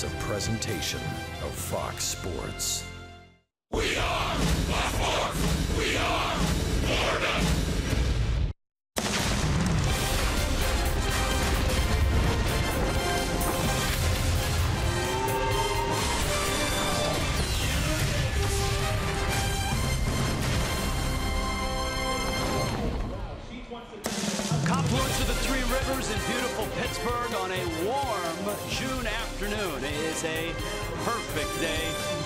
It's a presentation of Fox Sports. We are the Fox. We are Florida. Confluence of the Three Rivers in beautiful Pittsburgh on a warm June afternoon. It is a perfect day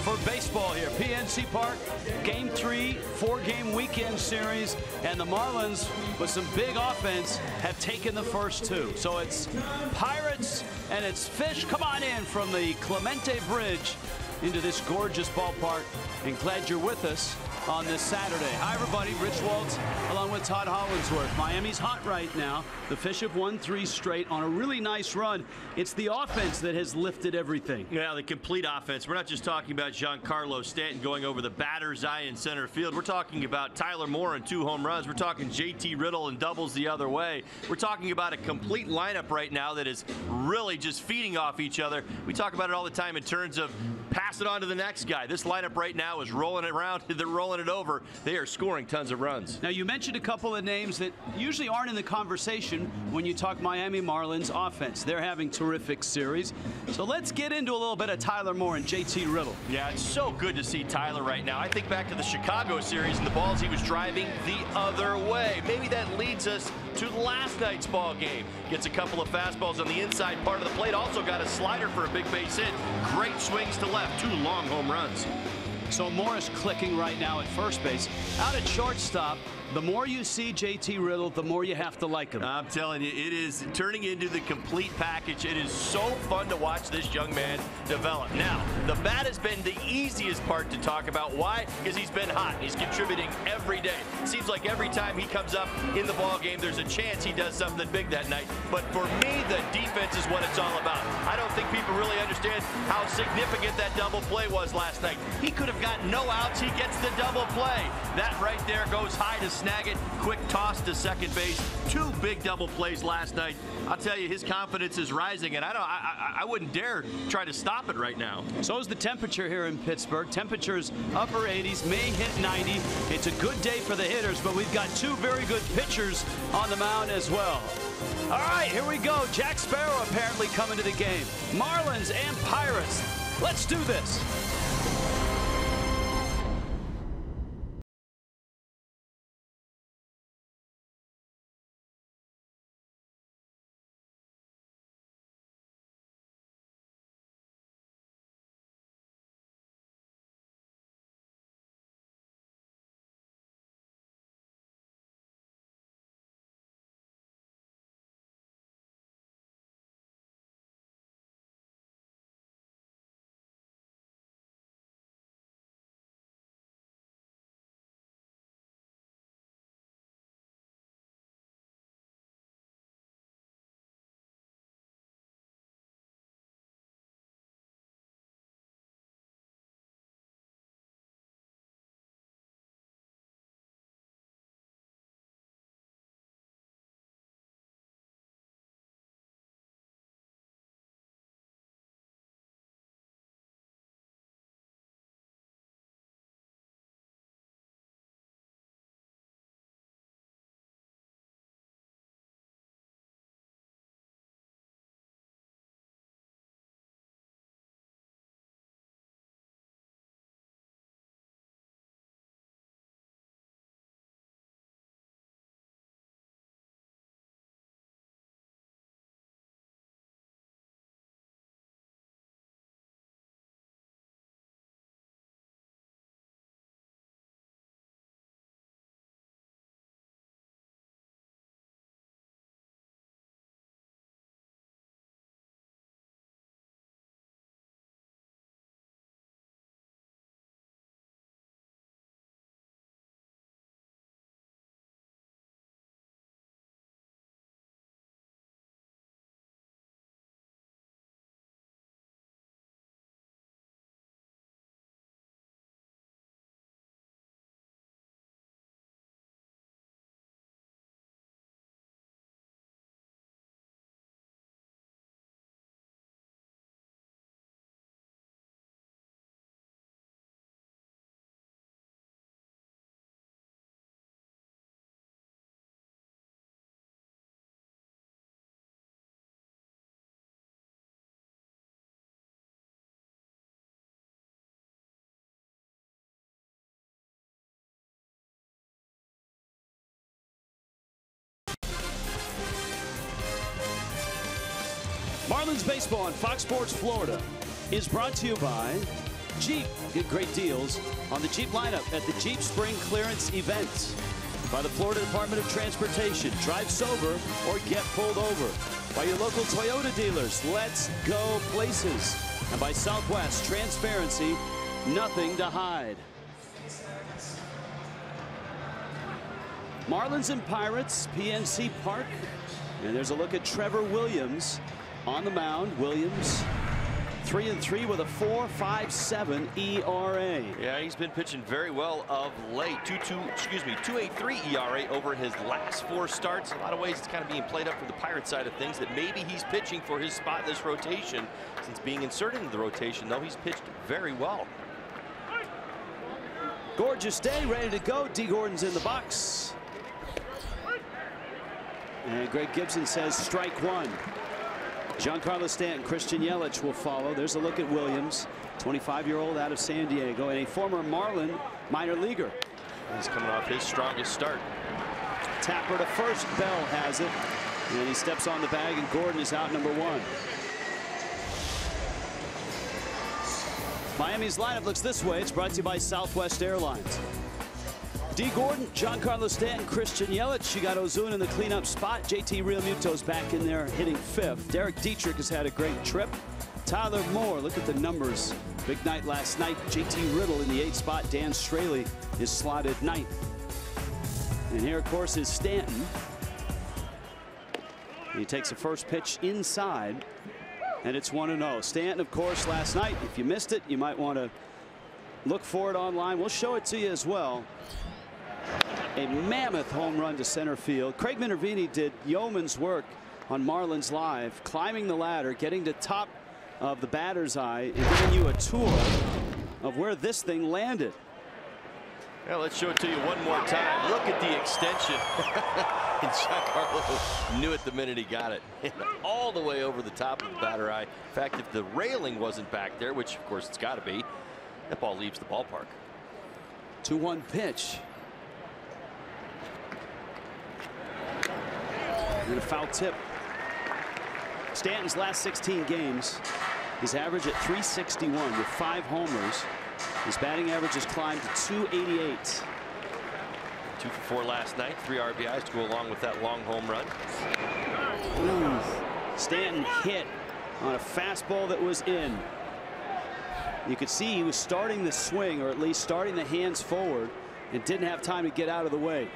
for baseball here. PNC Park, Game 3, 4-game weekend series, and the Marlins, with some big offense, have taken the first two. So it's Pirates and it's Fish. Come on in from the Clemente Bridge into this gorgeous ballpark, and glad you're with us on this Saturday. Hi, everybody. Rich Waltz along with Todd Hollingsworth. Miami's hot right now. The Fish have won 3 straight on a really nice run. It's the offense that has lifted everything. Yeah, the complete offense. We're not just talking about Giancarlo Stanton going over the batter's eye in center field. We're talking about Tyler Moore and 2 home runs. We're talking JT Riddle and doubles the other way. We're talking about a complete lineup right now that is really just feeding off each other. We talk about it all the time in terms of pass it on to the next guy. This lineup right now is rolling it around. They're rolling it over. They are scoring tons of runs. Now, you mentioned a couple of names that usually aren't in the conversation when you talk Miami Marlins offense. They're having terrific series. So let's get into a little bit of Tyler Moore and JT Riddle. Yeah, it's so good to see Tyler right now. I think back to the Chicago series and the balls he was driving the other way. Maybe that leads us to last night's ball game. Gets a couple of fastballs on the inside part of the plate. Also got a slider for a big base hit. Great swings to left. 2 long home runs. So Moore is clicking right now at first base. Out at shortstop, the more you see JT Riddle, the more you have to like him. I'm telling you, it is turning into the complete package. It is so fun to watch this young man develop. Now, the bat has been the easiest part to talk about. Why? Because he's been hot. He's contributing every day. It seems like every time he comes up in the ball game, there's a chance he does something big that night. But for me, the defense is what it's all about. I don't think people really understand how significant that double play was last night. He could have gotten no outs. He gets the double play. That right there goes high to snag it. Quick toss to second base. 2 big double plays last night. I'll tell you, his confidence is rising, and I wouldn't dare try to stop it right now. So is the temperature here in Pittsburgh. Temperatures upper 80s, may hit 90. It's a good day for the hitters, but we've got 2 very good pitchers on the mound as well. All right, here we go. Jack Sparrow apparently coming to the game. Marlins and Pirates. Let's do this. Marlins baseball on Fox Sports Florida is brought to you by Jeep. Get great deals on the Jeep lineup at the Jeep Spring Clearance event. By the Florida Department of Transportation. Drive sober or get pulled over. By your local Toyota dealers. Let's go places. And by Southwest Transparency. Nothing to hide. Marlins and Pirates, PNC Park. And there's a look at Trevor Williams on the mound. Williams 3-3 with a 4.57 ERA. Yeah, he's been pitching very well of late. 2.83 ERA over his last 4 starts. In a lot of ways, it's kind of being played up for the Pirates side of things that maybe he's pitching for his spot in this rotation. Since being inserted into the rotation, though, he's pitched very well. Gorgeous day, ready to go. D. Gordon's in the box. And Greg Gibson says strike one. Giancarlo Stanton, Christian Yelich will follow. There's a look at Williams, 25-year-old out of San Diego, and a former Marlin minor leaguer. He's coming off his strongest start. Tapper to first. Bell has it, and he steps on the bag, and Gordon is out number 1. Miami's lineup looks this way. It's brought to you by Southwest Airlines. D. Gordon, Giancarlo Stanton, Christian Yelich. You got Ozuna in the cleanup spot. JT Realmuto's back in there hitting 5th. Derek Dietrich has had a great trip. Tyler Moore, look at the numbers. Big night last night. JT Riddle in the 8th spot. Dan Straley is slotted 9th. And here, of course, is Stanton. He takes the first pitch inside, and it's 1-0. Stanton, of course, last night. If you missed it, you might want to look for it online. We'll show it to you as well. A mammoth home run to center field. Craig Minervini did yeoman's work on Marlins Live, climbing the ladder, getting to top of the batter's eye, and giving you a tour of where this thing landed. Yeah, let's show it to you one more time. Look at the extension. And Giancarlo knew it the minute he got it. All the way over the top of the batter eye. In fact, if the railing wasn't back there, which of course it's got to be, that ball leaves the ballpark. 2-1 pitch. And a foul tip. Stanton's last 16 games, his average at .361 with 5 homers. His batting average has climbed to .288. 2 for 4 last night, 3 RBIs to go along with that long home run. Ooh. Stanton hit on a fastball that was in. You could see he was starting the swing, or at least starting the hands forward, and didn't have time to get out of the way.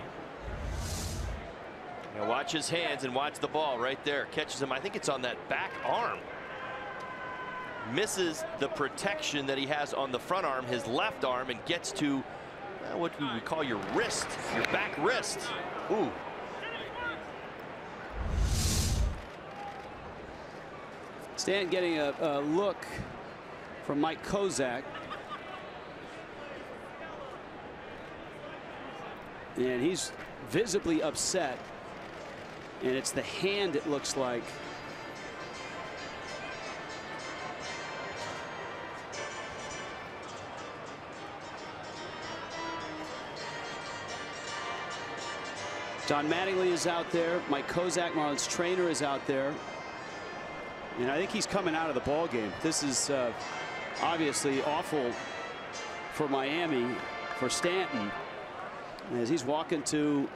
Now watch his hands and watch the ball right there. Catches him. I think it's on that back arm. Misses the protection that he has on the front arm, his left arm, and gets to what we would call your wrist, your back wrist. Ooh. Stanton getting a look from Mike Kozak. And he's visibly upset. And it's the hand, it looks like. Don Mattingly is out there. Mike Kozak, Marlins trainer, is out there. And I think he's coming out of the ball game. This is obviously awful for Miami, for Stanton, as he's walking to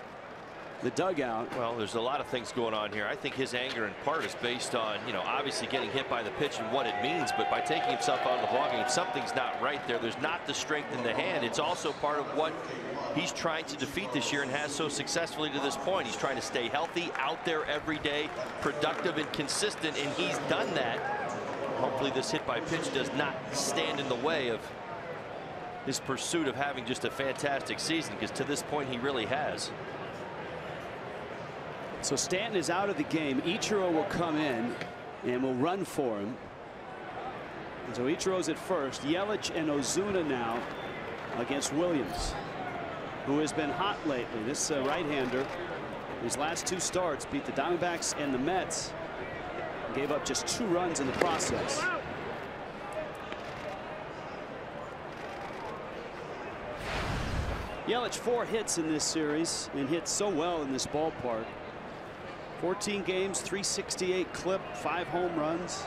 the dugout. Well, there's a lot of things going on here. I think his anger in part is based on, obviously getting hit by the pitch and what it means, but by taking himself out of the ballgame, something's not right there. There's not the strength in the hand. It's also part of what he's trying to defeat this year and has so successfully to this point. He's trying to stay healthy, out there every day, productive and consistent, and he's done that. Hopefully this hit by pitch does not stand in the way of his pursuit of having just a fantastic season, because to this point he really has. So Stanton is out of the game. Ichiro will come in and will run for him. And so Ichiro's at first. Yelich and Ozuna now against Williams, who has been hot lately. This right-hander, his last 2 starts, beat the Diamondbacks and the Mets. Gave up just 2 runs in the process. Yelich 4 hits in this series, and hit so well in this ballpark. 14 games, 368 clip, 5 home runs.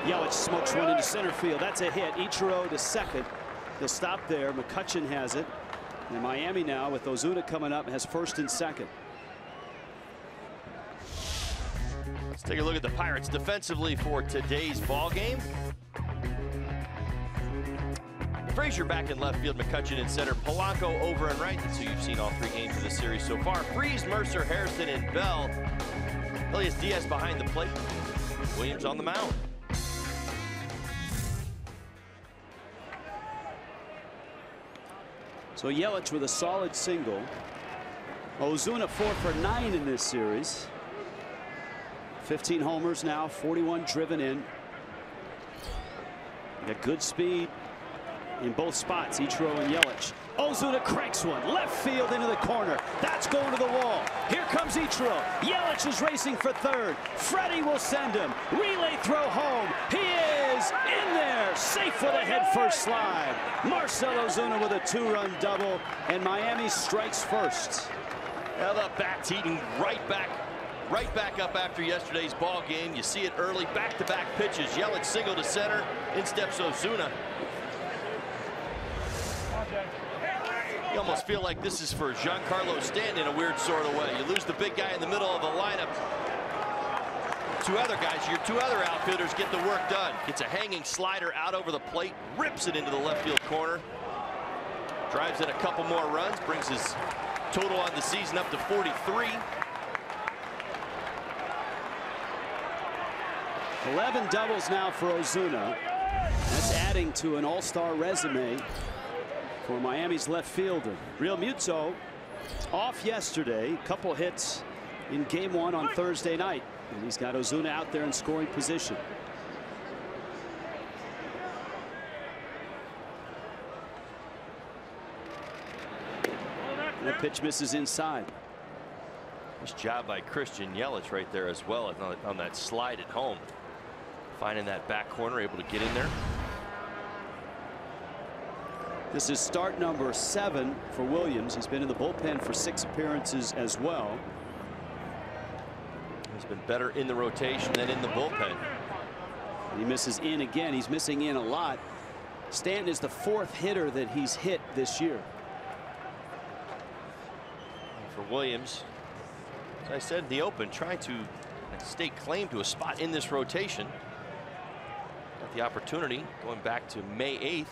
Yelich smokes one into center field. That's a hit. Ichiro to second. He'll stop there. McCutchen has it. And Miami now, with Ozuna coming up, has first and second. Let's take a look at the Pirates defensively for today's ball game. Frazier back in left field, McCutchen in center, Polanco over and right. That's who you've seen all 3 games of the series so far. Freese, Mercer, Harrison, and Bell. Elias Diaz behind the plate. Williams on the mound. So Yelich with a solid single. Ozuna 4 for 9 in this series. 15 homers now, 41 driven in. Got good speed in both spots, Ichiro and Yelich. Ozuna cranks one left field into the corner. That's going to the wall. Here comes Ichiro. Yelich is racing for third. Freddie will send him. Relay throw home. He is in there, safe with a head-first slide. Marcell Ozuna with a 2-run double, and Miami strikes first. Now the bat's heating right back up after yesterday's ball game. You see it early, back-to-back pitches. Yelich single to center. In steps Ozuna. You almost feel like this is for Giancarlo Stanton in a weird sort of way. You lose the big guy in the middle of the lineup. 2 other guys, your 2 other outfielders get the work done. Gets a hanging slider out over the plate, rips it into the left field corner. Drives in a couple more runs, brings his total on the season up to 43. 11 doubles now for Ozuna. That's adding to an all-star resume for Miami's left fielder. Real Muto off yesterday. Couple hits in game 1 on Thursday night. And he's got Ozuna out there in scoring position. And the pitch misses inside. Nice job by Christian Yelich right there as well on that slide at home. Finding that back corner, able to get in there. This is start number 7 for Williams. He's been in the bullpen for 6 appearances as well. He's been better in the rotation than in the bullpen. And he misses in again. He's missing in a lot. Stanton is the 4th hitter that he's hit this year. And for Williams, as I said in the open, trying to stake claim to a spot in this rotation. Got the opportunity going back to May 8th.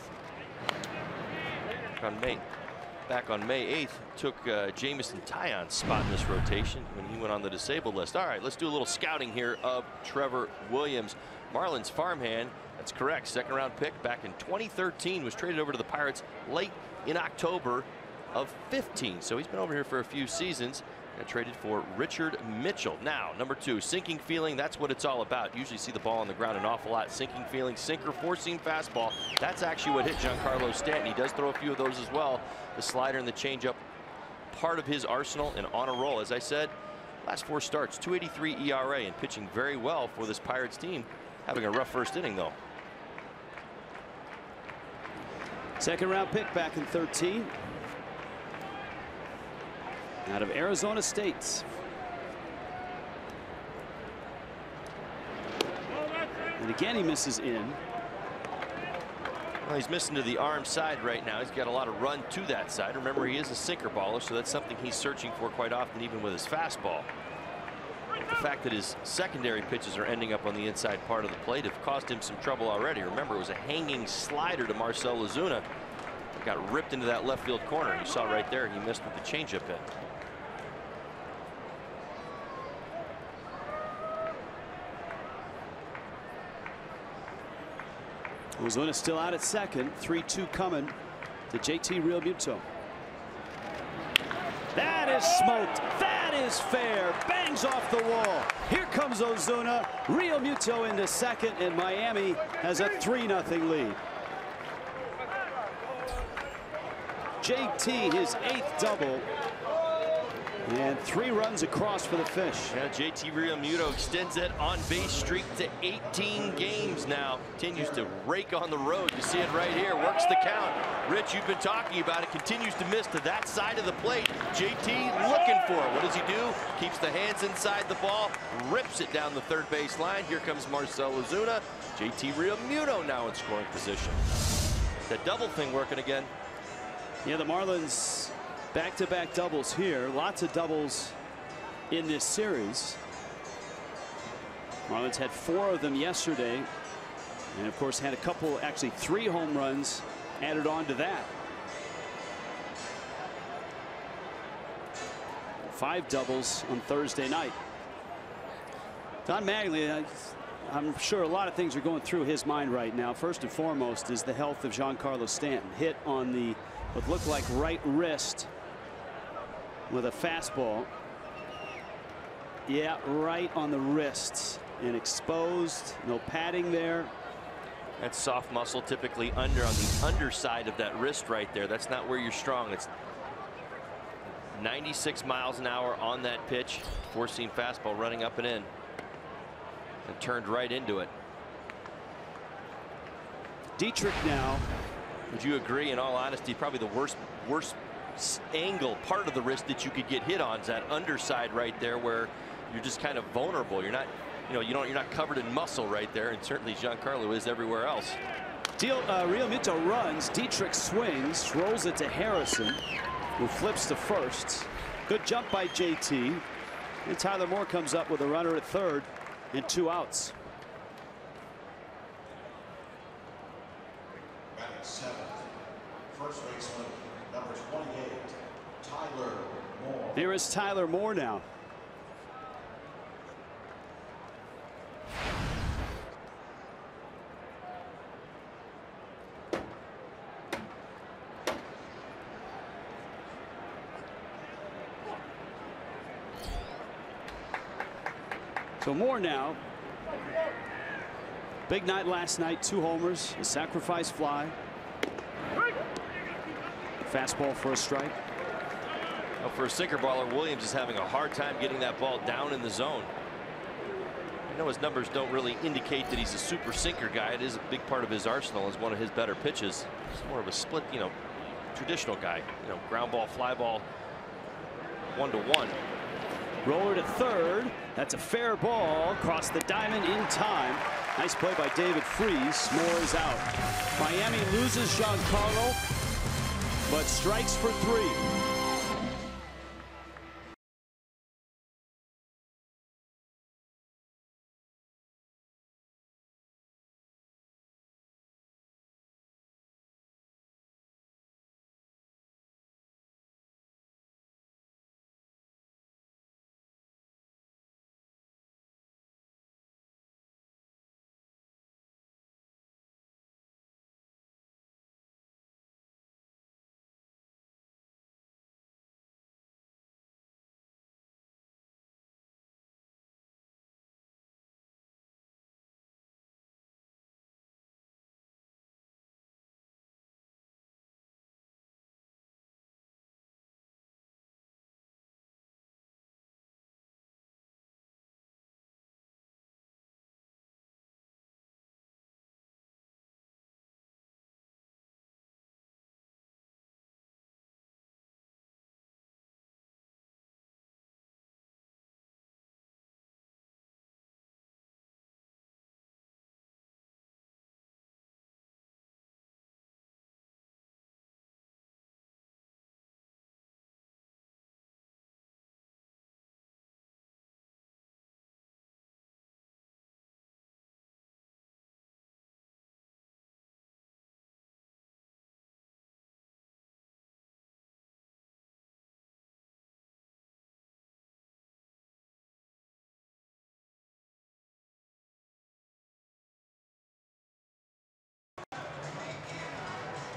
Back on May 8th, took Jamison Tyon's spot in this rotation when he went on the disabled list. All right, let's do a little scouting here of Trevor Williams. Marlins farmhand, that's correct. 2nd-round pick back in 2013, was traded over to the Pirates late in October of 15. So he's been over here for a few seasons. Got traded for Richard Mitchell. Now, number 2, sinking feeling. That's what it's all about. Usually see the ball on the ground an awful lot. Sinking feeling, sinker, 4-seam fastball. That's actually what hit Giancarlo Stanton. He does throw a few of those as well. The slider and the changeup, part of his arsenal and on a roll. As I said, last 4 starts, 2.83 ERA, and pitching very well for this Pirates team. Having a rough first inning though. 2nd-round pick back in 13. Out of Arizona State. And again he misses in. Well, he's missing to the arm side right now. He's got a lot of run to that side. Remember, he is a sinker baller, so that's something he's searching for quite often, even with his fastball. The fact that his secondary pitches are ending up on the inside part of the plate have caused him some trouble already. Remember, it was a hanging slider to Marcell Ozuna. It got ripped into that left field corner. You saw right there, he missed with the changeup in. Ozuna still out at second. 3-2 coming to JT Real Muto. That is smoked. That is fair. Bangs off the wall. Here comes Ozuna. Real Muto into second, and Miami has a 3-0 lead. JT, his 8th double. And 3 runs across for the Fish. Yeah, JT Realmuto extends that on-base streak to 18 games now. Continues to rake on the road. You see it right here. Works the count. Rich, you've been talking about it. Continues to miss to that side of the plate. JT looking for it. What does he do? Keeps the hands inside the ball. Rips it down the third base line. Here comes Marcell Ozuna. JT Realmuto now in scoring position. The double thing working again. Yeah, the Marlins back-to-back doubles here. Lots of doubles in this series. Marlins had 4 of them yesterday. And of course had a couple, actually 3 home runs added on to that. 5 doubles on Thursday night. Don Mattingly, I'm sure a lot of things are going through his mind right now. First and foremost is the health of Giancarlo Stanton. Hit on the what looked like right wrist with a fastball. Yeah, right on the wrists and exposed. No padding there. That's soft muscle, typically on the underside of that wrist right there. That's not where you're strong. It's 96 miles an hour on that pitch. Four-seam fastball running up and in. And turned right into it. Dietrich now. Would you agree, in all honesty, probably the worst angle part of the wrist that you could get hit on is that underside right there, where you're just kind of vulnerable. You're not, you're not covered in muscle right there, and certainly Giancarlo is everywhere else. Realmuto runs. Dietrich swings, rolls it to Harrison, who flips to first. Good jump by JT. And Tyler Moore comes up with a runner at third and 2 outs. Batting 7th, first baseman, number 28, Tyler Moore. Here is Tyler Moore now. So Moore now. Big night last night. 2 homers, a sacrifice fly. Fastball for a strike. Well, for a sinker baller, Williams is having a hard time getting that ball down in the zone. I know his numbers don't really indicate that he's a super sinker guy. It is a big part of his arsenal as one of his better pitches. He's more of a split, traditional guy. Ground ball, fly ball, 1-to-1. Roller to third. That's a fair ball. Across the diamond in time. Nice play by David Freese. Moore is out. Miami loses Giancarlo, but strikes for 3.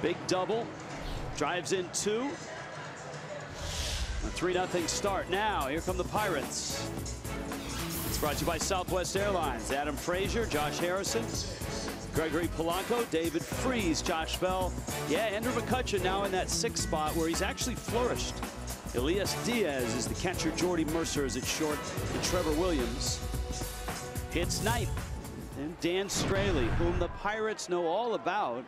Big double. Drives in 2. A 3-0 start. Now, here come the Pirates. It's brought to you by Southwest Airlines. Adam Frazier, Josh Harrison, Gregory Polanco, David Freese, Josh Bell. Yeah, Andrew McCutchen now in that 6th spot where he's actually flourished Elias Diaz is the catcher. Jordy Mercer is at short. And Trevor Williams hits ninth. And Dan Straley, whom the Pirates know all about.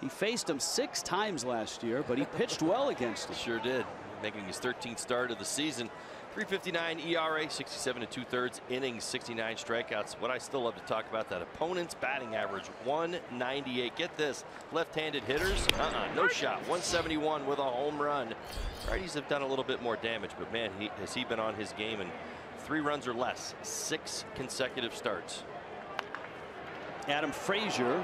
He faced him 6 times last year, but he pitched well against him. Sure did, making his 13th start of the season. 3.59 ERA, 67 2/3 innings, 69 strikeouts. What I still love to talk about, that opponent's batting average, 198. Get this, left-handed hitters, no shot. 171 with a home run. Righties have done a little bit more damage, but man, has he been on his game, and 3 runs or less, 6 consecutive starts. Adam Frazier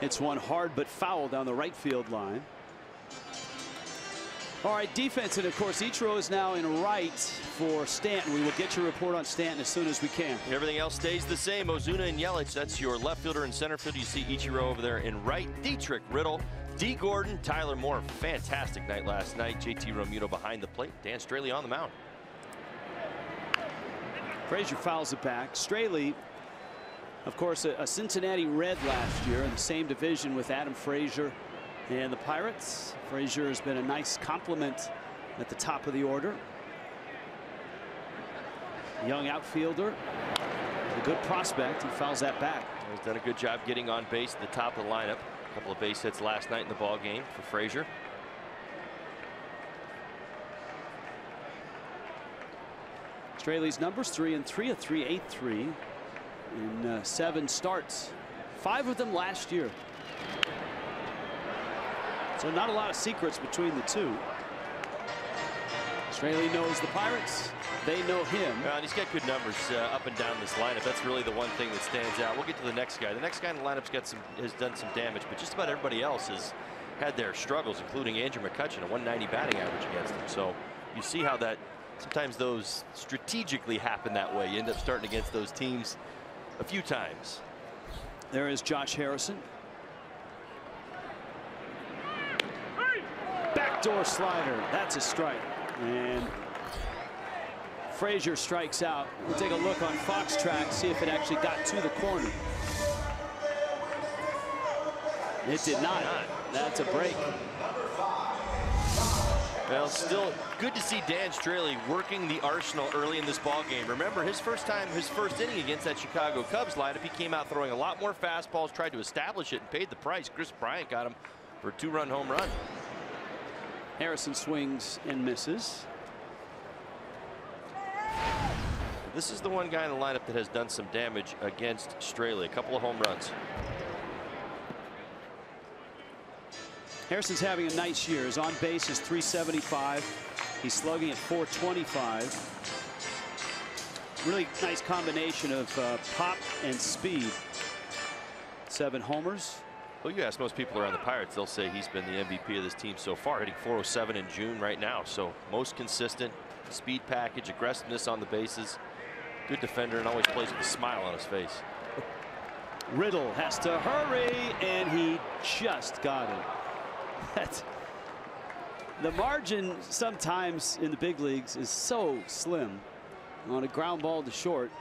hits one hard but foul down the right field line. All right, defense, and of course Ichiro is now in right for Stanton. We will get your report on Stanton as soon as we can. Everything else stays the same. Ozuna and Yelich, that's your left fielder and center field. You see Ichiro over there in right. Dietrich, Riddle, D. Gordon, Tyler Moore. Fantastic night last night. JT Realmuto behind the plate. Dan Straley on the mound. Frazier fouls it back. Straley, of course, a Cincinnati Red last year in the same division with Adam Frazier and the Pirates. Frazier has been a nice compliment at the top of the order. Young outfielder, a good prospect. He fouls that back. He's done a good job getting on base at the top of the lineup. A couple of base hits last night in the ball game for Frazier. Straley's numbers 3-3, a 3.83 in 7 starts, 5 of them last year. So not a lot of secrets between the two. Straley knows the Pirates. They know him. And he's got good numbers up and down this lineup. That's really the one thing that stands out. We'll get to the next guy. The next guy in the lineup's has done some damage, but just about everybody else has had their struggles, including Andrew McCutchen, a 190 batting average against him. So you see how that sometimes those strategically happen that way. You end up starting against those teams a few times. There is Josh Harrison. Backdoor slider. That's a strike. And Frazier strikes out. We'll take a look on Fox track, see if it actually got to the corner. It did not. That's a break. Well, still good to see Dan Straley working the arsenal early in this ball game. Remember, his first inning against that Chicago Cubs lineup, he came out throwing a lot more fastballs, tried to establish it, and paid the price. Chris Bryant got him for a 2-run home run. Harrison swings and misses. This is the one guy in the lineup that has done some damage against Straley. A couple of home runs. Harrison's having a nice year. His on base is 375. He's slugging at 425. Really nice combination of pop and speed. 7 homers. Well, you ask most people around the Pirates, they'll say he's been the MVP of this team so far, hitting 407 in June right now. So most consistent, speed package, aggressiveness on the bases, good defender, and always plays with a smile on his face. Riddle has to hurry, and he just got it. The margin sometimes in the big leagues is so slim. On a ground ball to short,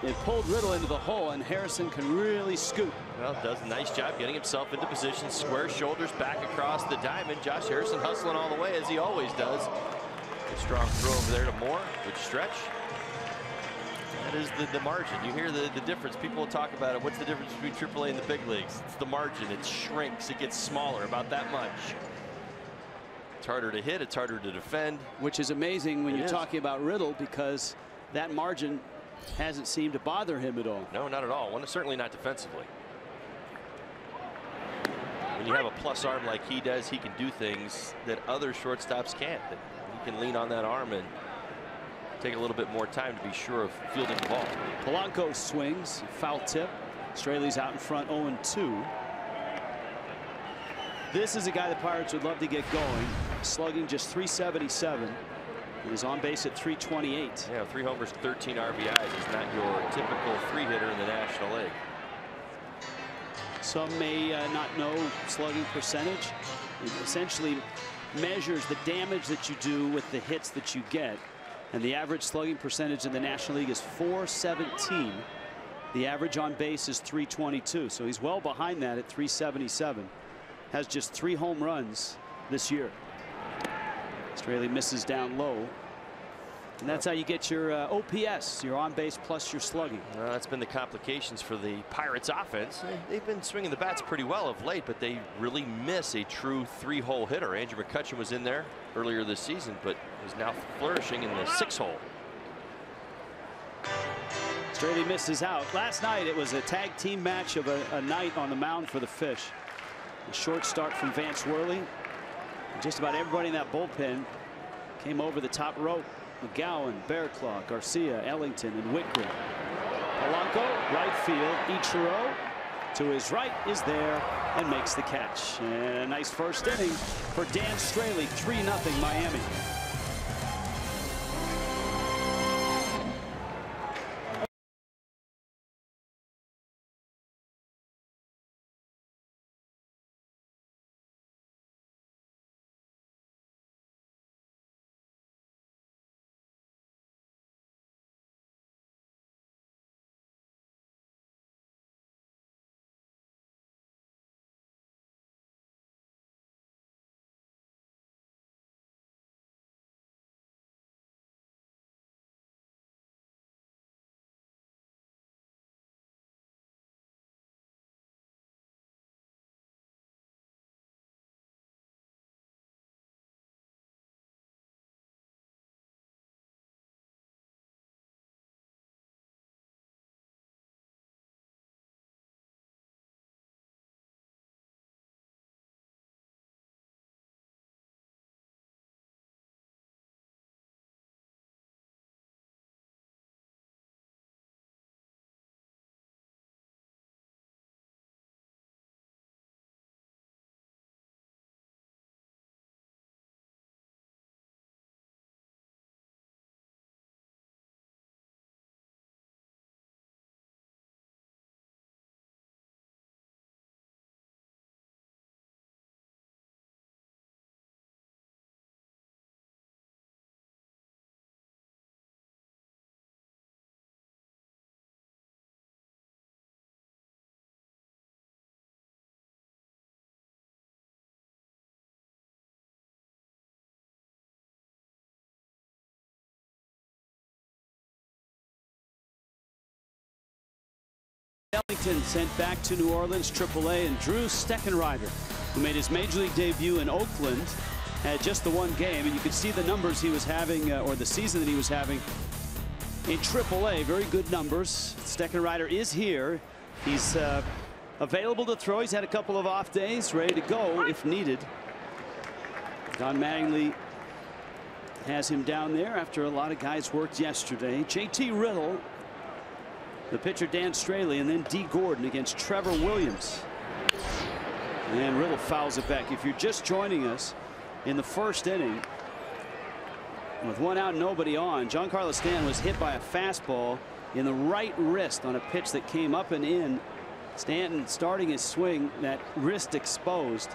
it pulled Riddle into the hole, and Harrison can really scoop. Well, does a nice job getting himself into position, square shoulders back across the diamond. Josh Harrison hustling all the way, as he always does. A strong throw over there to Moore. Good stretch. That is the margin. You hear the difference. People will talk about it. What's the difference between AAA and the big leagues? It's the margin. It shrinks. It gets smaller, about that much. It's harder to hit. It's harder to defend. Which is amazing when you're talking about Riddle, because that margin hasn't seemed to bother him at all. No, not at all. Certainly not defensively. When you have a plus arm like he does, he can do things that other shortstops can't. That he can lean on that arm and take a little bit more time to be sure of fielding the ball. Polanco swings, foul tip. Straley's out in front, 0-2. This is a guy the Pirates would love to get going. Slugging just 377. And is on base at 328. Yeah, 3 homers, 13 RBIs is not your typical 3-hitter in the National League. Some may not know slugging percentage. It essentially measures the damage that you do with the hits that you get. And the average slugging percentage in the National League is .417. The average on base is .322. So he's well behind that at 377. Has just 3 home runs this year. Straley misses down low. And that's how you get your OPS, your on base plus your slugging. That's been the complications for the Pirates offense. They've been swinging the bats pretty well of late, but they really miss a true 3-hole hitter. Andrew McCutchen was in there earlier this season, but is now flourishing in the 6-hole. Straley misses out. Last night it was a tag team match of a night on the mound for the Fish. A short start from Vance Worley. Just about everybody in that bullpen came over the top rope. McGowan, Bearclaw, Garcia, Ellington, and Whitgrave. Polanco, right field. Ichiro to his right is there and makes the catch. And a nice first inning for Dan Straley. 3-0 Miami. Ellington sent back to New Orleans AAA, and Drew Steckenrider, who made his major league debut in Oakland, had just the one game, and you could see the numbers he was having, or the season that he was having in AAA. Very good numbers. Steckenrider is here. He's available to throw. He's had a couple of off days, ready to go if needed. Don Mattingly has him down there after a lot of guys worked yesterday. JT Riddle, the pitcher Dan Straley, and then D. Gordon against Trevor Williams. And Riddle fouls it back. If you're just joining us in the first inning, with 1 out, nobody on, Giancarlo Stanton was hit by a fastball in the right wrist on a pitch that came up and in. Stanton starting his swing, that wrist exposed.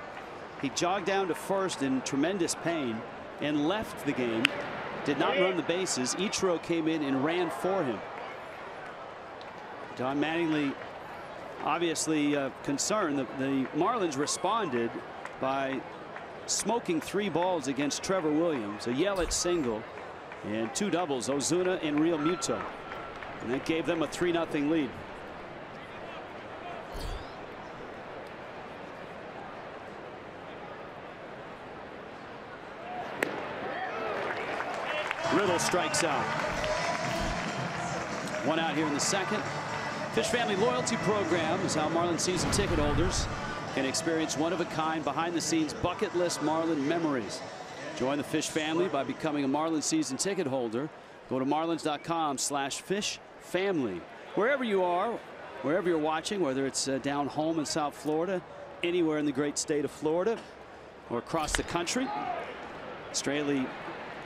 He jogged down to first in tremendous pain and left the game. Did not run the bases. Ichiro came in and ran for him. Don Mattingly obviously concerned. The Marlins responded by smoking 3 balls against Trevor Williams, a Yelich single, and 2 doubles, Ozuna and Real Muto. And that gave them a 3-0 lead. Riddle strikes out. 1 out here in the second. Fish Family Loyalty Program is how Marlins season ticket holders can experience one-of-a-kind, behind-the-scenes bucket list Marlin memories. Join the Fish Family by becoming a Marlins season ticket holder. Go to marlins.com/fishfamily. Wherever you are, wherever you're watching, whether it's down home in South Florida, anywhere in the great state of Florida, or across the country. Straley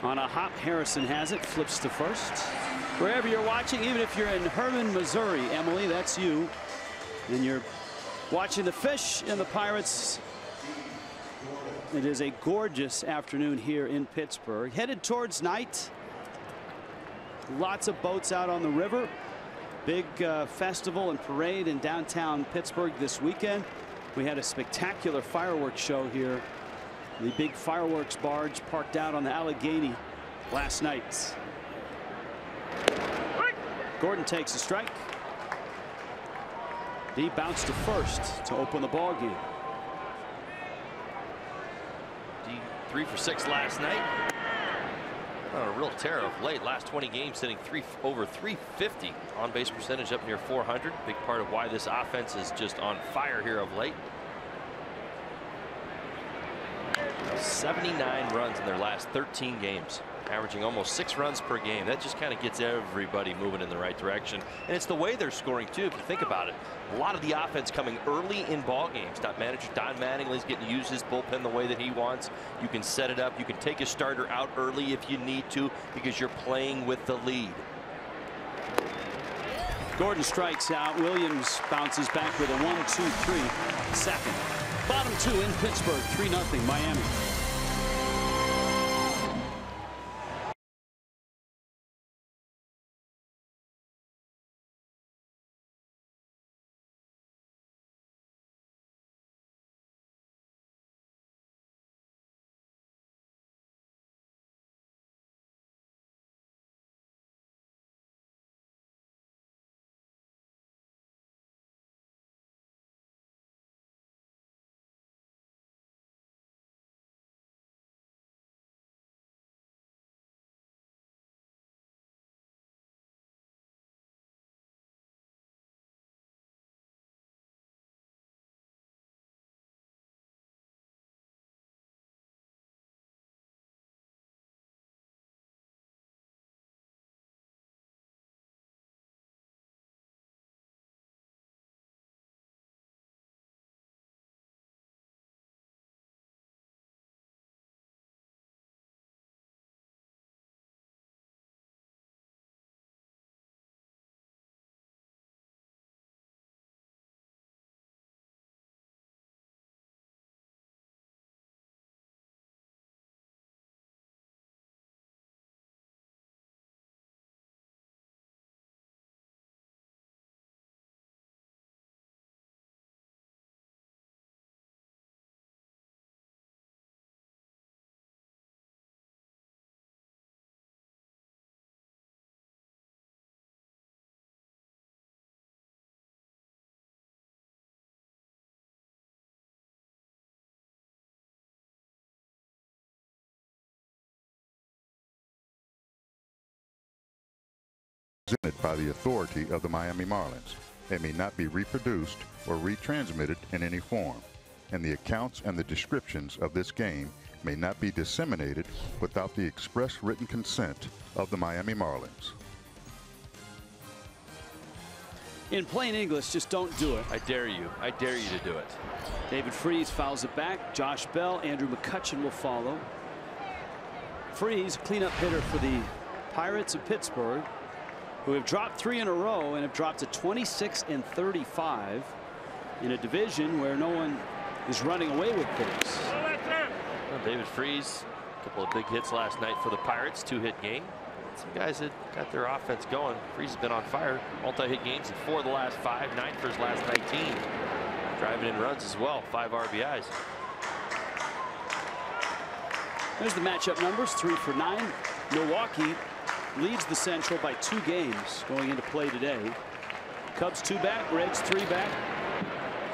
on a hop. Harrison has it, flips to first. Wherever you're watching, even if you're in Herman, Missouri, Emily, that's you, and you're watching the Fish and the Pirates. It is a gorgeous afternoon here in Pittsburgh. Headed towards night. Lots of boats out on the river. Big festival and parade in downtown Pittsburgh this weekend. We had a spectacular fireworks show here The big fireworks barge parked out on the Allegheny last night. Gordon takes a strike. He bounced to first to open the ball game. 3 for 6 last night. A real tear of late. Last 20 games hitting over 350. On base percentage up near 400. Big part of why this offense is just on fire here of late. 79 runs in their last 13 games, averaging almost 6 runs per game. That just kind of gets everybody moving in the right direction. And it's the way they're scoring too, if you think about it. A lot of the offense coming early in ball games. Manager Don Mattingly's getting to use his bullpen the way that he wants. You can set it up. You can take a starter out early if you need to, because you're playing with the lead. Gordon strikes out. Williams bounces back with a 1-2-3 second. Bottom 2 in Pittsburgh, 3-0 Miami. Presented by the authority of the Miami Marlins. It may not be reproduced or retransmitted in any form, and the accounts and the descriptions of this game may not be disseminated without the express written consent of the Miami Marlins. In plain English, just don't do it. I dare you. I dare you to do it. David Freese fouls it back. Josh Bell, Andrew McCutchen will follow. Freese, cleanup hitter for the Pirates of Pittsburgh, who have dropped 3 in a row and have dropped to 26-35 in a division where no one is running away with things. Well, David Freese, a couple of big hits last night for the Pirates, 2-hit game. Some guys that got their offense going. Freese has been on fire. Multi-hit games in 4 of the last 5, 9 for his last 19. Driving in runs as well, 5 RBIs. There's the matchup numbers, 3 for 9. Milwaukee leads the Central by 2 games going into play today. Cubs 2 back, Reds 3 back.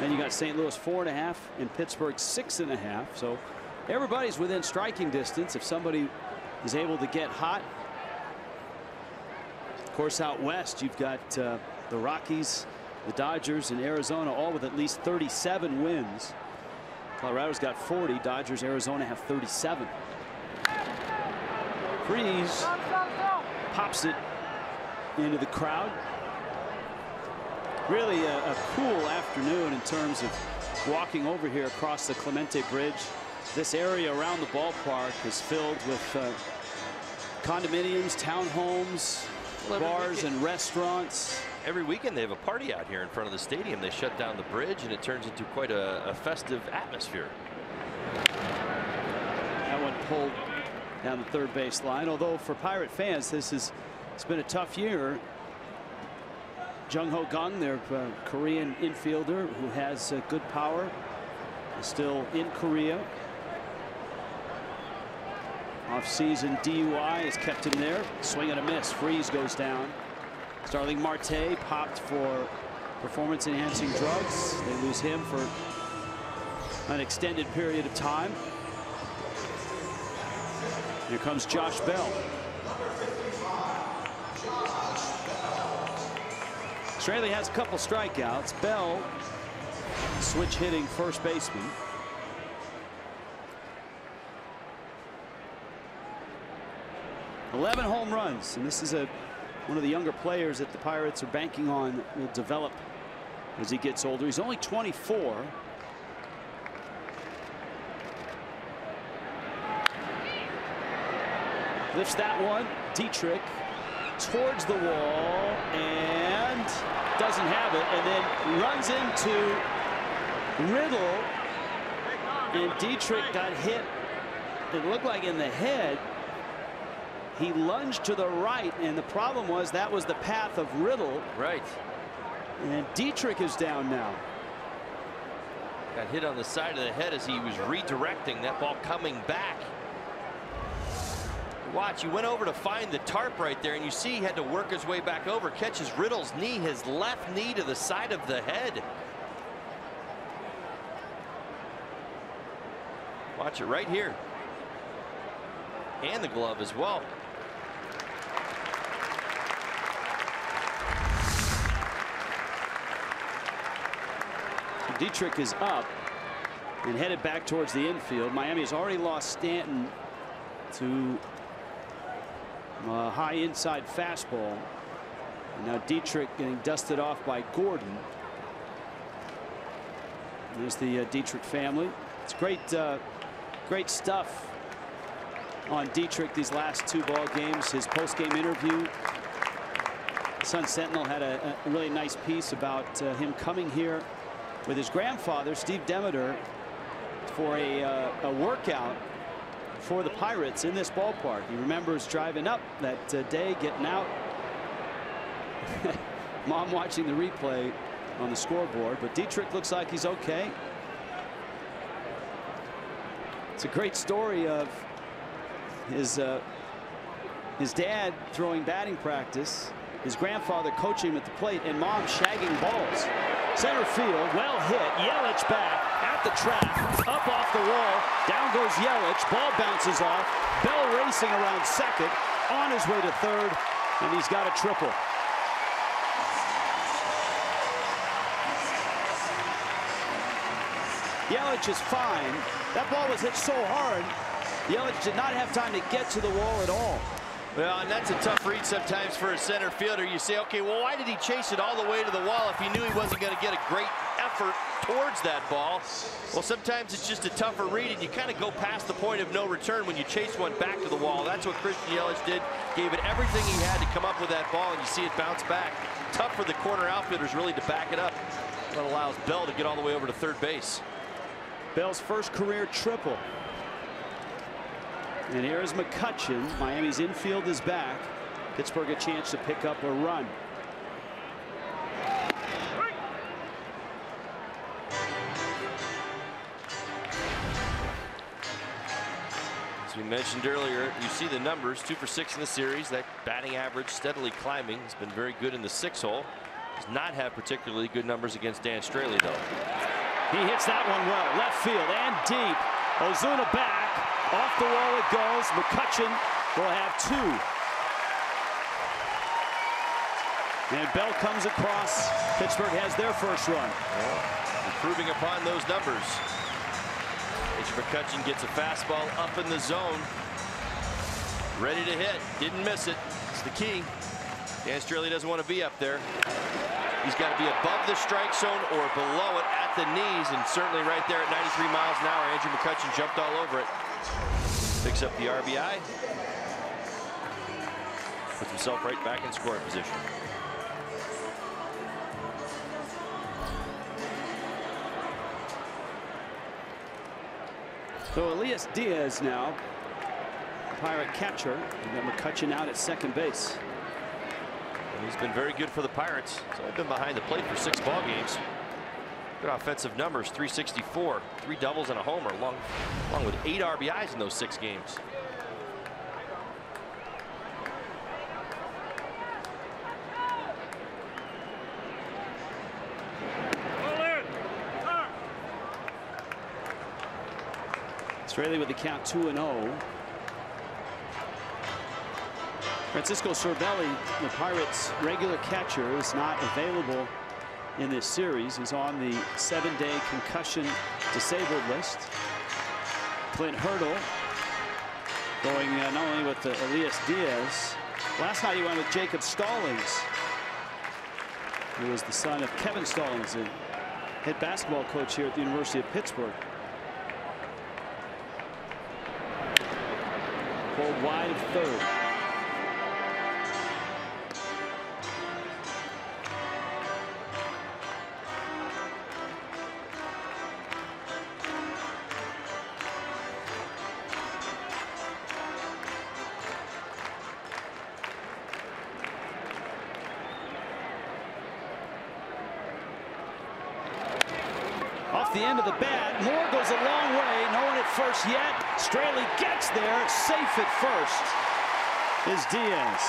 Then you got St. Louis 4.5 and Pittsburgh 6.5. So everybody's within striking distance if somebody is able to get hot. Of course, out west, you've got the Rockies, the Dodgers, and Arizona, all with at least 37 wins. Colorado's got 40. Dodgers, Arizona have 37. Freese pops it into the crowd. Really a cool afternoon in terms of walking over here across the Clemente Bridge. This area around the ballpark is filled with condominiums, townhomes, bars and restaurants. Every weekend they have a party out here in front of the stadium. They shut down the bridge and it turns into quite a festive atmosphere. That one pulled down the third base line. Although for Pirate fans, it's been a tough year. Jung Ho Kang, their Korean infielder who has good power, is still in Korea. Off-season DUI has kept him there. Swing and a miss. Freeze goes down. Starling Marte popped for performance-enhancing drugs. They lose him for an extended period of time. Here comes Josh Bell. Straley has a couple strikeouts. Bell, switch hitting first baseman. .11 home runs, and this is one of the younger players that the Pirates are banking on will develop as he gets older. He's only 24. Lifts that one. Dietrich towards the wall and doesn't have it, and then runs into Riddle, and Dietrich got hit. It looked like in the head. He lunged to the right, and the problem was that was the path of Riddle. Right. And Dietrich is down now. Got hit on the side of the head as he was redirecting that ball coming back. Watch, he went over to find the tarp right there, and you see he had to work his way back over, catches Riddle's knee, his left knee to the side of the head. Watch it right here. And the glove as well. Dietrich is up and headed back towards the infield. Miami has already lost Stanton to a high inside fastball. And now Dietrich getting dusted off by Gordon. There's the Dietrich family. It's great stuff on Dietrich these last two ball games. His post-game interview. Sun Sentinel had a really nice piece about him coming here with his grandfather, Steve Demeter, for a workout for the Pirates in this ballpark. He remembers driving up that day, getting out. Mom watching the replay on the scoreboard, but Dietrich looks like he's okay. It's a great story of his dad throwing batting practice, his grandfather coaching him at the plate, and mom shagging balls. Center field, well hit. Yelich back at the track, up off the wall. Down goes Yelich. Ball bounces off. Bell racing around second, on his way to third, and he's got a triple. Yelich is fine. That ball was hit so hard, Yelich did not have time to get to the wall at all. Well, and that's a tough read sometimes for a center fielder. You say, okay, well, why did he chase it all the way to the wall if he knew he wasn't going to get a great effort towards that ball? Well, sometimes it's just a tougher read, and you kind of go past the point of no return when you chase one back to the wall. That's what Christian Yelich did. Gave it everything he had to come up with that ball, and you see it bounce back. Tough for the corner outfielders really to back it up. That allows Bell to get all the way over to third base. Bell's first career triple. And here is McCutchen. Miami's infield is back. Pittsburgh a chance to pick up a run. As we mentioned earlier, you see the numbers, 2 for 6 in the series. That batting average steadily climbing. He's been very good in the 6-hole. Does not have particularly good numbers against Dan Straley, though. He hits that one well, left field and deep. Ozuna back. Off the wall it goes. McCutchen will have 2. And Bell comes across. Pittsburgh has their first run. Yeah, improving upon those numbers. Dietrich McCutchen gets a fastball up in the zone. Ready to hit. Didn't miss it. It's the key. Dan Straley doesn't want to be up there. He's got to be above the strike zone or below it at the knees, and certainly right there at 93 miles an hour. Andrew McCutchen jumped all over it. Picks up the RBI. Puts himself right back in scoring position. So Elias Diaz now, Pirate catcher. We've got McCutchen out at second base. And he's been very good for the Pirates. He's only been behind the plate for 6 ball games. Good offensive numbers, 364, 3 doubles and a homer, along with 8 RBIs in those 6 games. Straley with the count 2-0. Francisco Cervelli, the Pirates' regular catcher, is not available in this series. He's on the 7-day concussion disabled list. Clint Hurdle going not only with Elias Diaz. Last night he went with Jacob Stallings, who was the son of Kevin Stallings, the head basketball coach here at the University of Pittsburgh. Pulled wide of third. Off the end of the bat, Moore goes a long way. No one at first yet. Straley gets there. Safe at first is Diaz.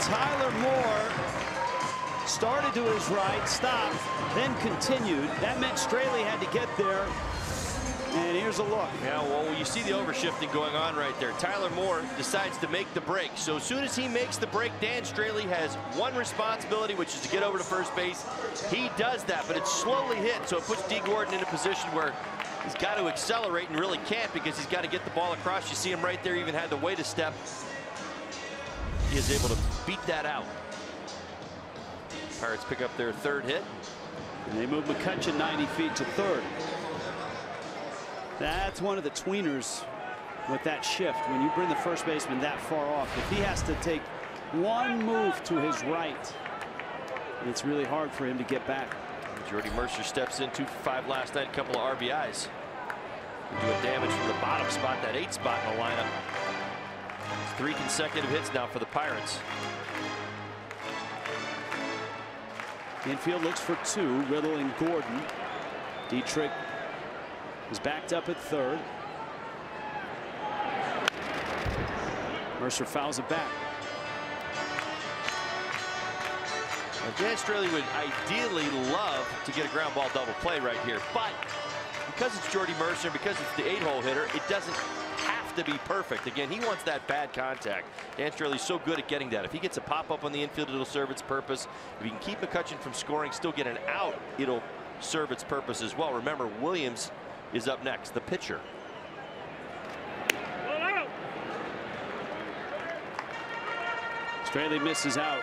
Tyler Moore started to his right, stopped, then continued. That meant Straley had to get there. And here's a look. Yeah, well, you see the overshifting going on right there. Tyler Moore decides to make the break. So as soon as he makes the break, Dan Straley has one responsibility, which is to get over to first base. He does that, but it's slowly hit, so it puts D. Gordon in a position where he's got to accelerate and really can't, because he's got to get the ball across. You see him right there, even had to wait a step. He is able to beat that out. Pirates pick up their third hit. And they move McCutchen 90 feet to third. That's one of the tweeners with that shift. When you bring the first baseman that far off, if he has to take one move to his right, it's really hard for him to get back. Jordy Mercer steps in 2-for-5 last night, a couple of RBIs. Doing damage from the bottom spot, that 8th spot in the lineup. 3 consecutive hits now for the Pirates. Infield looks for 2. Riddle and Gordon. Dietrich is backed up at third. Mercer fouls it back. Dan Straley would ideally love to get a ground ball double play right here, but because it's Jordy Mercer, because it's the 8-hole hitter, it doesn't have to be perfect. Again, he wants that bad contact. Dan Straley's so good at getting that. If he gets a pop-up on the infield, it'll serve its purpose. If he can keep McCutchen from scoring, still get an out, it'll serve its purpose as well. Remember, Williams is up next, the pitcher. Straley misses out.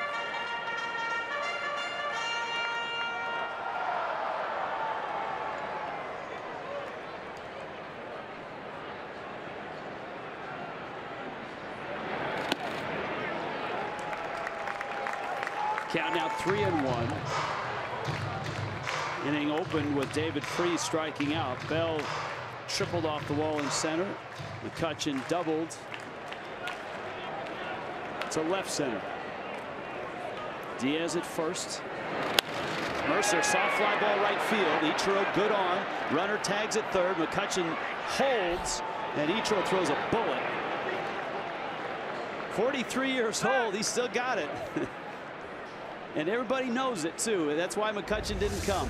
Count now 3-1. Inning opened with David Freese striking out. Bell tripled off the wall in center. McCutchen doubled to left center. Diaz at first. Mercer, soft fly ball right field. Ichiro, good arm. Runner tags at third. McCutchen holds, and Ichiro throws a bullet. 43 years old. He still got it. And everybody knows it, too. That's why McCutchen didn't come.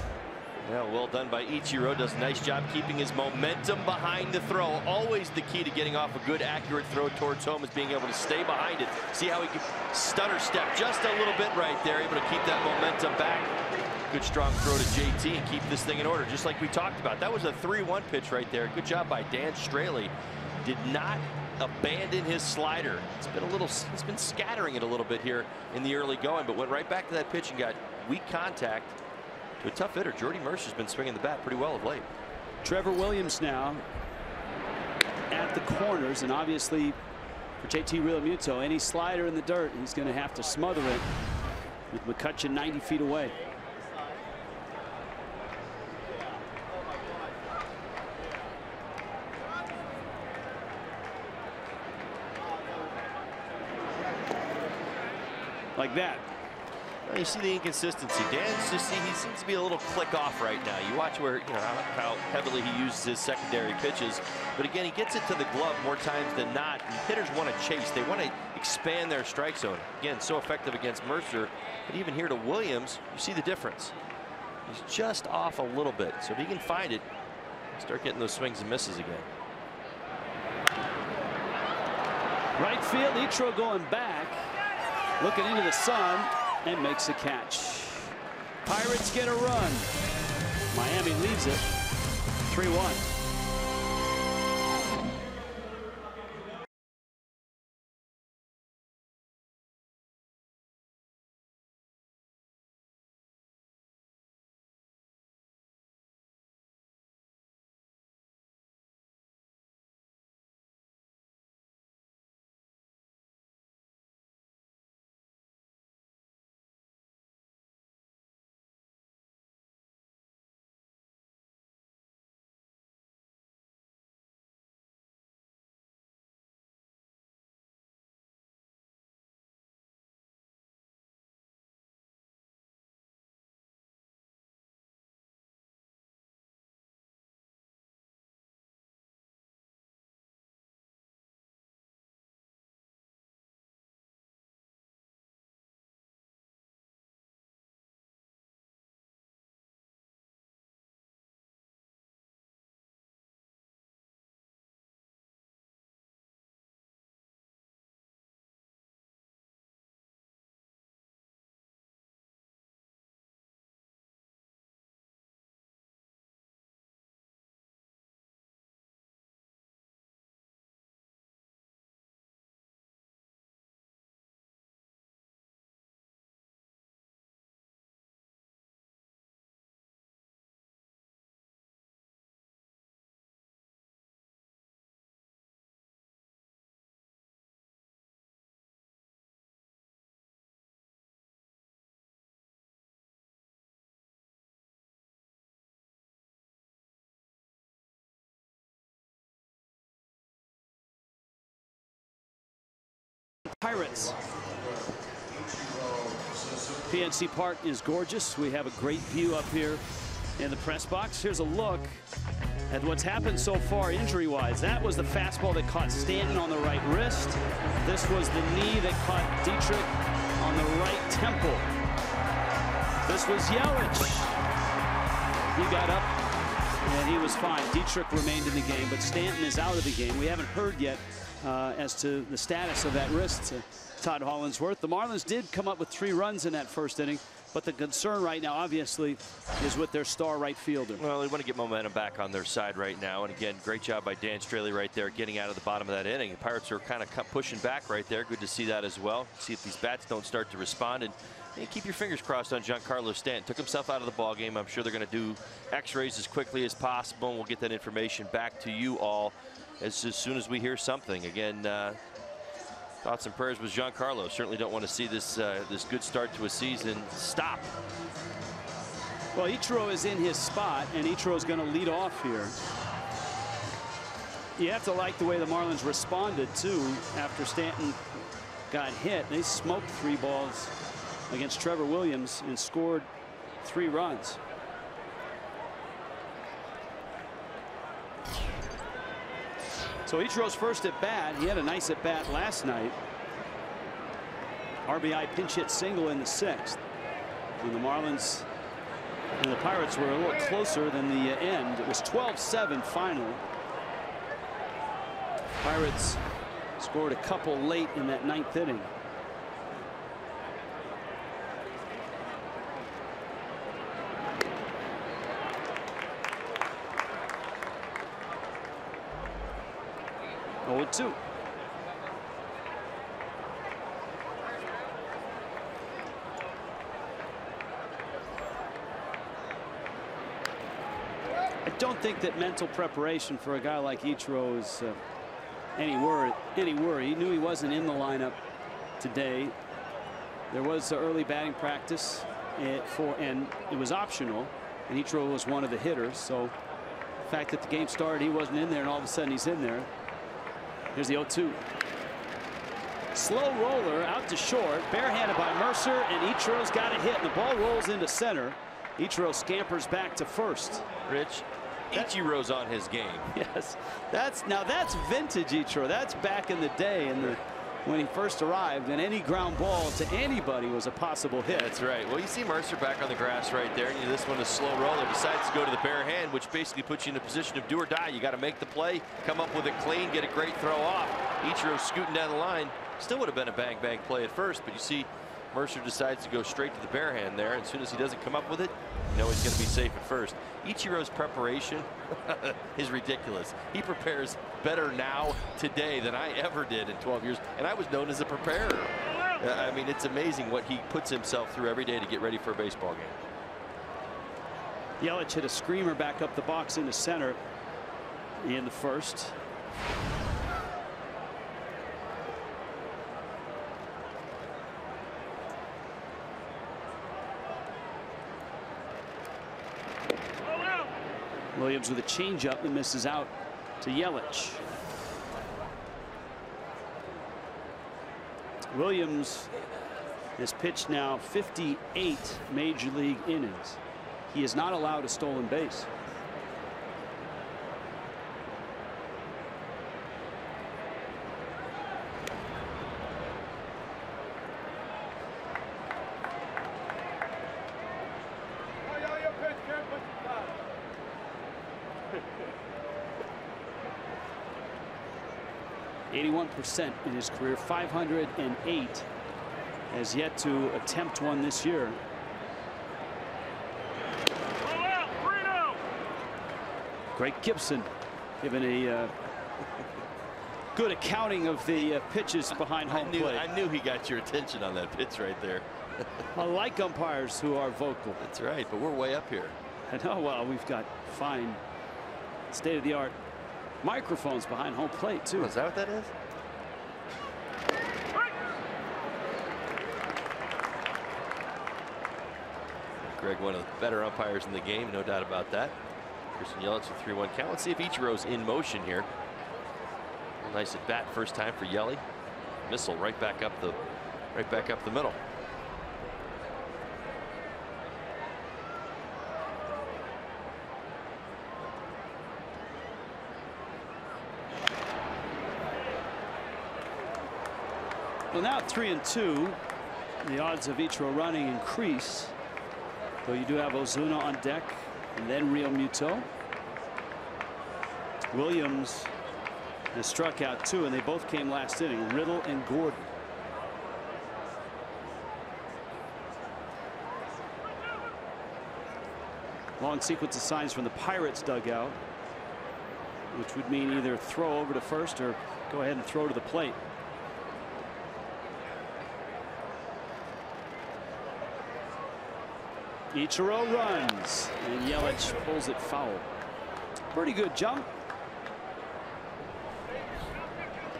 Yeah, well done by Ichiro. Does a nice job keeping his momentum behind the throw. Always the key to getting off a good, accurate throw towards home is being able to stay behind it. See how he can stutter step just a little bit right there, able to keep that momentum back. Good strong throw to JT and keep this thing in order, just like we talked about. That was a 3-1 pitch right there. Good job by Dan Straley. Did not abandon his slider. It's been scattering it a little bit here in the early going, but went right back to that pitch and got weak contact to a tough hitter. Jordy Mercer's been swinging the bat pretty well of late. Trevor Williams now at the corners, and obviously for JT Realmuto, any slider in the dirt, he's going to have to smother it with McCutchen 90 feet away. Like that. Well, you see the inconsistency. Dan's just he seems to be a little click off right now. You watch where how heavily he uses his secondary pitches, but again he gets it to the glove more times than not. And hitters want to chase. They want to expand their strike zone. Again, so effective against Mercer, but even here to Williams, you see the difference. He's just off a little bit. So if he can find it, Start getting those swings and misses again. Right field, Dietrich going back, looking into the sun, and makes a catch. Pirates get a run. Miami leads it 3-1. Pirates. PNC Park is gorgeous. We have a great view up here in the press box. Here's a look at what's happened so far injury-wise. That was the fastball that caught Stanton on the right wrist. This was the knee that caught Dietrich on the right temple. This was Yelich. He got up and he was fine. Dietrich remained in the game, but Stanton is out of the game. We haven't heard yet as to the status of that wrist. Todd Hollandsworth. The Marlins did come up with 3 runs in that first inning, but the concern right now, obviously, is with their star right fielder. Well, they want to get momentum back on their side right now. And again, great job by Dan Straley right there, getting out of the bottom of that inning. The Pirates are kind of pushing back right there. Good to see that as well. See if these bats don't start to respond. And keep your fingers crossed on Giancarlo Stanton. Took himself out of the ball game. I'm sure they're going to do X-rays as quickly as possible, and we'll get that information back to you all as soon as we hear something. Again, thoughts and prayers with Giancarlo. Certainly don't want to see this this good start to a season stop. Well, Ichiro is in his spot, and Ichiro is going to lead off here. You have to like the way the Marlins responded too after Stanton got hit. They smoked 3 balls against Trevor Williams and scored 3 runs. So Ichiro's first at bat. He had a nice at bat last night. RBI pinch hit single in the 6th. And the Marlins and the Pirates were a little closer than the end. It was 12-7 final. Pirates scored a couple late in that 9th inning. Oh, 2. I don't think that mental preparation for a guy like Ichiro is any worry. He knew he wasn't in the lineup today. There was early batting practice and it was optional, and Ichiro was one of the hitters. So the fact that the game started, he wasn't in there, and all of a sudden he's in there. Here's the 0-2. Slow roller out to short, barehanded by Mercer, and Ichiro's got a hit, and the ball rolls into center. Ichiro scampers back to first. Rich, Ichiro's on his game. Yes, that's vintage Ichiro. That's back in the day in the when he first arrived, and any ground ball to anybody was a possible hit. That's right. Well, you see Mercer back on the grass right there, and this one is slow roller. Decides to go to the bare hand, which basically puts you in a position of do or die. You got to make the play, come up with it clean, get a great throw off. Ichiro scooting down the line. Still would have been a bang bang play at first, but you see Mercer decides to go straight to the bare hand there. And as soon as he doesn't come up with it, you know he's going to be safe at first. Ichiro's preparation is ridiculous. He prepares better now today than I ever did in 12 years, and I was known as a preparer. I mean, it's amazing what he puts himself through every day to get ready for a baseball game. Yelich hit a screamer back up the box into center in the first. Williams with a changeup that misses out to Yelich. Williams has pitched now 58 major league innings. He is not allowed a stolen base. .81% in his career. 508. Has yet to attempt one this year. Greg Gibson given a good accounting of the pitches behind home plate. I knew he got your attention on that pitch right there. I like umpires who are vocal. That's right, but we're way up here. I know. Well, we've got fine state-of-the-art microphones behind home plate too. Oh, is that what that is? Greg, one of the better umpires in the game, no doubt about that. Christian Yelich with 3-1 count. Let's see if Ichiro's in motion here. Nice at bat first time for Yelich. Missile right back up the middle. Well, now at 3-2, the odds of Ichiro running increase. Though you do have Ozuna on deck, and then Real Muto. Williams has struck out 2, and they both came last inning. Riddle and Gordon. Long sequence of signs from the Pirates dugout, which would mean either throw over to first or go ahead and throw to the plate. Ichiro runs, and Yelich pulls it foul. Pretty good jump.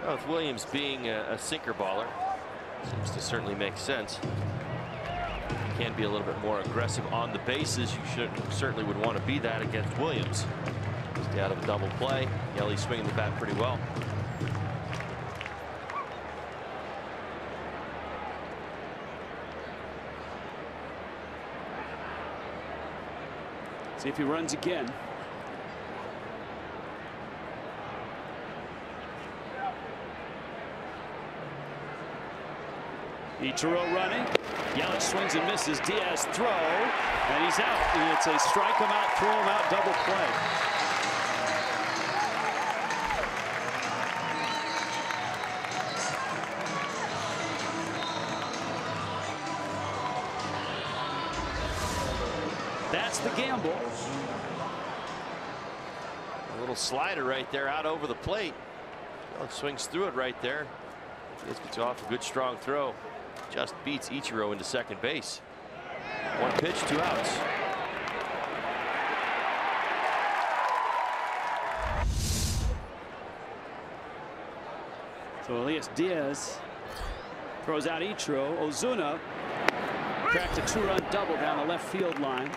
Well, with Williams being a sinker baller, seems to certainly make sense. You can be a little bit more aggressive on the bases. You certainly would want to be that against Williams. Stay out of a double play. Yelich swinging the bat pretty well. See if he runs again. Ichiro running. Yelich swings and misses. Diaz throw, and he's out. And it's a strike him out, throw him out, double play. That's the gamble. A little slider right there out over the plate. Well, swings through it right there. This gets off a good strong throw. Just beats Ichiro into second base. One pitch, 2 outs. So Elias Diaz throws out Ichiro. Ozuna cracked a 2-run double down the left field line.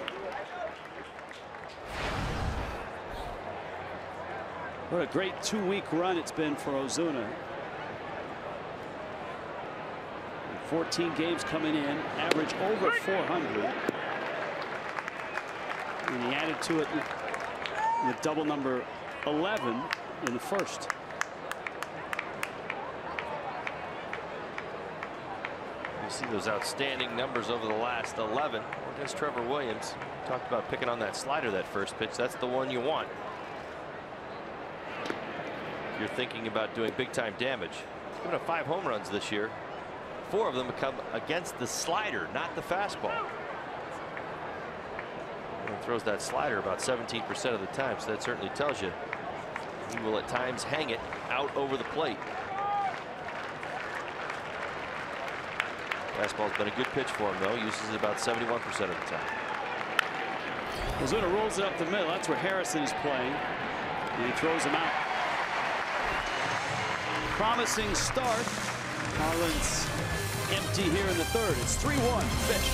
What a great 2-week run it's been for Ozuna. 14 games coming in, average over 400. And he added to it with double number 11 in the first. You see those outstanding numbers over the last 11 against Trevor Williams. Talked about picking on that slider that first pitch. That's the one you want. If you're thinking about doing big time damage. He's given up 5 home runs this year. 4 of them come against the slider, not the fastball. And throws that slider about 17% of the time, so that certainly tells you he will at times hang it out over the plate. Fastball's been a good pitch for him, though. Uses it about 71% of the time. Ozuna rolls it up the middle. That's where Harrison is playing. And he throws him out. Promising start. Marlins empty here in the third. It's 3-1 Fish.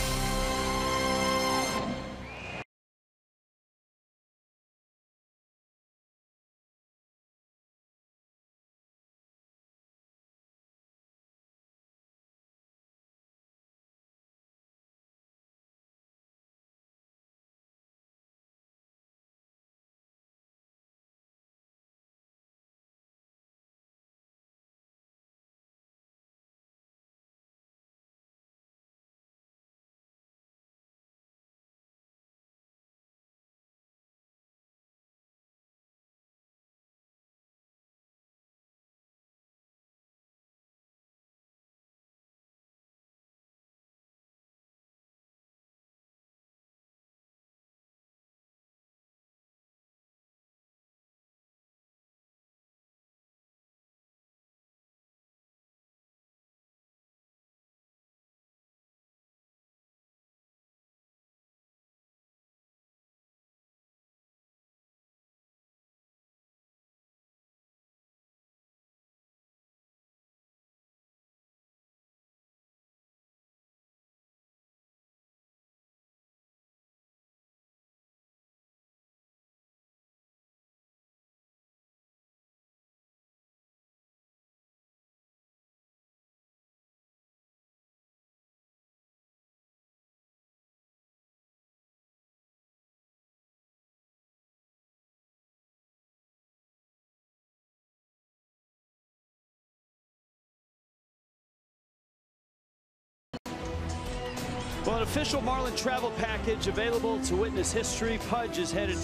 Well, an official Marlin travel package available to witness history. Pudge is headed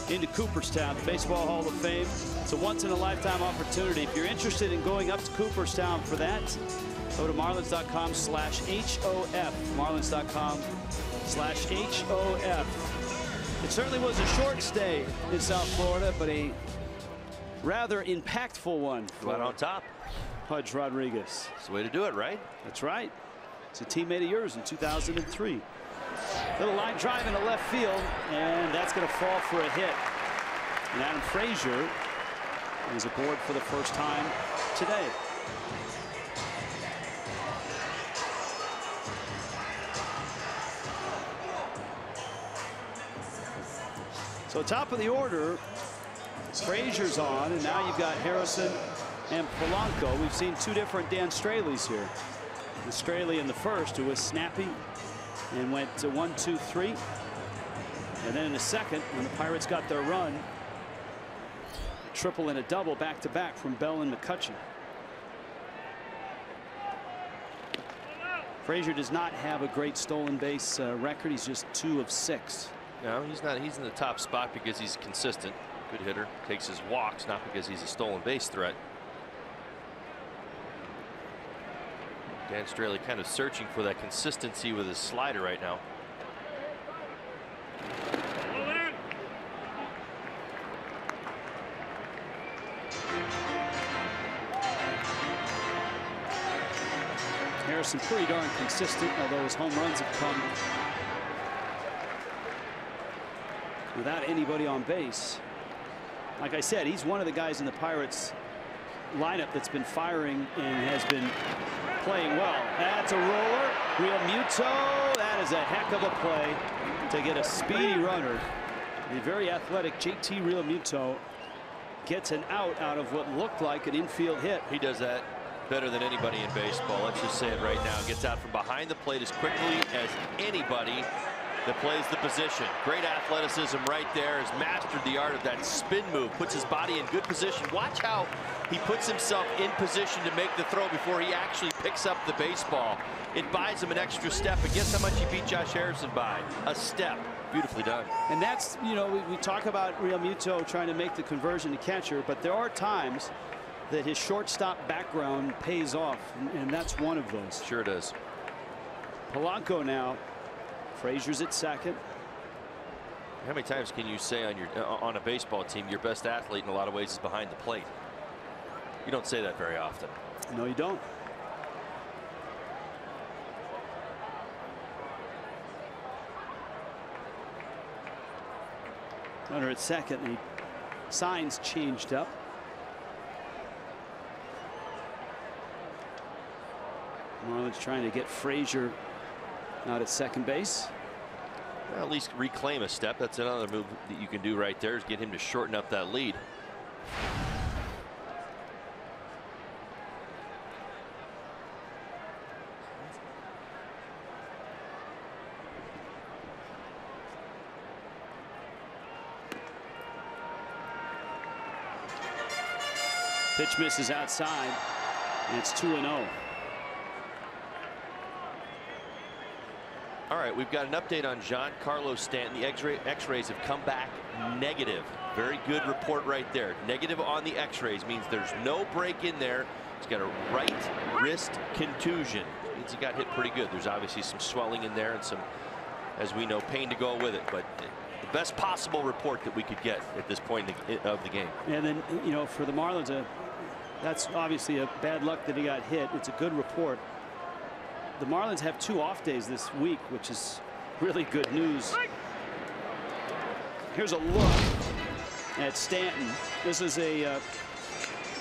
into Cooperstown, the Baseball Hall of Fame. It's a once-in-a-lifetime opportunity. If you're interested in going up to Cooperstown for that, go to marlins.com/HOF. Marlins.com/HOF. It certainly was a short stay in South Florida, but a rather impactful one. Right on top. Pudge Rodriguez. That's the way to do it, right? That's right. It's a teammate of yours in 2003. Little line drive into left field, and that's going to fall for a hit. And Adam Frazier is aboard for the first time today. So top of the order, Frazier's on, and now you've got Harrison and Polanco. We've seen 2 different Dan Straley's here. Straley in the first, who was snappy and went to 1-2-3. And then in the second, when the Pirates got their run, a triple and a double back-to-back from Bell and McCutchen. Frazier does not have a great stolen base record. He's just 2 of 6. No, he's not. He's in the top spot because he's consistent. Good hitter. Takes his walks, not because he's a stolen base threat. Dan Straley kind of searching for that consistency with his slider right now. Harrison pretty darn consistent, although his home runs have come without anybody on base. Like I said, he's one of the guys in the Pirates lineup that's been firing and has been playing well. That's a roller. Realmuto. That is a heck of a play to get a speedy runner. The very athletic JT Realmuto gets an out of what looked like an infield hit. He does that better than anybody in baseball. Let's just say it right now. Gets out from behind the plate as quickly as anybody that plays the position. Great athleticism right there. Has mastered the art of that spin move. Puts his body in good position. Watch how he puts himself in position to make the throw before he actually picks up the baseball. It buys him an extra step. And guess how much he beat Josh Harrison by? A step. Beautifully done. And that's, you know, we talk about Real Muto trying to make the conversion to catcher, but there are times that his shortstop background pays off, and that's one of those. Sure does. Polanco now. Frazier's at second. How many times can you say on a baseball team your best athlete in a lot of ways is behind the plate? You don't say that very often. No, you don't. Runner at second. The signs changed up. Marlins trying to get Frazier out at second base. Well, at least reclaim a step. That's another move that you can do right there, is get him to shorten up that lead. Pitch misses outside, and it's 2-0. All right, we've got an update on Giancarlo Stanton. The X-rays have come back negative. Very good report right there. Negative on the X-rays means there's no break in there. He's got a right wrist contusion. Means he got hit pretty good. There's obviously some swelling in there and some, as we know, pain to go with it. But the best possible report that we could get at this point of the game. And then, you know, for the Marlins, that's obviously a bad luck that he got hit. It's a good report. The Marlins have 2 off days this week, which is really good news. Here's a look at Stanton. This is a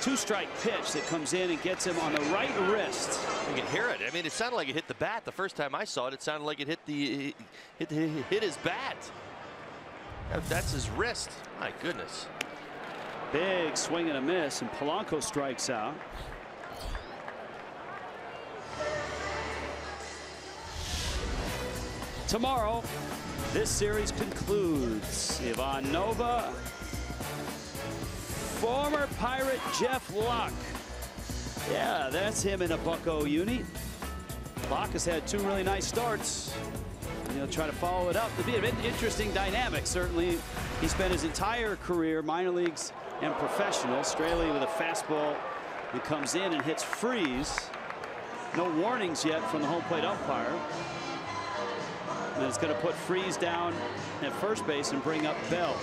2-strike pitch that comes in and gets him on the right wrist. You can hear it. I mean, it sounded like it hit the bat. The first time I saw it, it sounded like it hit his bat. That's his wrist. My goodness. Big swing and a miss, and Polanco strikes out. Tomorrow, this series concludes. Ivan Nova, former Pirate Jeff Locke. Yeah, that's him in a Bucco uni. Locke has had 2 really nice starts. And he'll try to follow it up. It'll be an interesting dynamic. Certainly, he spent his entire career, minor leagues and professional, Straley with a fastball that comes in and hits Freeze. No warnings yet from the home plate umpire. And it's going to put Freeze down at first base and bring up Bell.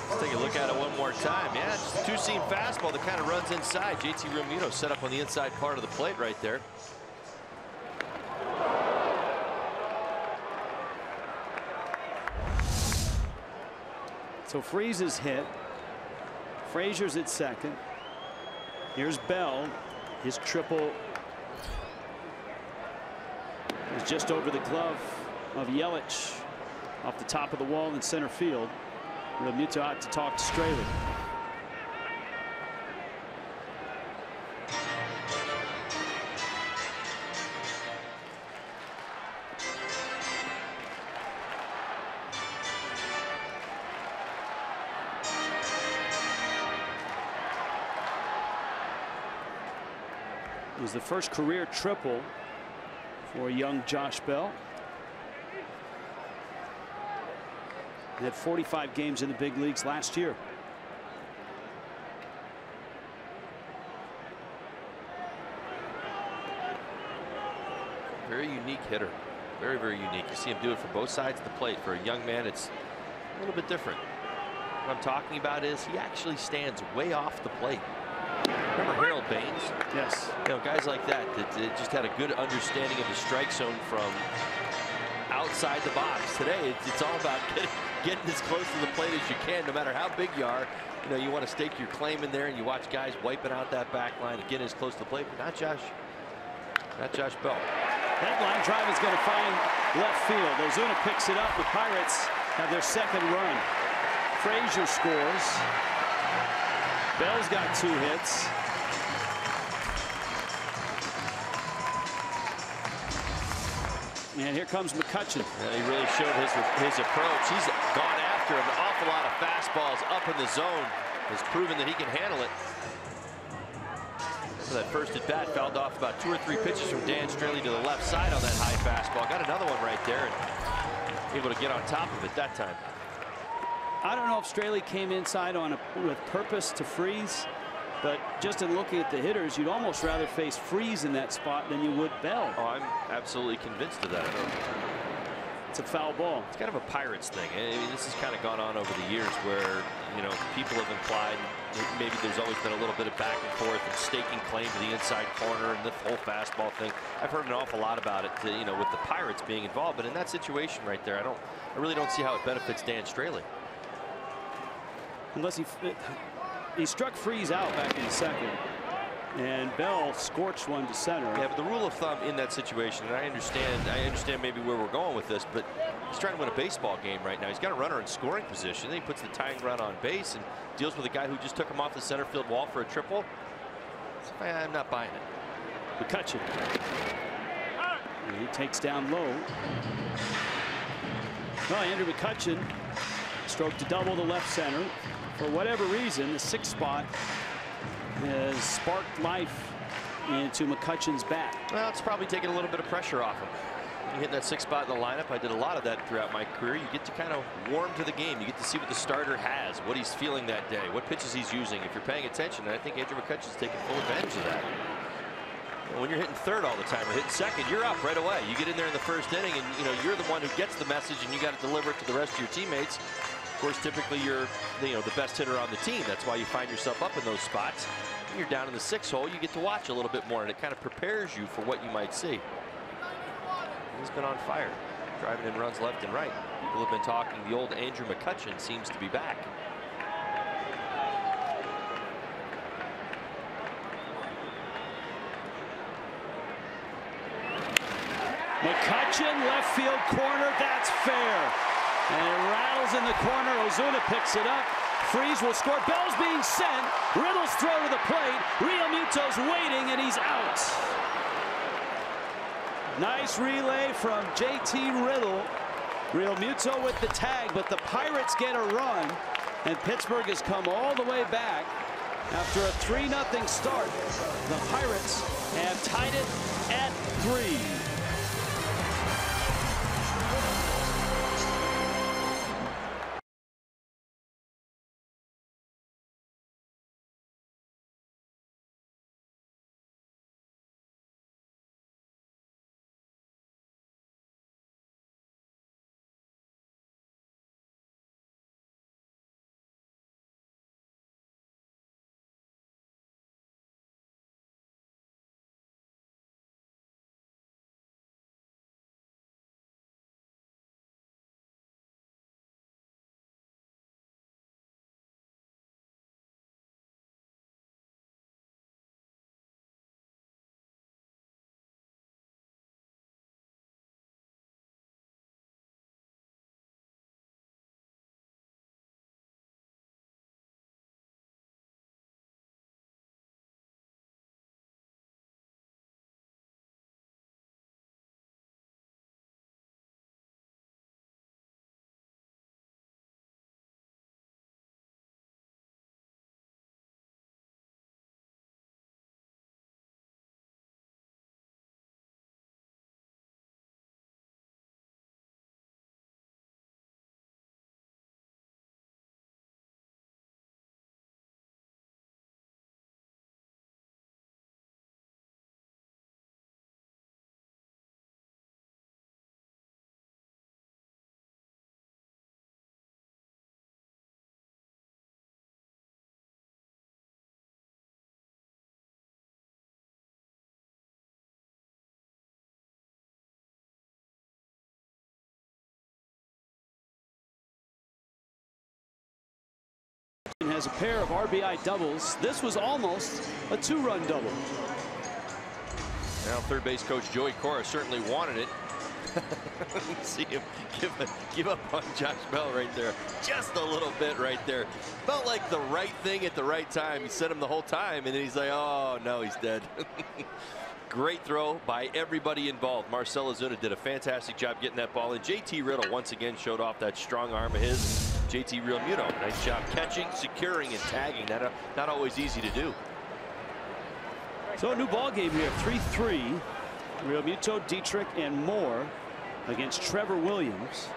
Let's take a look at it one more time. Yeah, just a 2-seam fastball that kind of runs inside. JT Realmuto set up on the inside part of the plate right there. So Freeze is hit. Frazier's at second. Here's Bell. His triple is just over the glove of Yelich off the top of the wall in center field. Realmuto out to talk to Straley. It was the first career triple for young Josh Bell. He had 45 games in the big leagues last year. Very unique hitter. Very, very unique. You see him do it from both sides of the plate. For a young man, it's a little bit different. What I'm talking about is he actually stands way off the plate. Remember Harold Baines? Yes. You know, guys like that just had a good understanding of the strike zone from outside the box. Today, it's all about getting as close to the plate as you can, no matter how big you are. You know, you want to stake your claim in there, and you watch guys wiping out that back line and getting as close to the plate, but not Josh Bell. That line drive is going to find left field. Ozuna picks it up. The Pirates have their second run. Frazier scores. Bell's got 2 hits. And here comes McCutchen. And he really showed his approach. He's gone after an awful lot of fastballs up in the zone. Has proven that he can handle it. So that first at bat fouled off about 2 or 3 pitches from Dan Straley to the left side on that high fastball. Got another one right there and able to get on top of it that time. I don't know if Straley came inside with purpose to Freeze, but just in looking at the hitters, you'd almost rather face Freeze in that spot than you would Bell. Oh, I'm absolutely convinced of that. It's a foul ball. It's kind of a Pirates thing. I mean, this has kind of gone on over the years where, you know, people have implied maybe there's always been a little bit of back and forth and staking claim to the inside corner and the whole fastball thing. I've heard an awful lot about it, you know, with the Pirates being involved. But in that situation right there, I really don't see how it benefits Dan Straley. Unless he struck Freeze out back in second, and Bell scorched one to center. Yeah, but the rule of thumb in that situation, and I understand maybe where we're going with this, but he's trying to win a baseball game right now. He's got a runner in scoring position. Then he puts the tying run on base and deals with a guy who just took him off the center field wall for a triple. So I'm not buying it. McCutchen. He takes down low. Well, Andrew McCutchen stroked to double to left center. For whatever reason, the 6th spot has sparked life into McCutchen's bat. Well, it's probably taking a little bit of pressure off him. You hit that 6th spot in the lineup. I did a lot of that throughout my career. You get to kind of warm to the game. You get to see what the starter has, what he's feeling that day, what pitches he's using. If you're paying attention, and I think Andrew McCutchen's taking full advantage of that. When you're hitting 3rd all the time or hitting 2nd, you're up right away. You get in there in the 1st inning, and you know you're the one who gets the message, and you got to deliver it to the rest of your teammates. Of course, typically you're the best hitter on the team. That's why you find yourself up in those spots. When you're down in the 6th hole, you get to watch a little bit more, and it kind of prepares you for what you might see. He's been on fire, driving in runs left and right. People have been talking. The old Andrew McCutchen seems to be back. McCutchen, left field corner, that's fair. And it rattles in the corner. Ozuna picks it up. Freeze will score. Bell's being sent. Riddle's throw to the plate. Realmuto's waiting, and he's out. Nice relay from JT Riddle. Realmuto with the tag, but the Pirates get a run, and Pittsburgh has come all the way back. After a 3-0 start, the Pirates have tied it at 3. Has a pair of RBI doubles. This was almost a 2-run double. Now, third base coach Joey Cora certainly wanted it. See him give up on Josh Bell right there. Just a little bit right there. Felt like the right thing at the right time. He said him the whole time, and then he's like, oh, no, he's dead. Great throw by everybody involved. Marcell Ozuna did a fantastic job getting that ball in. JT Riddle once again showed off that strong arm of his. JT Realmuto, nice job catching, securing, and tagging. Not always easy to do. So a new ball game here, 3-3. Realmuto, Dietrich, and Moore against Trevor Williams.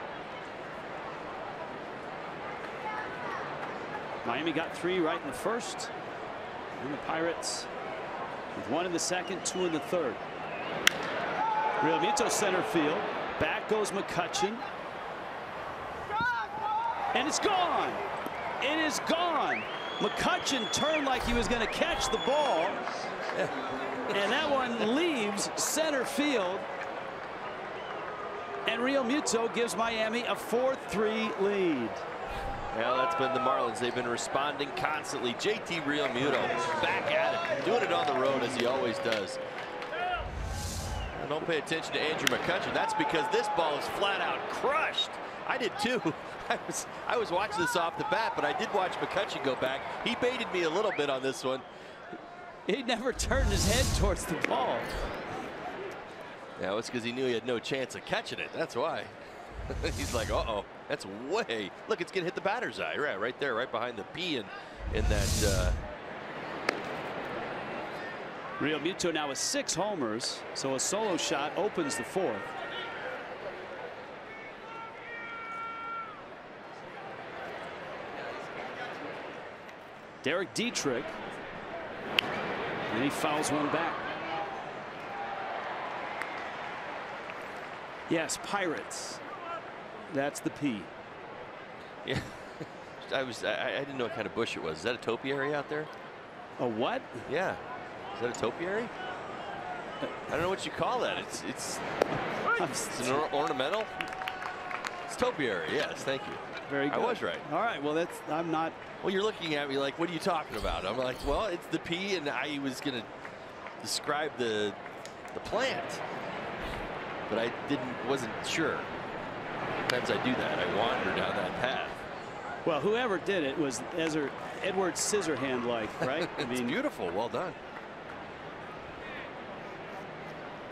Miami got 3 right in the first, and the Pirates with 1 in the second, 2 in the third. Realmuto center field. Back goes McCutchen. And it's gone. It is gone. McCutchen turned like he was going to catch the ball. And that one leaves center field. And Realmuto gives Miami a 4-3 lead. Well, that's been the Marlins. They've been responding constantly. JT Realmuto back at it, doing it on the road as he always does. And don't pay attention to Andrew McCutchen. That's because this ball is flat out crushed. I did too. I was watching this off the bat, but I did watch McCutchen go back. He baited me a little bit on this one. He never turned his head towards the ball. Yeah, it's because he knew he had no chance of catching it. That's why. He's like, uh-oh, that's way. Look, it's going to hit the batter's eye. Right there, right behind the P in that. Realmuto now with 6 homers, so a solo shot opens the 4th. Derek Dietrich, and he fouls one back. Yes, Pirates. That's the P. Yeah, I didn't know what kind of bush it was. Is that a topiary out there? A what? Yeah, is that a topiary? I don't know what you call that. It's an ornamental. It's topiary. Yes, thank you. Very good. I was right. All right. Well, I'm not. Well, you're looking at me like, what are you talking about? I'm like, well, it's the P, and I was going to describe the plant, but I wasn't sure. Sometimes I do that. I wander down that path. Well, whoever did it was Edward Scissorhand-like, right? I mean, beautiful. Well done.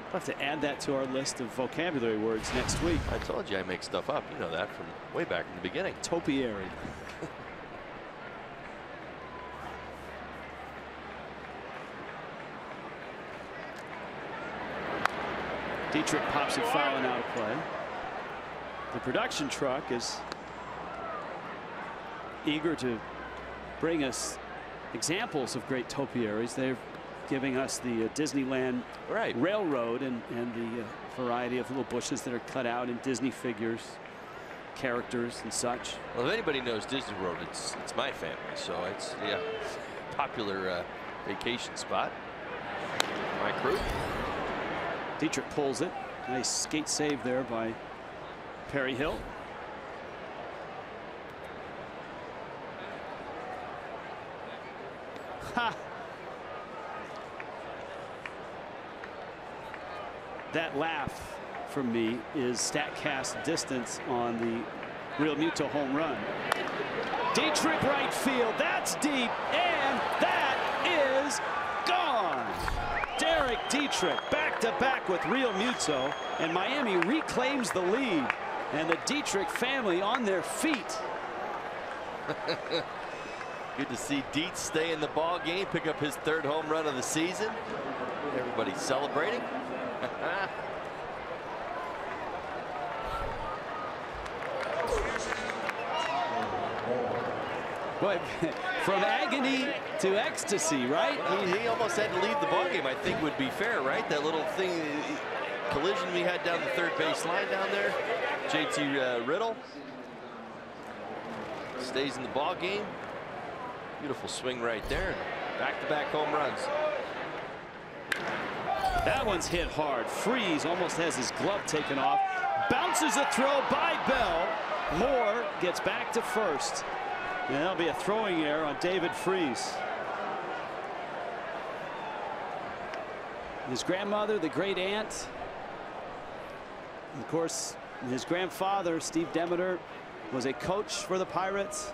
I'll have to add that to our list of vocabulary words next week. I told you I make stuff up. You know that from way back in the beginning. Topiary. Dietrich pops it fouling out of play. The production truck is eager to bring us examples of great topiaries. They're giving us the Disneyland Railroad and the variety of little bushes that are cut out in Disney figures, characters and such. Well, if anybody knows Disney World, it's my family, so it's popular vacation spot. My crew. Dietrich pulls it. Nice skate save there by Perry Hill. Ha! That laugh from me is StatCast distance on the Realmuto home run. Dietrich right field. That's deep, and that is gone. Derek Dietrich back-to-back with Realmuto, and Miami reclaims the lead, and the Dietrich family on their feet. Good to see Dietz stay in the ball game, pick up his 3rd home run of the season. Everybody's celebrating. Boy, from agony to ecstasy, right? He almost had to leave the ball game, I think would be fair, right? That little thing, collision we had down the 3rd base line down there. JT Riddle stays in the ball game. Beautiful swing right there. Back-to-back home runs. That one's hit hard. Freeze almost has his glove taken off. Bounces a throw by Bell. Moore gets back to first. And that'll be a throwing error on David Freeze. His grandmother, the great aunt. Of course, his grandfather, Steve Demeter, was a coach for the Pirates,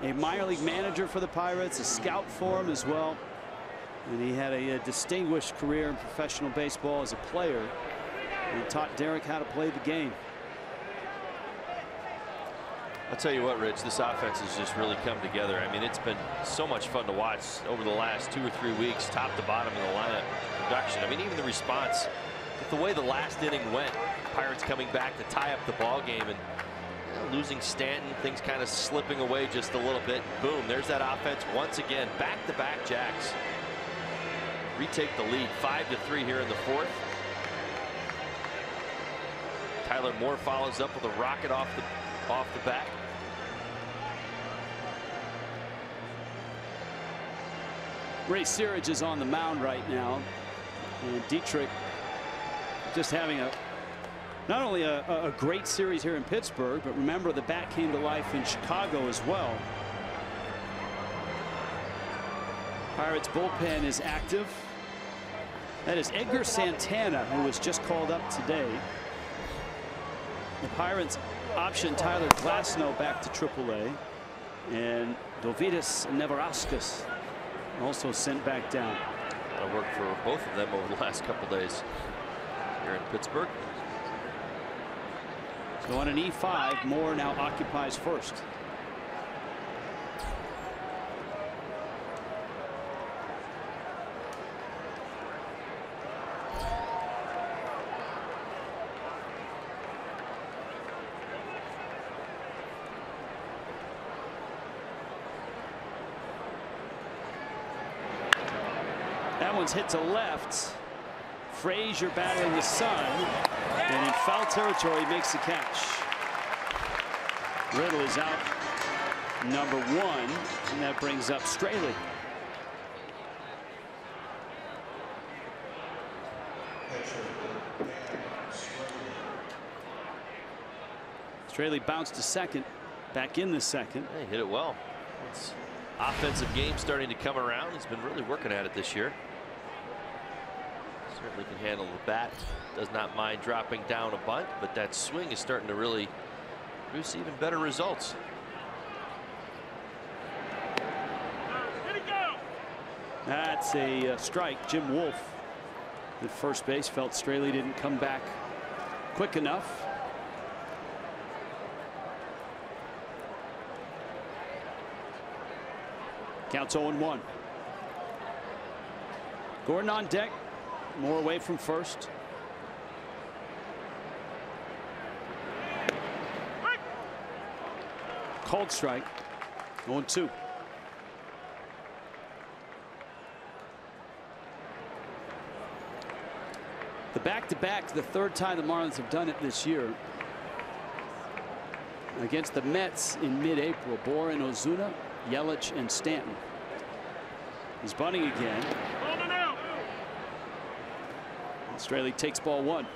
a minor league manager for the Pirates, a scout for him as well. And he had a distinguished career in professional baseball as a player. And taught Derek how to play the game. I'll tell you what, Rich, this offense has just really come together. I mean, it's been so much fun to watch over the last 2 or 3 weeks, top to bottom in the lineup production. I mean, even the response, the way the last inning went, Pirates coming back to tie up the ball game, and losing Stanton, things kind of slipping away just a little bit. Boom, there's that offense once again. Back-to-back Jacks retake the lead, 5-3 here in the fourth. Tyler Moore follows up with a rocket off the bat. Ray Searage is on the mound right now, and Dietrich just having not only a great series here in Pittsburgh, but remember the bat came to life in Chicago as well. Pirates bullpen is active. That is Edgar Santana, who was just called up today. The Pirates optioned Tyler Glasnow back to AAA, and Dovidas Neverauskas also sent back down. That'll work for both of them over the last couple days here in Pittsburgh. So on an E5, Moore now occupies first. That one's hit to left. Frazier battling the sun, and in foul territory makes the catch. Riddle is out number 1, and that brings up Straley. Straley bounced to second, back in the second. He hit it well. It's offensive game starting to come around. He's been really working at it this year. Certainly can handle the bat. Does not mind dropping down a bunt, but that swing is starting to really produce even better results. That's a strike. Jim Wolf at first base felt Straley didn't come back quick enough. Counts 0-1. Gordon on deck. More away from first. Called strike. 0-2. The back-to-back, the third time the Marlins have done it this year. Against the Mets in mid-April. Boren, Ozuna, Yelich, and Stanton. He's bunting again. Straley takes ball 1.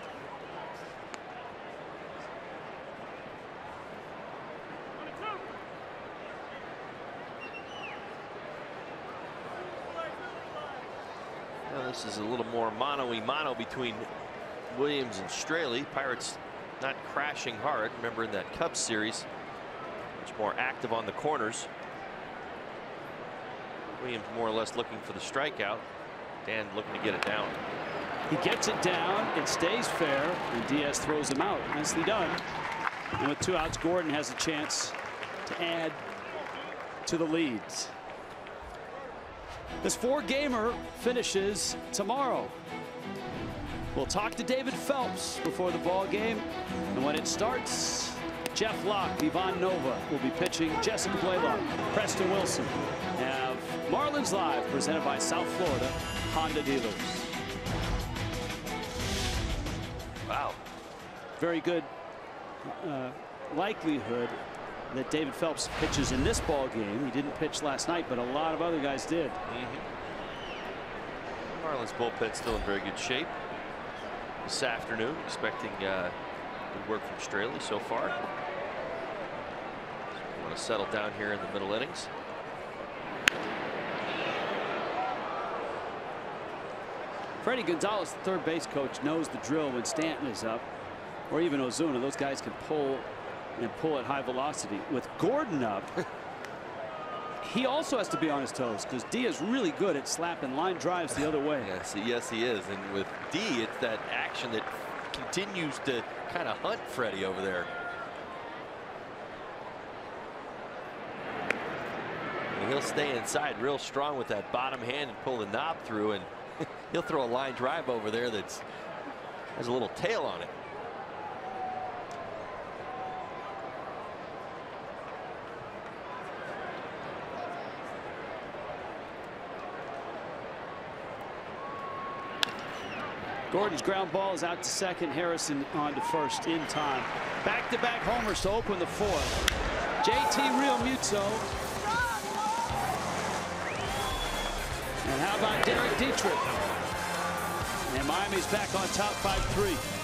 Now this is a little more mano-a-mano between Williams and Straley. Pirates not crashing hard. Remember in that Cubs series, much more active on the corners. Williams more or less looking for the strikeout. Dan looking to get it down. He gets it down. It stays fair, and Diaz throws him out. Nicely done. And with 2 outs, Gordon has a chance to add to the leads. This 4-gamer finishes tomorrow. We'll talk to David Phelps before the ball game, and when it starts, Jeff Locke, Ivan Nova will be pitching. Jessica Blaylock, Preston Wilson have Marlins Live, presented by South Florida Honda Dealers. Wow. Very good likelihood that David Phelps pitches in this ball game. He didn't pitch last night, but a lot of other guys did. Marlins bullpen still in very good shape this afternoon. Expecting good work from Straley so far. So we want to settle down here in the middle innings. Freddie Gonzalez, the third base coach, knows the drill when Stanton is up, or even Ozuna. Those guys can pull and pull at high velocity. With Gordon up, he also has to be on his toes because D is really good at slapping line drives the other way. Yes, he is. And with D, it's that action that continues to kind of hunt Freddie over there. And he'll stay inside real strong with that bottom hand and pull the knob through, and he'll throw a line drive over there that's has a little tail on it. Gordon's ground ball is out to second. Harrison on to first in time. Back-to-back homers to open the fourth. JT Realmuto. And how about Derek Dietrich? And Miami's back on top 5-3.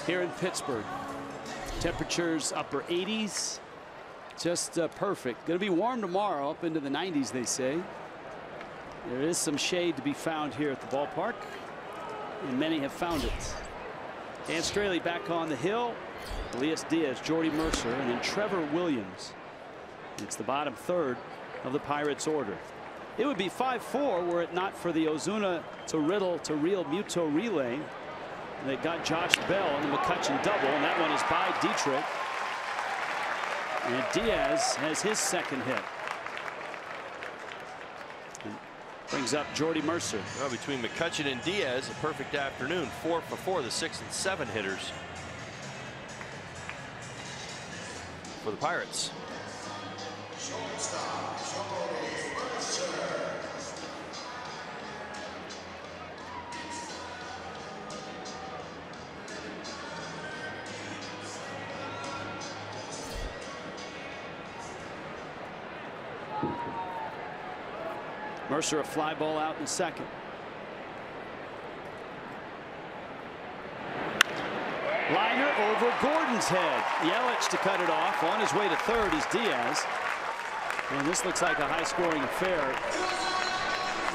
Here in Pittsburgh, temperatures upper 80s, just perfect. Going to be warm tomorrow, up into the 90s, they say. There is some shade to be found here at the ballpark, and many have found it. Dan Straley back on the hill. Elias Diaz, Jordy Mercer, and then Trevor Williams. It's the bottom third of the Pirates order. It would be 5-4 were it not for the Ozuna to Riddle to Realmuto relay. They got Josh Bell on the McCutchen double, and that one is by Dietrich. And Diaz has his second hit. And brings up Jordy Mercer. Well, between McCutchen and Diaz, a perfect afternoon. 4 for 4, the 6 and 7 hitters for the Pirates. Mercer a fly ball out in the second. Liner over Gordon's head. Yelich to cut it off. On his way to third is Diaz. And this looks like a high-scoring affair.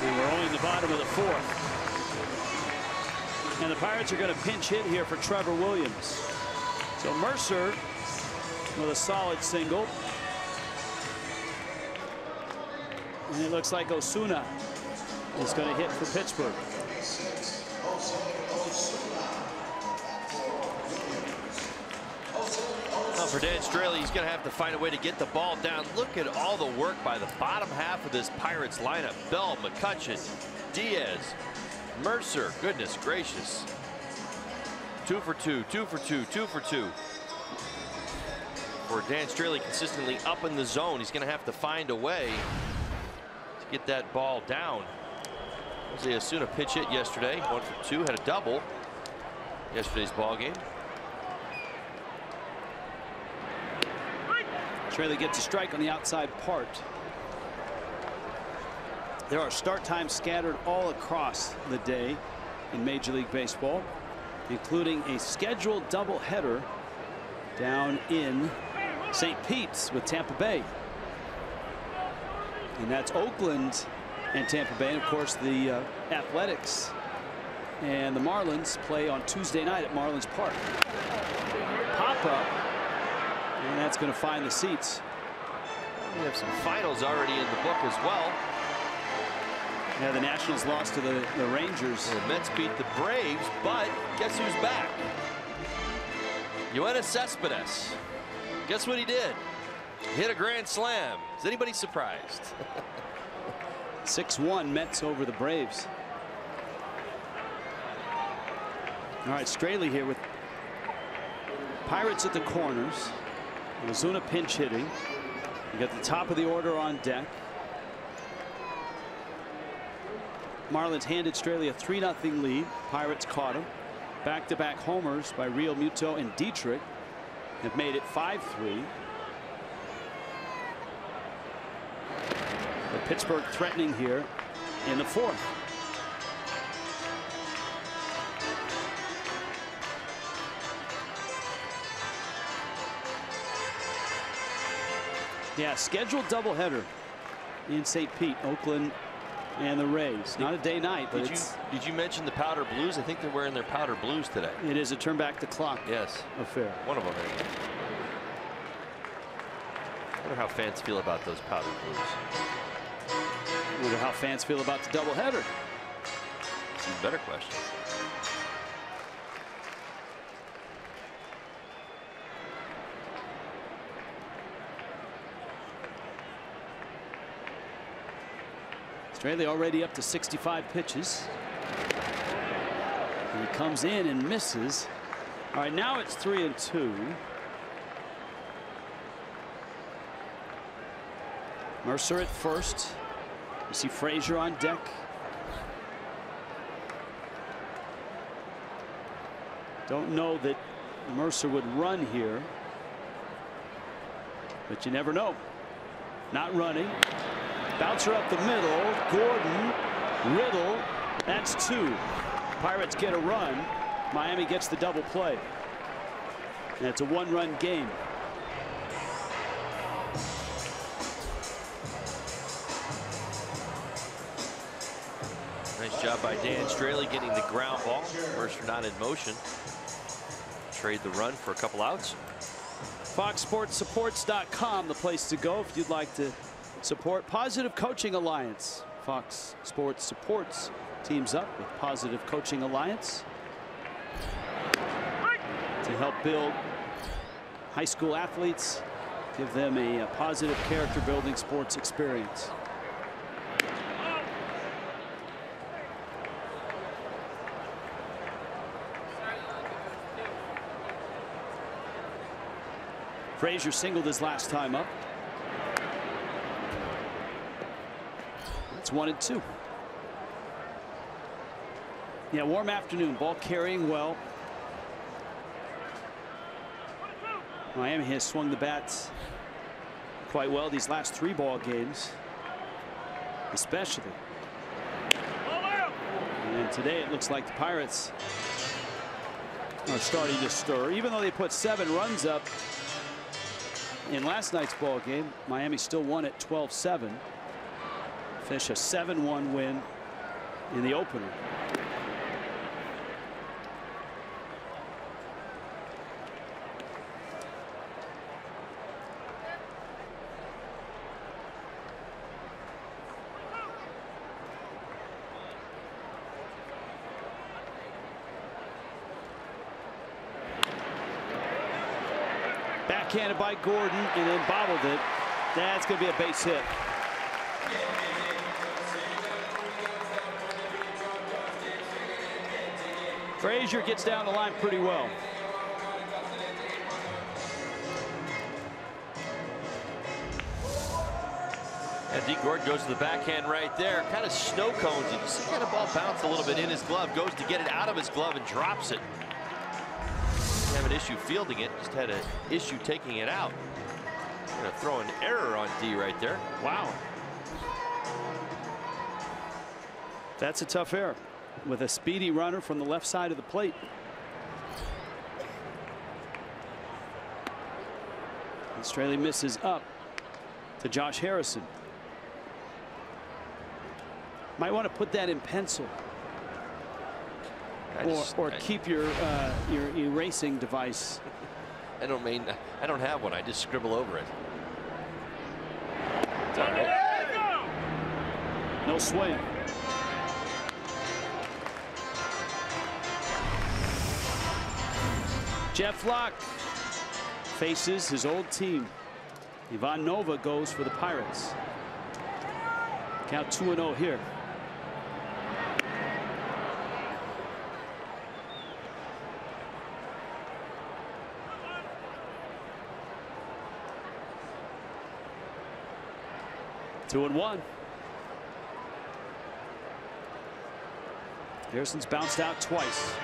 And we're only in the bottom of the fourth. And the Pirates are going to pinch hit here for Trevor Williams. So Mercer with a solid single. And it looks like Ozuna is going to hit for Pittsburgh. Well, for Dan Straley, he's going to have to find a way to get the ball down. Look at all the work by the bottom half of this Pirates lineup. Bell, McCutchen, Diaz, Mercer. Goodness gracious. 2 for 2, 2 for 2, 2 for 2. For Dan Straley, consistently up in the zone, he's going to have to find a way get that ball down. Jose Osuna pitch hit yesterday, 1 for 2, had a double yesterday's ball game. Straley gets a strike on the outside part. There are start times scattered all across the day in Major League Baseball, including a scheduled doubleheader down in St. Pete's with Tampa Bay. And that's Oakland and Tampa Bay. And of course, the Athletics and the Marlins play on Tuesday night at Marlins Park. Pop up, and that's going to find the seats. We have some finals already in the book as well. Yeah, the Nationals lost to the Rangers. The Mets beat the Braves, but guess who's back? Yoenis Cespedes. Guess what he did? Hit a grand slam. Is anybody surprised? 6-1 Mets over the Braves. All right, Straley here with Pirates at the corners. Ozuna pinch hitting. You got the top of the order on deck. Marlins handed Straley a 3-0 lead. Pirates caught him. Back-to-back homers by Real Muto and Dietrich have made it 5-3. But Pittsburgh threatening here in the 4th. Yeah, scheduled doubleheader in St. Pete, Oakland and the Rays. Not a day night, but did you mention the powder blues? I think they're wearing their powder blues today. It is a turn back the clock affair. One of them. I wonder how fans feel about those powder blues. I wonder how fans feel about the doubleheader. That's a better question. Straley already up to 65 pitches. He comes in and misses. All right, now it's 3-2. Mercer at first. You see Frazier on deck. Don't know that Mercer would run here, but you never know. Not running. Bouncer up the middle. Gordon, Riddle. That's 2. Pirates get a run. Miami gets the double play. And it's a 1-run game. Nice job by Dan Straley getting the ground ball. Mercer not in motion. Trade the run for a couple outs. FoxSportsSupports.com, the place to go if you'd like to support Positive Coaching Alliance. Fox Sports Supports teams up with Positive Coaching Alliance to help build high school athletes, give them a positive character building sports experience. Frazier singled his last time up. It's 1-2. Yeah, warm afternoon. Ball carrying well. Miami has swung the bats quite well these last 3 ball games, especially. And today it looks like the Pirates are starting to stir. Even though they put 7 runs up in last night's ball game, Miami still won at 12-7. Finish a 7-1 win in the opener. Backhanded by Gordon and then bobbled it. That's going to be a base hit. Frazier gets down the line pretty well. And D. Gordon goes to the backhand right there. Kind of snow cones. You see kind of ball bounce a little bit in his glove. Goes to get it out of his glove and drops it. Didn't have an issue fielding it. Just had an issue taking it out. Gonna throw an error on D right there. Wow. That's a tough error with a speedy runner from the left side of the plate. Straley misses up to Josh Harrison. Might want to put that in pencil, or keep your erasing device. I don't have one. I just scribble over it. It's all right. No swing. Jeff Locke faces his old team. Ivan Nova goes for the Pirates. Count 2-0 here. Two and one. Harrison's bounced out twice.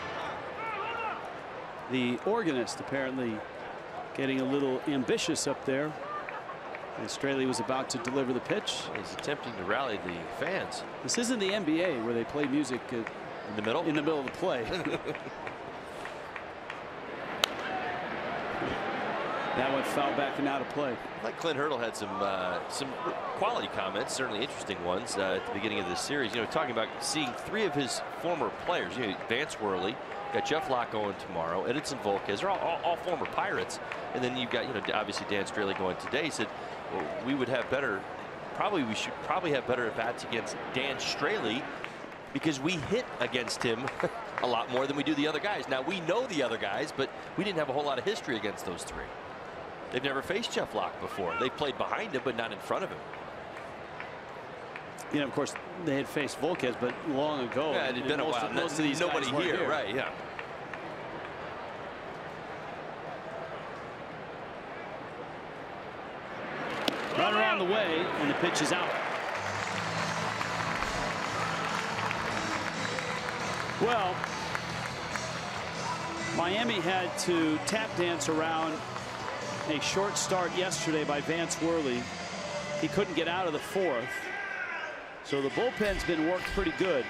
The organist apparently getting a little ambitious up there. And Straley was about to deliver the pitch. He's attempting to rally the fans. This isn't the NBA where they play music in the middle of the play. That one fouled back and out of play. Like Clint Hurdle had some quality comments, certainly interesting ones at the beginning of this series. You know, talking about seeing three of his former players. You know, Vance Worley, got Jeff Locke going tomorrow, Edinson Volquez, they're all former Pirates, and then you've got, you know, obviously Dan Straley going today. He said, well, we should probably have better at bats against Dan Straley because we hit against him a lot more than we do the other guys. Now we know the other guys, but we didn't have a whole lot of history against those three. They've never faced Jeff Locke before. They've played behind him, but not in front of him. You know, of course, they had faced Volquez, but long ago. Yeah, it had been a while. Most of these nobody guys here, right? Yeah. Runner on the way, and the pitch is out. Well, Miami had to tap dance around a short start yesterday by Vance Worley. He couldn't get out of the fourth. So the bullpen's been worked pretty good.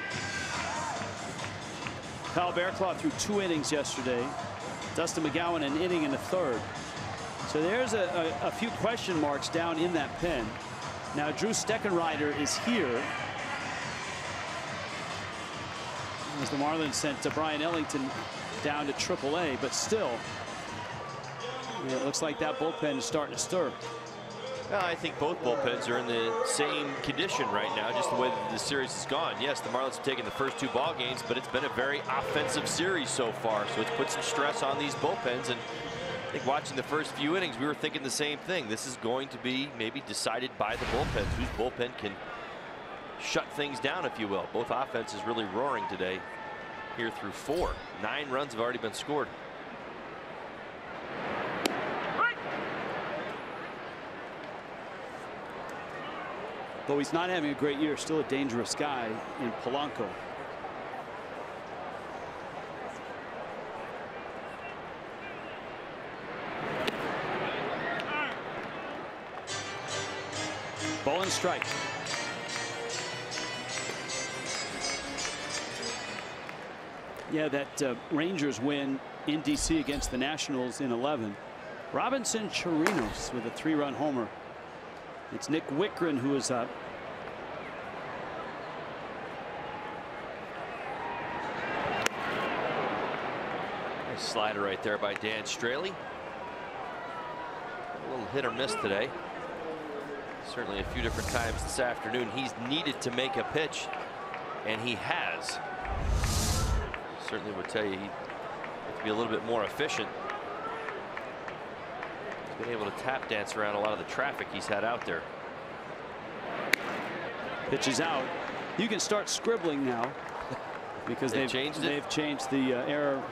Kyle Bearclaw threw 2 innings yesterday. Dustin McGowan an inning in the third. So there's a few question marks down in that pen. Now Drew Steckenrider is here, as the Marlins sent Brian Ellington down to AAA, but still, it looks like that bullpen is starting to stir. Well, I think both bullpens are in the same condition right now, just the way that the series has gone. Yes, the Marlins have taken the first 2 ball games, but it's been a very offensive series so far, so it's put some stress on these bullpens. And I think watching the first few innings, we were thinking the same thing. This is going to be maybe decided by the bullpens, whose bullpen can shut things down, if you will. Both offenses really roaring today here through 4. 9 runs have already been scored. Though he's not having a great year, still a dangerous guy in Polanco. Ball and strike. Yeah, that Rangers win in DC against the Nationals in 11. Robinson Chirinos with a 3-run homer. It's Nick Wickren who is up. Nice slider right there by Dan Straley. A little hit or miss today. Certainly a few different times this afternoon he's needed to make a pitch, and he has. Certainly would tell you he has to be a little bit more efficient. He's been able to tap dance around a lot of the traffic he's had out there. Pitch is out. You can start scribbling now because they've changed the error.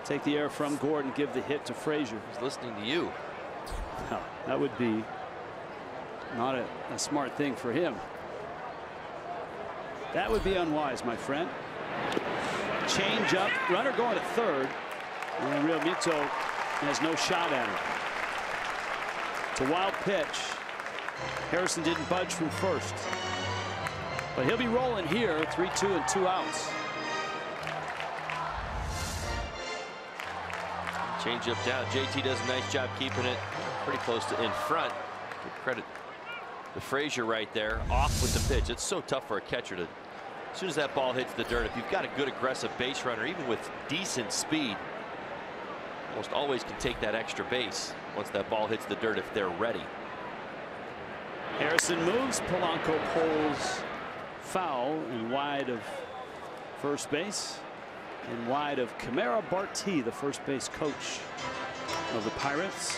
Take the error from Gordon, give the hit to Frazier. He's listening to you. No, that would be Not a smart thing for him. That would be unwise, my friend. Change up, runner going to third, and Real Muto has no shot at it. It's a wild pitch. Harrison didn't budge from first, but he'll be rolling here. 3-2 and 2 outs. Change up down. JT does a nice job keeping it pretty close to in front. Give credit to Frazier right there. Off with the pitch. It's so tough for a catcher to, as soon as that ball hits the dirt, if you've got a good aggressive base runner, even with decent speed, almost always can take that extra base once that ball hits the dirt if they're ready. Harrison moves. Polanco pulls foul and wide of first base. And wide of Camara Barti, the first base coach of the Pirates.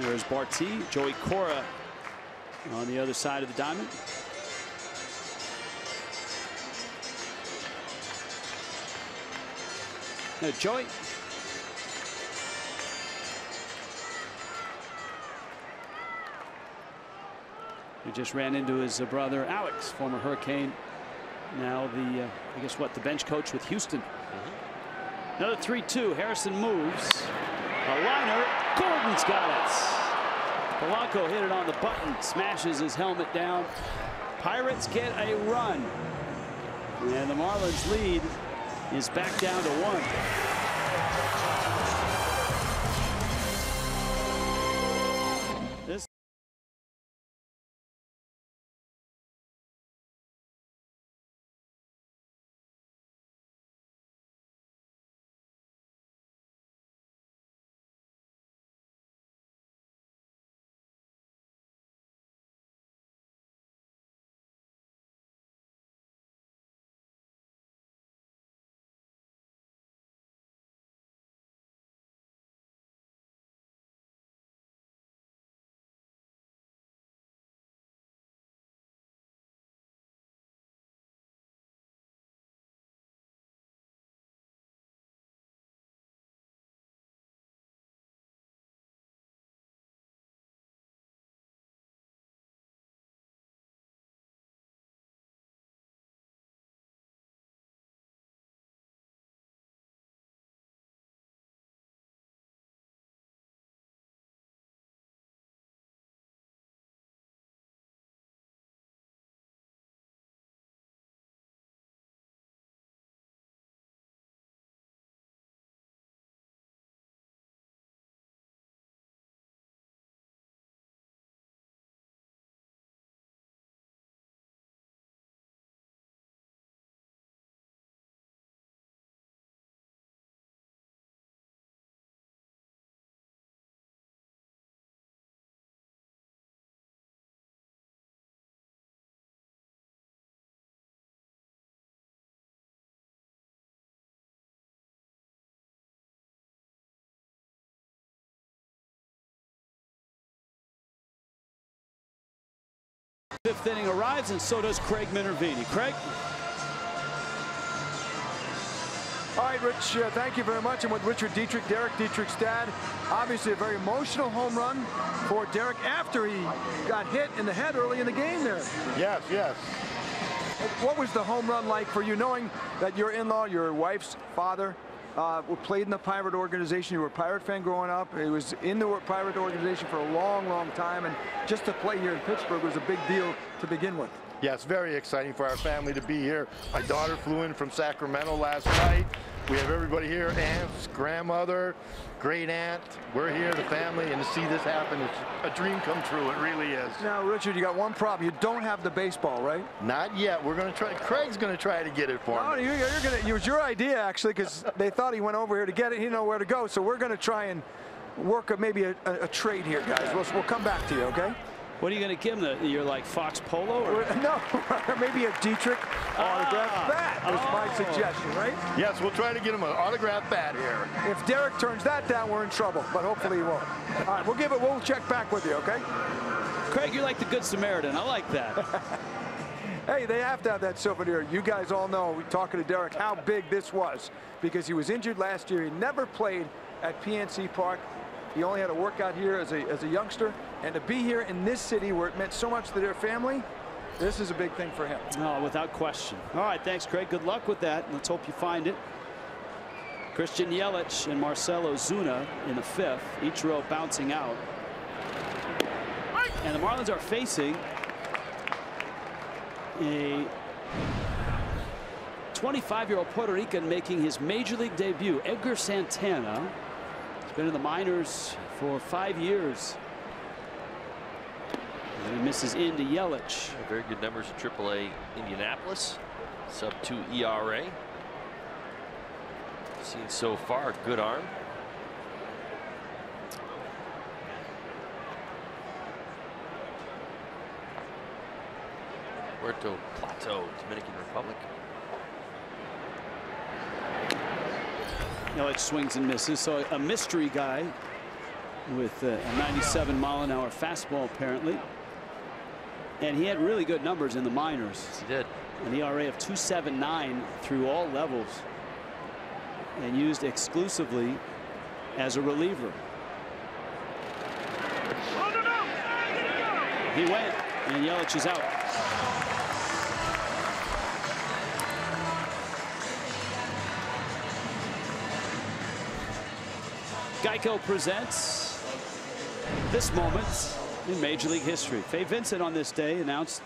There's Barti. Joey Cora on the other side of the diamond. Now Joey. He just ran into his brother Alex, former Hurricane. Now the I guess what, the bench coach with Houston. Another 3-2. Harrison moves. A liner. Gordon's got it. Polanco hit it on the button. Smashes his helmet down. Pirates get a run. And the Marlins lead is back down to 1. This fifth inning arrives, and so does Craig Minervini. Craig. All right, Rich, thank you very much. And with Richard Dietrich, Derek Dietrich's dad, obviously a very emotional home run for Derek after he got hit in the head early in the game there. Yes, yes. What was the home run like for you, knowing that your in-law, your wife's father, played in the Pirate organization? You were a Pirate fan growing up. He was in the Pirate organization for a long, long time, and just to play here in Pittsburgh was a big deal to begin with. Yes, very exciting for our family to be here. My daughter flew in from Sacramento last night. We have everybody here, aunts, grandmother, great aunt. We're here, the family, and to see this happen, it's a dream come true. It really is. Now, Richard, you got one problem. You don't have the baseball, right? Not yet. We're going to try. Craig's going to try to get it for me. It was your idea, actually, because they thought he went over here to get it. He didn't know where to go, so we're going to try and work maybe a trade here, guys. We'll come back to you, okay? What are you going to give him? You're like Fox Polo? Or? No, maybe a Dietrich autographed bat was my suggestion, right? Yes, we'll try to get him an autographed bat here. If Derek turns that down, we're in trouble, but hopefully he won't. All right, we'll check back with you, okay? Craig, you're like the Good Samaritan. I like that. Hey, they have to have that souvenir. You guys all know, we're talking to Derek, how big this was, because he was injured last year. He never played at PNC Park. He only had to work out here as a youngster, and to be here in this city where it meant so much to their family, this is a big thing for him. Oh, without question. All right, thanks, Craig. Good luck with that. Let's hope you find it. Christian Yelich and Marcell Ozuna in the 5th, each row bouncing out. And the Marlins are facing a 25-year-old Puerto Rican making his major league debut, Edgar Santana. He's been in the minors for 5 years. And he misses into Yelich. Very good numbers in AAA Indianapolis. Sub-2 ERA. Seen so far, good arm. Puerto Plateau, Dominican Republic. Yelich swings and misses. So a mystery guy with a 97-mile-an-hour fastball, apparently. And he had really good numbers in the minors. Yes, he did. An ERA of 2.79 through all levels, and used exclusively as a reliever. He went, and Yelich is out. Geico presents this moment in Major League history. Fay Vincent on this day announced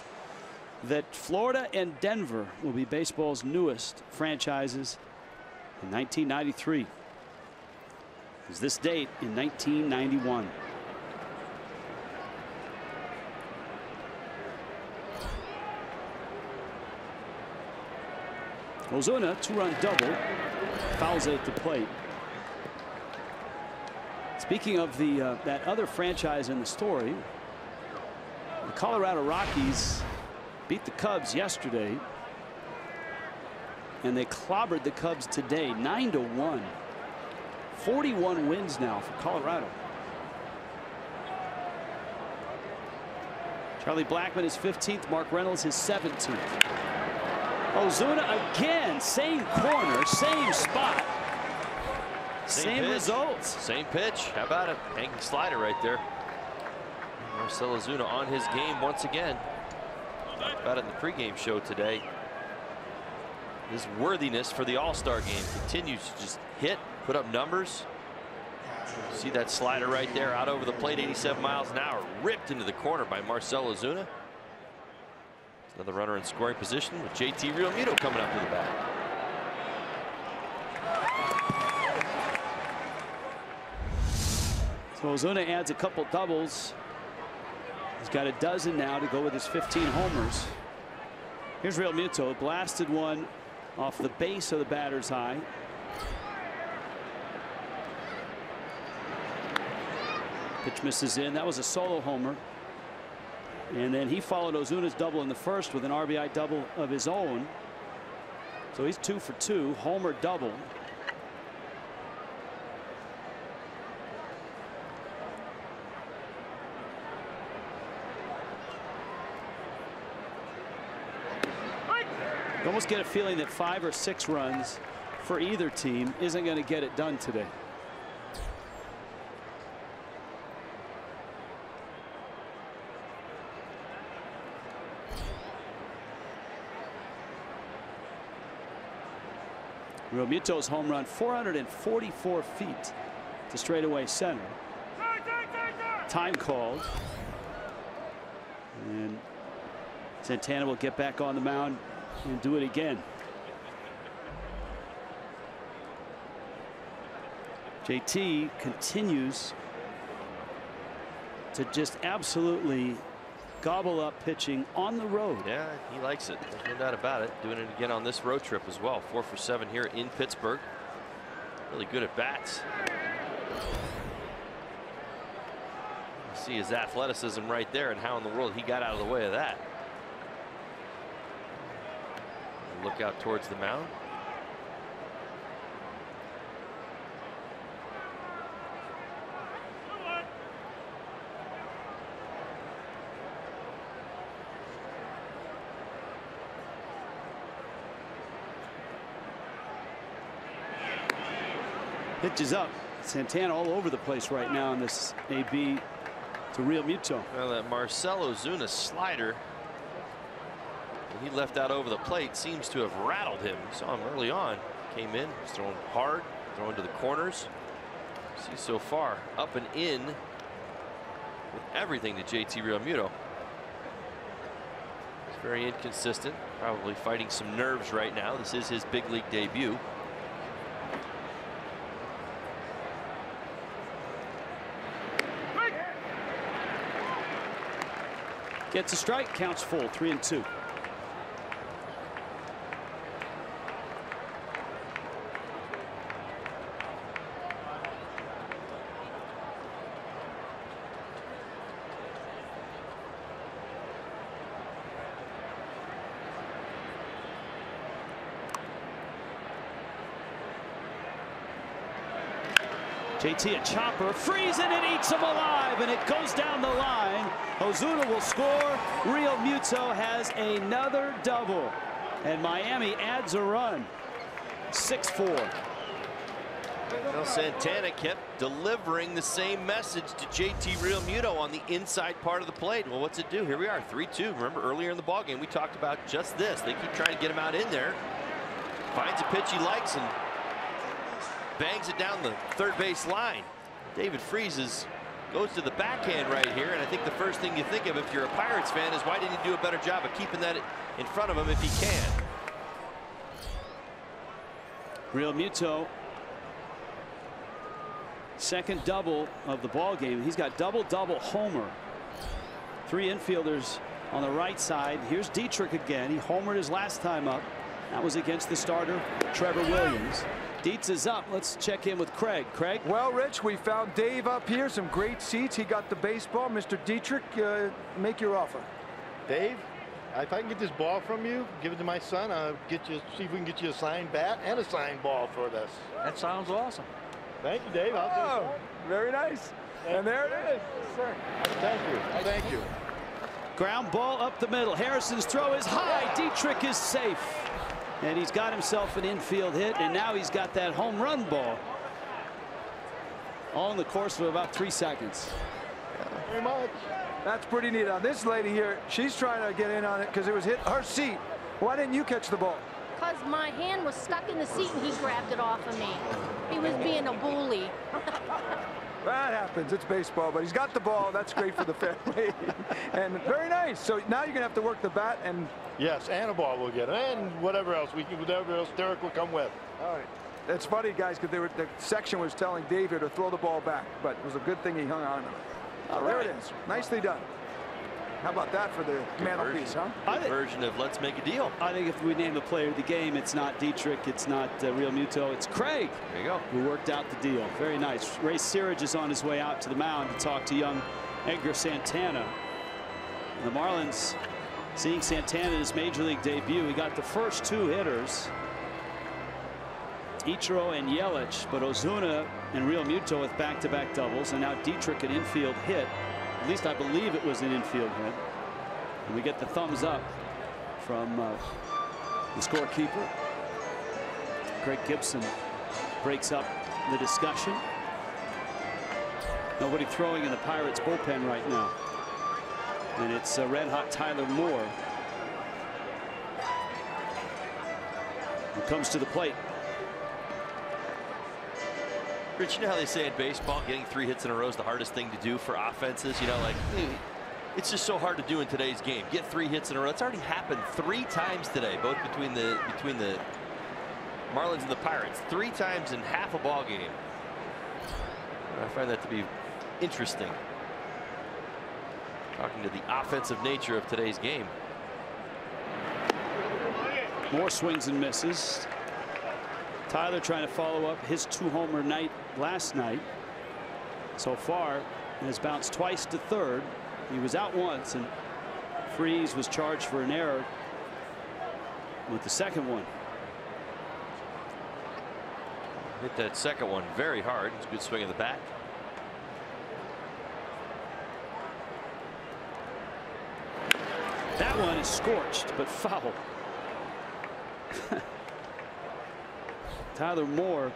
that Florida and Denver will be baseball's newest franchises in 1993. It was this date in 1991. Ozuna, 2-run double, fouls it at the plate. Speaking of that other franchise in the story, the Colorado Rockies beat the Cubs yesterday, and they clobbered the Cubs today, 9-1. 41 wins now for Colorado. Charlie Blackmon his 15th, Mark Reynolds his 17th. Ozuna again, same corner, same spot. Same results. Same pitch. How about it? Hanging slider right there. Marcell Ozuna on his game once again. Talked about it in the pregame show today. His worthiness for the All-Star game continues to just hit, put up numbers. See that slider right there out over the plate, 87 miles an hour, ripped into the corner by Marcell Ozuna. Another runner in scoring position with JT Realmuto coming up to the bat. So Ozuna adds a couple doubles. He's got a dozen now to go with his 15 homers. Here's Realmuto, blasted one off the base of the batter's eye. Pitch misses in. That was a solo homer. And then he followed Ozuna's double in the first with an RBI double of his own. So he's 2 for 2, homer double. You almost get a feeling that 5 or 6 runs for either team isn't going to get it done today. Realmuto's home run, 444 feet to straightaway center. Time called. And Santana will get back on the mound and do it again. JT continues to just absolutely gobble up pitching on the road. Yeah, he likes it. There's no doubt about it. Doing it again on this road trip as well. 4 for 7 here in Pittsburgh. Really good at bats. You see his athleticism right there and how in the world he got out of the way of that. Look out towards the mound. Pitch is up. Santana all over the place right now in this AB to Real Muto. Well, that Marcell Ozuna slider, when he left out over the plate, seems to have rattled him. We saw him early on. Came in, was throwing hard, throwing to the corners. See so far, up and in with everything to JT Realmuto. He's very inconsistent, probably fighting some nerves right now. This is his big league debut. Gets a strike, counts full, 3-2. JT a chopper, freezing and eats him alive, and it goes down the line. Ozuna will score. Real Muto has another double, and Miami adds a run. 6-4. Well, Santana kept delivering the same message to JT Realmuto on the inside part of the plate. Well, what's it do? Here we are, 3-2. Remember earlier in the ballgame we talked about just this. They keep trying to get him out in there. Finds a pitch he likes and bangs it down the third base line. David Freese goes to the backhand right here, and I think the first thing you think of if you're a Pirates fan is why didn't he do a better job of keeping that in front of him if he can. Real Muto, second double of the ball game. He's got double homer. 3 infielders on the right side. Here's Dietrich again. He homered his last time up. That was against the starter Trevor Williams. Dietz is up. Let's check in with Craig. Craig? Well, Rich, we found Dave up here. Some great seats. He got the baseball. Mr. Dietrich, make your offer. Dave, if I can get this ball from you, give it to my son. I'll see if we can get you a signed bat and a signed ball for this. That sounds awesome. Thank you, Dave. Oh, very nice. And there it is. Sir. Thank you. Thank you. Ground ball up the middle. Harrison's throw is high. Dietrich is safe. And he's got himself an infield hit, and now he's got that home run ball. All in the course of about 3 seconds. Very much. That's pretty neat. Now, this lady here, she's trying to get in on it because it was hit her seat. Why didn't you catch the ball? Because my hand was stuck in the seat and he grabbed it off of me. He was being a bully. That happens. It's baseball, but he's got the ball. That's great for the family. And very nice. So now you're going to have to work the bat and... Yes, and a ball we'll get. And whatever else. Whatever else Derek will come with. All right. It's funny, guys, because the section was telling David to throw the ball back, but it was a good thing he hung on to it. There it is. Nicely done. How about that for the mantelpiece, huh? Version of let's make a deal. I think if we name the player of the game, it's not Dietrich, it's not Real Muto, it's Craig. There you go. Who worked out the deal. Very nice. Ray Searage is on his way out to the mound to talk to young Edgar Santana. And the Marlins, seeing Santana in his major league debut, he got the first 2 hitters, Ichiro and Yelich, but Ozuna and Real Muto with back-to-back doubles, and now Dietrich an infield hit. At least I believe it was an infield hit. And we get the thumbs up from the scorekeeper. Greg Gibson breaks up the discussion. Nobody throwing in the Pirates bullpen right now. And it's red-hot Tyler Moore who comes to the plate. Rich, you know how they say in baseball, getting 3 hits in a row is the hardest thing to do for offenses. You know, like, it's just so hard to do in today's game. Get 3 hits in a row. It's already happened 3 times today, both between the Marlins and the Pirates. 3 times in half a ball game. I find that to be interesting. Talking to the offensive nature of today's game. More swings and misses. Tyler trying to follow up his 2-homer night last night. So far, has bounced twice to third. He was out once, and Freese was charged for an error with the second one. Hit that second one very hard. It's a good swing of the bat. That one is scorched, but foul. Tyler Moore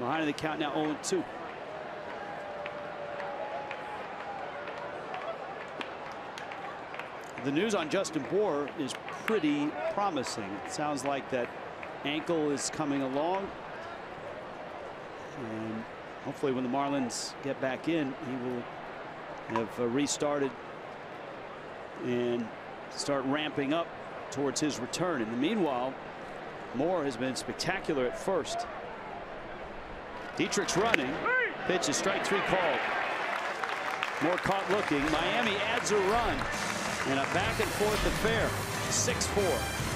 Behind the count now 0-2. The news on Justin Bour is pretty promising. It sounds like that ankle is coming along. And hopefully when the Marlins get back in, he will have restarted and start ramping up towards his return. In the meanwhile, Moore has been spectacular at first. Dietrich's running. Pitch is strike 3 called. Moore caught looking. Miami adds a run. And a back and forth affair. 6-4.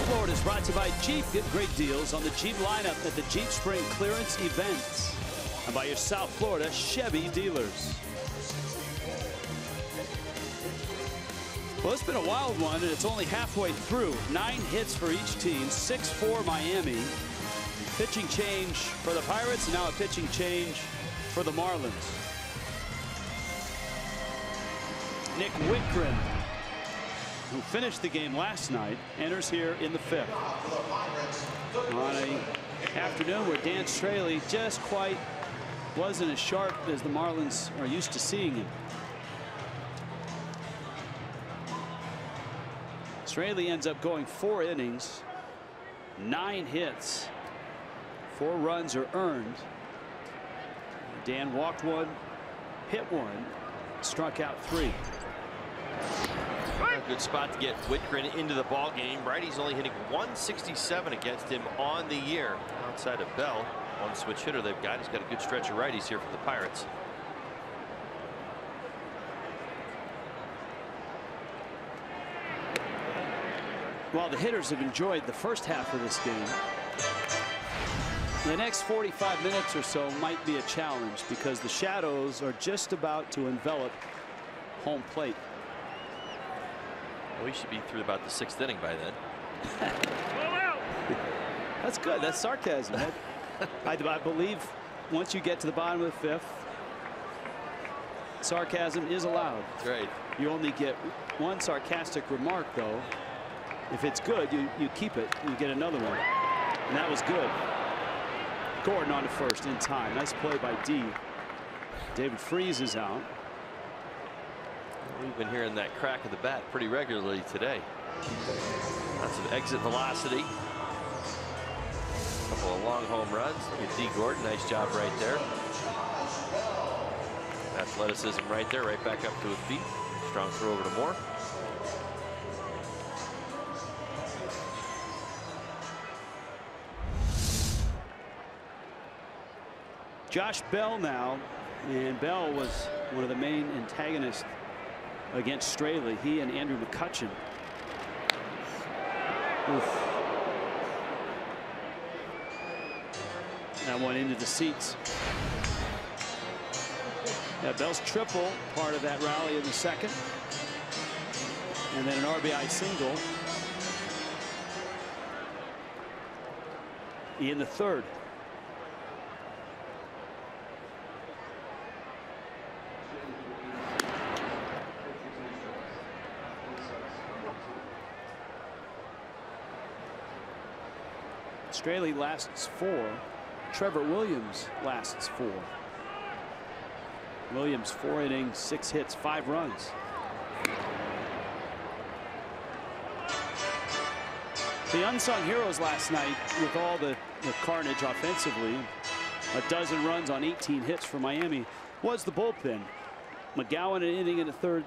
Florida is brought to you by Jeep. Get great deals on the Jeep lineup at the Jeep Spring Clearance events. And by your South Florida Chevy dealers. Well, it's been a wild one, and it's only halfway through. 9 hits for each team, 6-4 Miami. Pitching change for the Pirates, and now a pitching change for the Marlins. Nick Whitgren, who finished the game last night, enters here in the 5th. On an afternoon where Dan Straley just quite wasn't as sharp as the Marlins are used to seeing him. Straley ends up going 4 innings, 9 hits, 4 runs are earned. Dan walked 1, hit 1, struck out 3. A good spot to get Whitgren into the ball game. Righty's only hitting 167 against him on the year. Outside of Bell, one switch hitter they've got. He's got a good stretch of righties here for the Pirates. While the hitters have enjoyed the first half of this game, the next 45 minutes or so might be a challenge because the shadows are just about to envelop home plate. We should be through about the 6th inning by then. That's good. That's sarcasm. I believe once you get to the bottom of the 5th, sarcasm is allowed. That's right. You only get 1 sarcastic remark, though. If it's good, you keep it. You get another one. And that was good. Gordon on to first in time. Nice play by D. David Freese is out. We've been hearing that crack of the bat pretty regularly today. Lots of exit velocity. A couple of long home runs. Look at D. Gordon. Nice job right there. Athleticism right there. Right back up to his feet. Strong throw over to Moore. Josh Bell now. And Bell was one of the main antagonists against Straley. He and Andrew McCutchen. Oof. That one into the seats. Yeah, Bell's triple, part of that rally in the second. And then an RBI single in the third. Straley lasts 4. Trevor Williams lasts 4. Williams 4 innings, 6 hits, 5 runs. The unsung heroes last night, with all the carnage offensively, a dozen runs on 18 hits for Miami, was the bullpen. McGowan an inning in the third,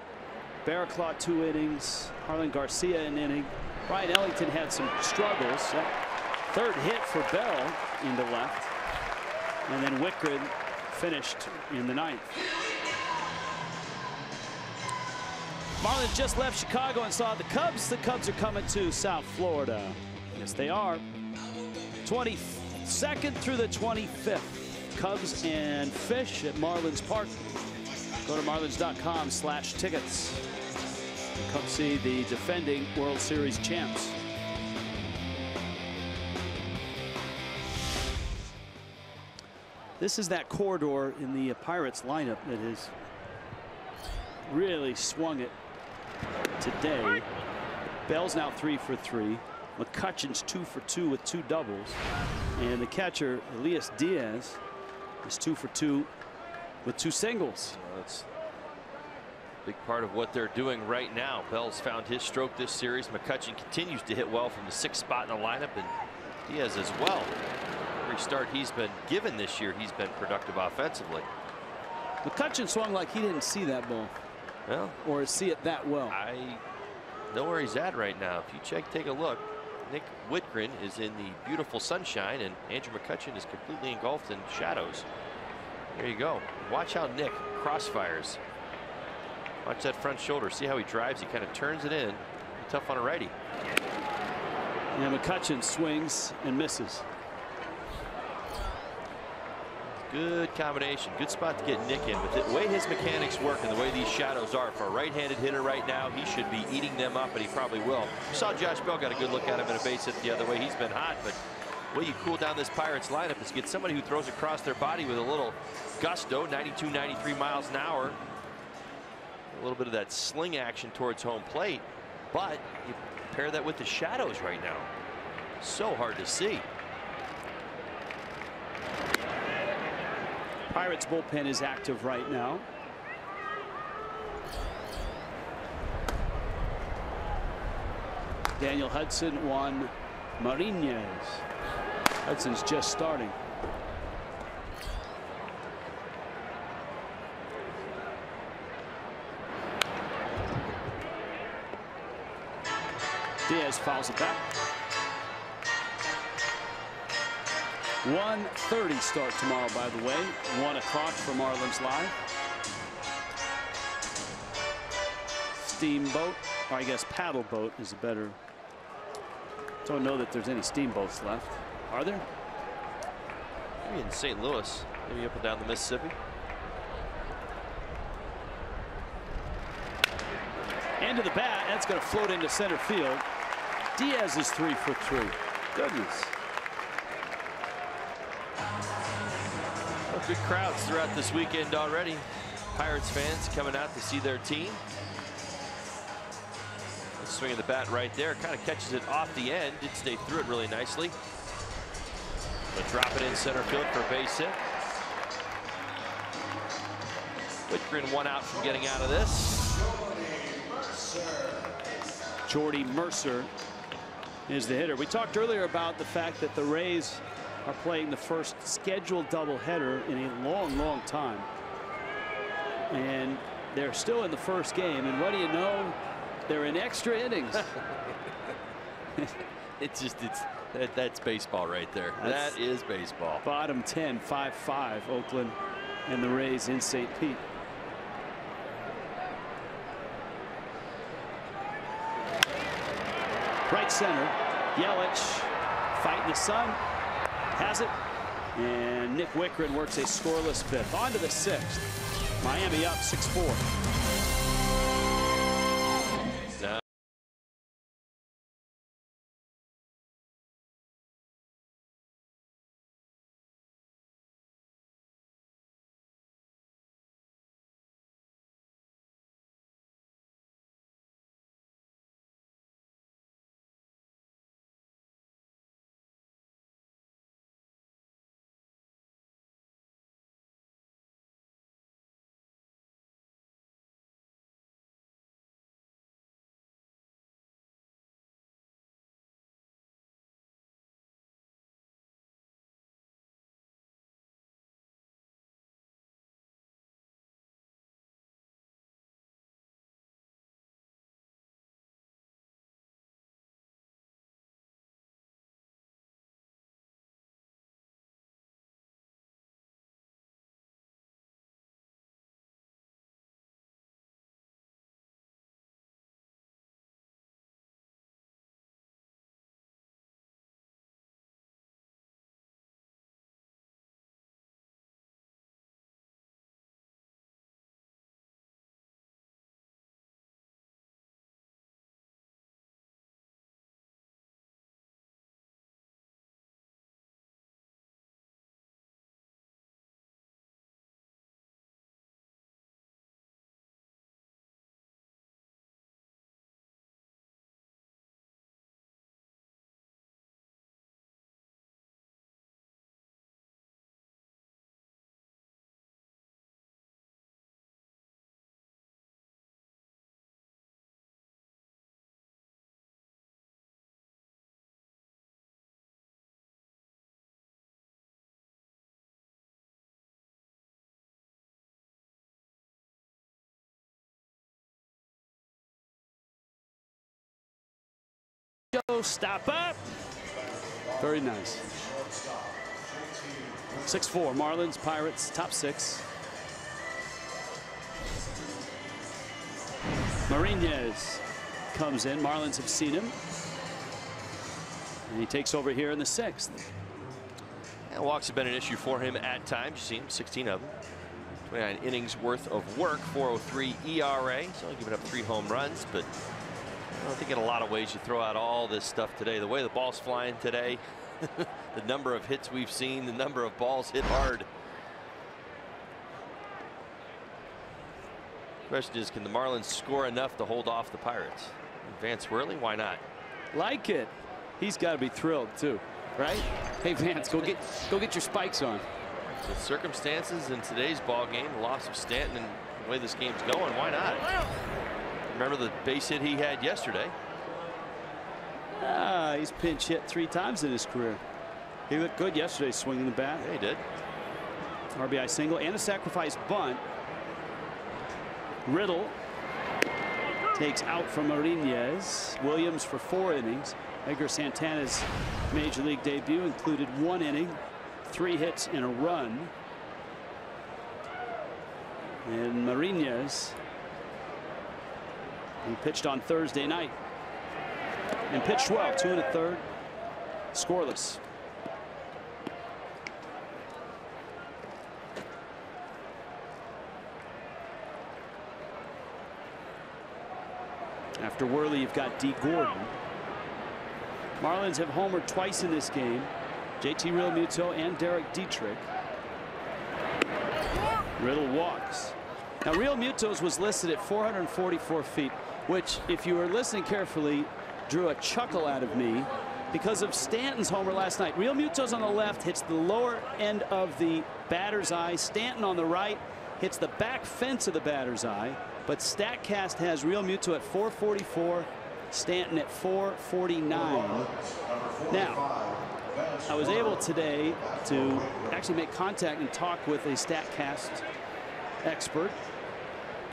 Barraclough 2 innings, Harlan Garcia an inning. Brian Ellington had some struggles. That third hit for Bell into left, and then Wickred finished in the ninth. Marlins just left Chicago and saw the Cubs. The Cubs are coming to South Florida. Yes, they are. 22nd through the 25th. Cubs and Fish at Marlins Park. Go to marlins.com/tickets. Come see the defending World Series champs. This is that corridor in the Pirates lineup that has really swung it today. Bell's now 3 for 3. McCutchen's 2 for 2 with 2 doubles. And the catcher, Elias Diaz, is 2 for 2 with 2 singles. That's a big part of what they're doing right now. Bell's found his stroke this series. McCutchen continues to hit well from the 6th spot in the lineup, and Diaz as well. Every start he's been given this year, he's been productive offensively. McCutchen swung like he didn't see that ball. Well, or see it that well. I know where he's at right now. If you take a look, Nick Whitgren is in the beautiful sunshine, and Andrew McCutchen is completely engulfed in shadows. There you go. Watch how Nick crossfires. Watch that front shoulder. See how he drives. He kind of turns it in. Tough on a righty. And McCutchen swings and misses. Good combination. Good spot to get Nick in. With the way his mechanics work and the way these shadows are, for a right-handed hitter right now, he should be eating them up, and he probably will. We saw Josh Bell got a good look at him in a base hit the other way. He's been hot, but the way you cool down this Pirates lineup is get somebody who throws across their body with a little gusto, 92, 93 miles an hour. A little bit of that sling action towards home plate, but you pair that with the shadows right now. So hard to see. Pirates bullpen is active right now. Daniel Hudson, Juan Marinez. Hudson's just starting. Diaz fouls it back. 1:30 start tomorrow, by the way. 1 o'clock for Marlins Live. Steamboat, or I guess paddle boat is a better. Don't know that there's any steamboats left. Are there? Maybe in St. Louis, maybe up and down the Mississippi. Into the bat. That's going to float into center field. Diaz is 3 for 3. Goodness. Good crowds throughout this weekend already. Pirates fans coming out to see their team. The swing of the bat right there kind of catches it off the end. Did stay through it really nicely. But drop it in center field for a base hit. Whitgren 1 out from getting out of this. Jordy Mercer is the hitter. We talked earlier about the fact that the Rays are playing the first scheduled doubleheader in a long time, and they're still in the first game, and what do you know, they're in extra innings. That's baseball right there. That is baseball. Bottom 10, 5-5 Oakland and the Rays in St. Pete. Right center. Yelich fighting the sun. Has it. And Nick Wickren works a scoreless fifth. On to the sixth. Miami up 6-4. Stop up. Very nice. 6-4. Marlins, Pirates, top six. Martinez comes in. Marlins have seen him. And he takes over here in the sixth. And walks have been an issue for him at times. You've seen 16 of them. 29 innings worth of work. 4.03 ERA. He's only given up 3 home runs, but I don't think in a lot of ways you throw out all this stuff today. The way the ball's flying today, the number of hits we've seen, the number of balls hit hard. Question is, can the Marlins score enough to hold off the Pirates? Vance Worley, why not? Like it. He's got to be thrilled too, right? Hey Vance, go get your spikes on. The circumstances in today's ball game, the loss of Stanton and the way this game's going, why not? Remember the base hit he had yesterday? He's pinch hit 3 times in his career. He looked good yesterday swinging the bat. Yeah, he did. RBI single and a sacrifice bunt. Riddle takes out from Martinez. Williams for 4 innings. Edgar Santana's major league debut included 1 inning, 3 hits and a run. And Martinez, he pitched on Thursday night and pitched well, 2 1/3, scoreless. After Worley, you've got D. Gordon. Marlins have homered twice in this game. JT Realmuto and Derek Dietrich. Riddle walks. Now Realmuto's was listed at 444 feet, which, if you were listening carefully, drew a chuckle out of me because of Stanton's homer last night. Realmuto's on the left, hits the lower end of the batter's eye. Stanton on the right hits the back fence of the batter's eye. But StatCast has Realmuto at 444, Stanton at 449. Now, I was able today to actually make contact and talk with a StatCast expert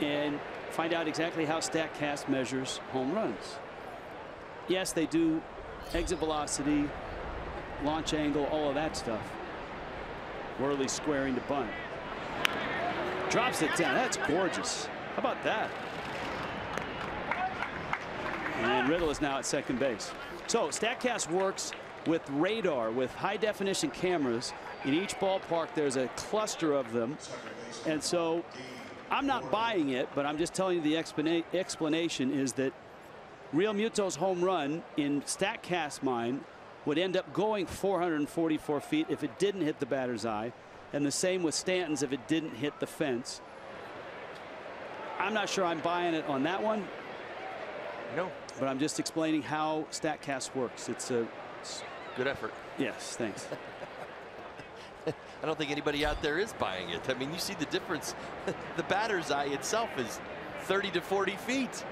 and find out exactly how StatCast measures home runs. Yes, they do exit velocity, launch angle, all of that stuff. Worley squaring to bunt. Drops it down. That's gorgeous. How about that? And Riddle is now at second base. So StatCast works with radar, with high definition cameras. In each ballpark there's a cluster of them, and so I'm not buying it, but I'm just telling you the explanation is that Real Muto's home run in StatCast mind would end up going 444 feet if it didn't hit the batter's eye, and the same with Stanton's if it didn't hit the fence. I'm not sure I'm buying it on that one. No, but I'm just explaining how StatCast works. It's a good effort. Yes, thanks. I don't think anybody out there is buying it. I mean, you see the difference. The batter's eye itself is 30 to 40 feet.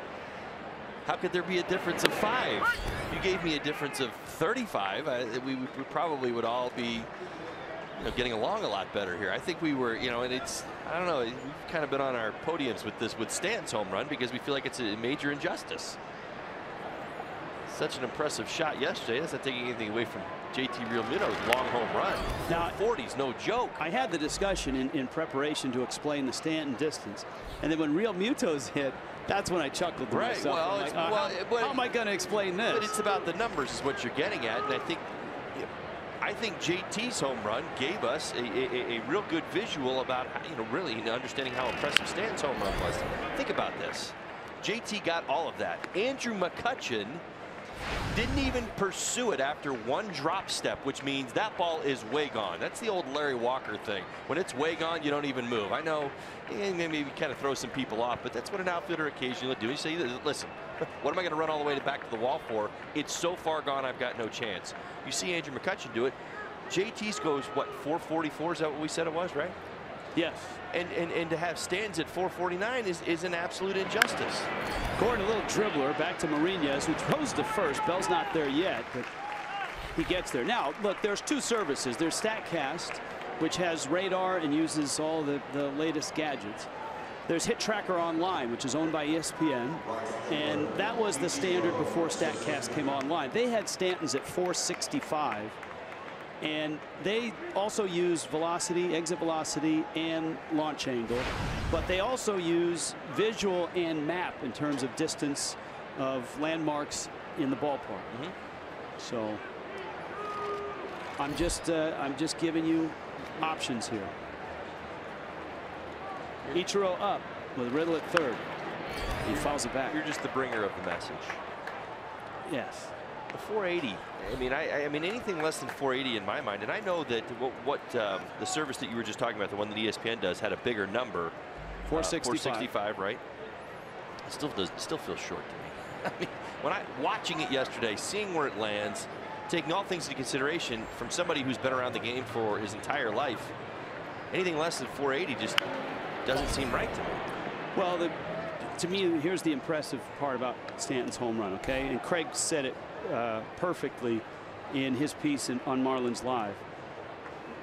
How could there be a difference of 5? You gave me a difference of 35. We probably would all be, getting along a lot better here. I think we were, and it's, I don't know, we've kind of been on our podiums with this, with Stanton's home run, because we feel like it's a major injustice. Such an impressive shot yesterday. That's not taking anything away from JT Realmuto's long home run. Now 40's no joke. I had the discussion in preparation to explain the Stanton distance, and then when Realmuto's hit, that's when I chuckled to myself. Well, like, how am I going to explain this? But it's about the numbers is what you're getting at, and I think JT's home run gave us a real good visual about really understanding how impressive Stanton's home run was. Think about this. JT got all of that. Andrew McCutchen didn't even pursue it after one drop step, which means that ball is way gone. That's the old Larry Walker thing. When it's way gone, you don't even move. I know maybe kind of throw some people off, but that's what an outfielder occasionally will do. You say, listen, what am I going to run all the way back to the wall for? It's so far gone, I've got no chance. You see Andrew McCutchen do it. JT's goes, what, 444? Is that what we said it was, right? Yes. And to have Stan's at 449 is an absolute injustice. Gordon, a little dribbler back to Marinas, who throws to first. Bell's not there yet, but he gets there. Now, look, there's two services. There's StatCast, which has radar and uses all the latest gadgets. There's Hit Tracker Online, which is owned by ESPN, and that was the standard before StatCast came online. They had Stanton's at 465. And they also use velocity, exit velocity, and launch angle. But they also use visual and map in terms of distance of landmarks in the ballpark. So I'm just giving you options here. Ichiro up with Riddle at third. He fouls it back. You're just the bringer of the message. Yes. The 480. I mean anything less than 480 in my mind, and I know that the service that you were just talking about, the one that ESPN does, had a bigger number. 465, right? It still feels short to me. I mean, when watching it yesterday, seeing where it lands, taking all things into consideration from somebody who's been around the game for his entire life, anything less than 480 just doesn't seem right to me. Well, to me, here's the impressive part about Stanton's home run, okay? And Craig said it perfectly in his piece on Marlins Live.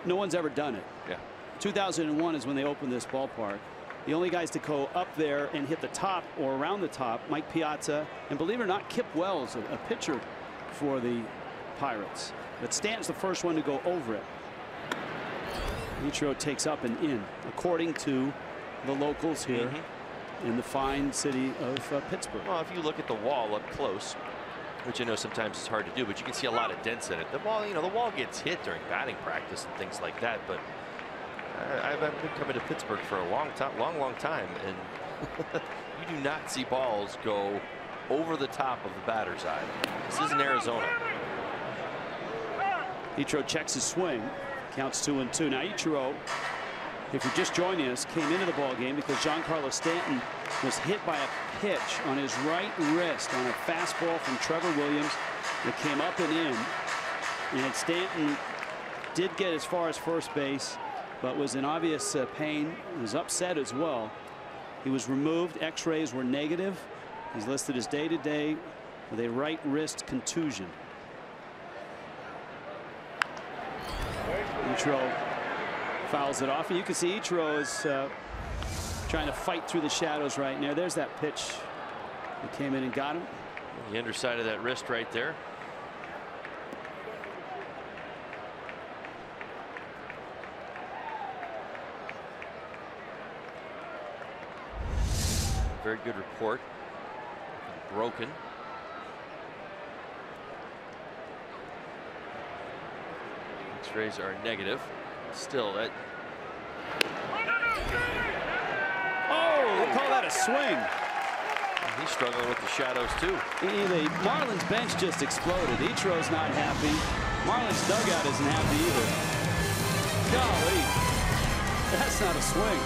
No one's ever done it. Yeah. 2001 is when they opened this ballpark. The only guys to go up there and hit the top or around the top, Mike Piazza, and believe it or not, Kip Wells, a pitcher for the Pirates. But Stanton's the first one to go over it. Ichiro takes up and in, according to the locals here in the fine city of Pittsburgh. Well, if you look at the wall up close, which I know sometimes it's hard to do, but you can see a lot of dents in it. The wall, the wall gets hit during batting practice and things like that. But I've been coming to Pittsburgh for a long time, and you do not see balls go over the top of the batter's eye. This is in Arizona. Ichiro checks his swing, counts 2-2. Now Ichiro, if you're just joining us, came into the ball game because Giancarlo Stanton was hit by a pitch on his right wrist on a fastball from Trevor Williams that came up and in. And Stanton did get as far as first base, but was in obvious pain. He was upset as well. He was removed. X-rays were negative. He's listed as day-to-day with a right wrist contusion. Ichiro fouls it off, and you can see Ichiro is trying to fight through the shadows right now. There's that pitch that came in and got him. The underside of that wrist right there. Very good report. Broken. X-rays are negative. Still, that. Oh, they call that a swing. He's struggling with the shadows too. The Marlins bench just exploded. Dietrich's not happy. Marlins dugout isn't happy either. Golly, that's not a swing.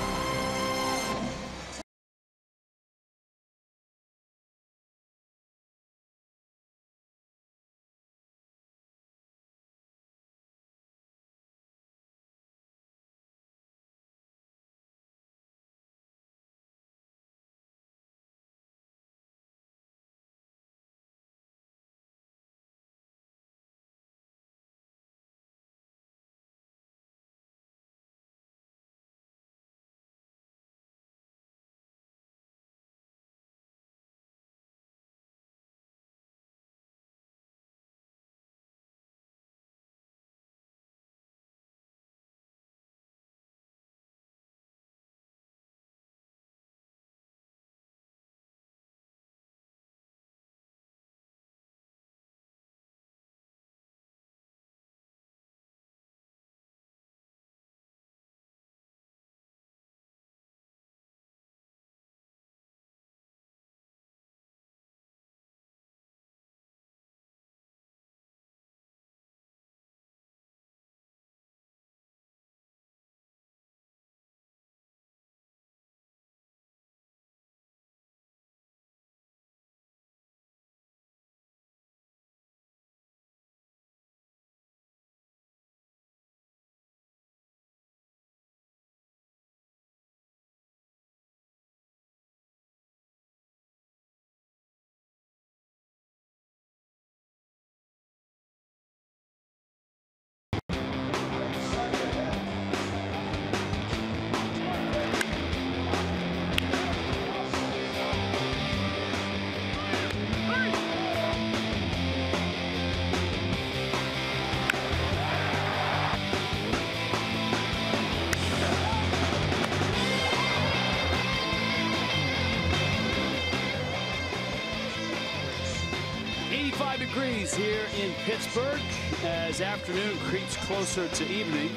Degrees here in Pittsburgh as afternoon creeps closer to evening.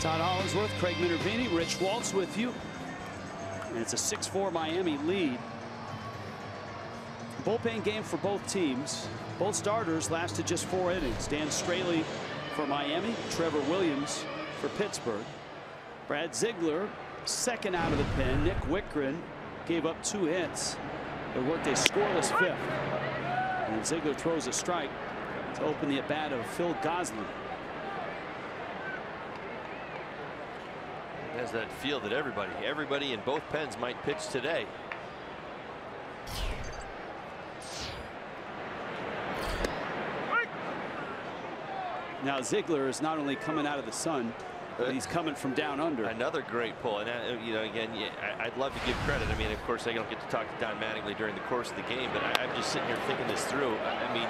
Todd Hollingsworth, Craig Minervini, Rich Waltz with you. And it's a 6-4 Miami lead. Bullpen game for both teams. Both starters lasted just 4 innings. Dan Straley for Miami, Trevor Williams for Pittsburgh. Brad Ziegler, second out of the pen. Nick Wickren gave up 2 hits. They worked a scoreless 5th. And Ziegler throws a strike to open the at-bat of Phil Goslin. Has that feel that everybody in both pens might pitch today. Now Ziegler is not only coming out of the sun, but he's coming from down under. Another great pull. And you know, again, I'd love to give credit. I mean, of course, I don't get to talk to Don Mattingly during the course of the game, but I'm just sitting here thinking this through. I mean,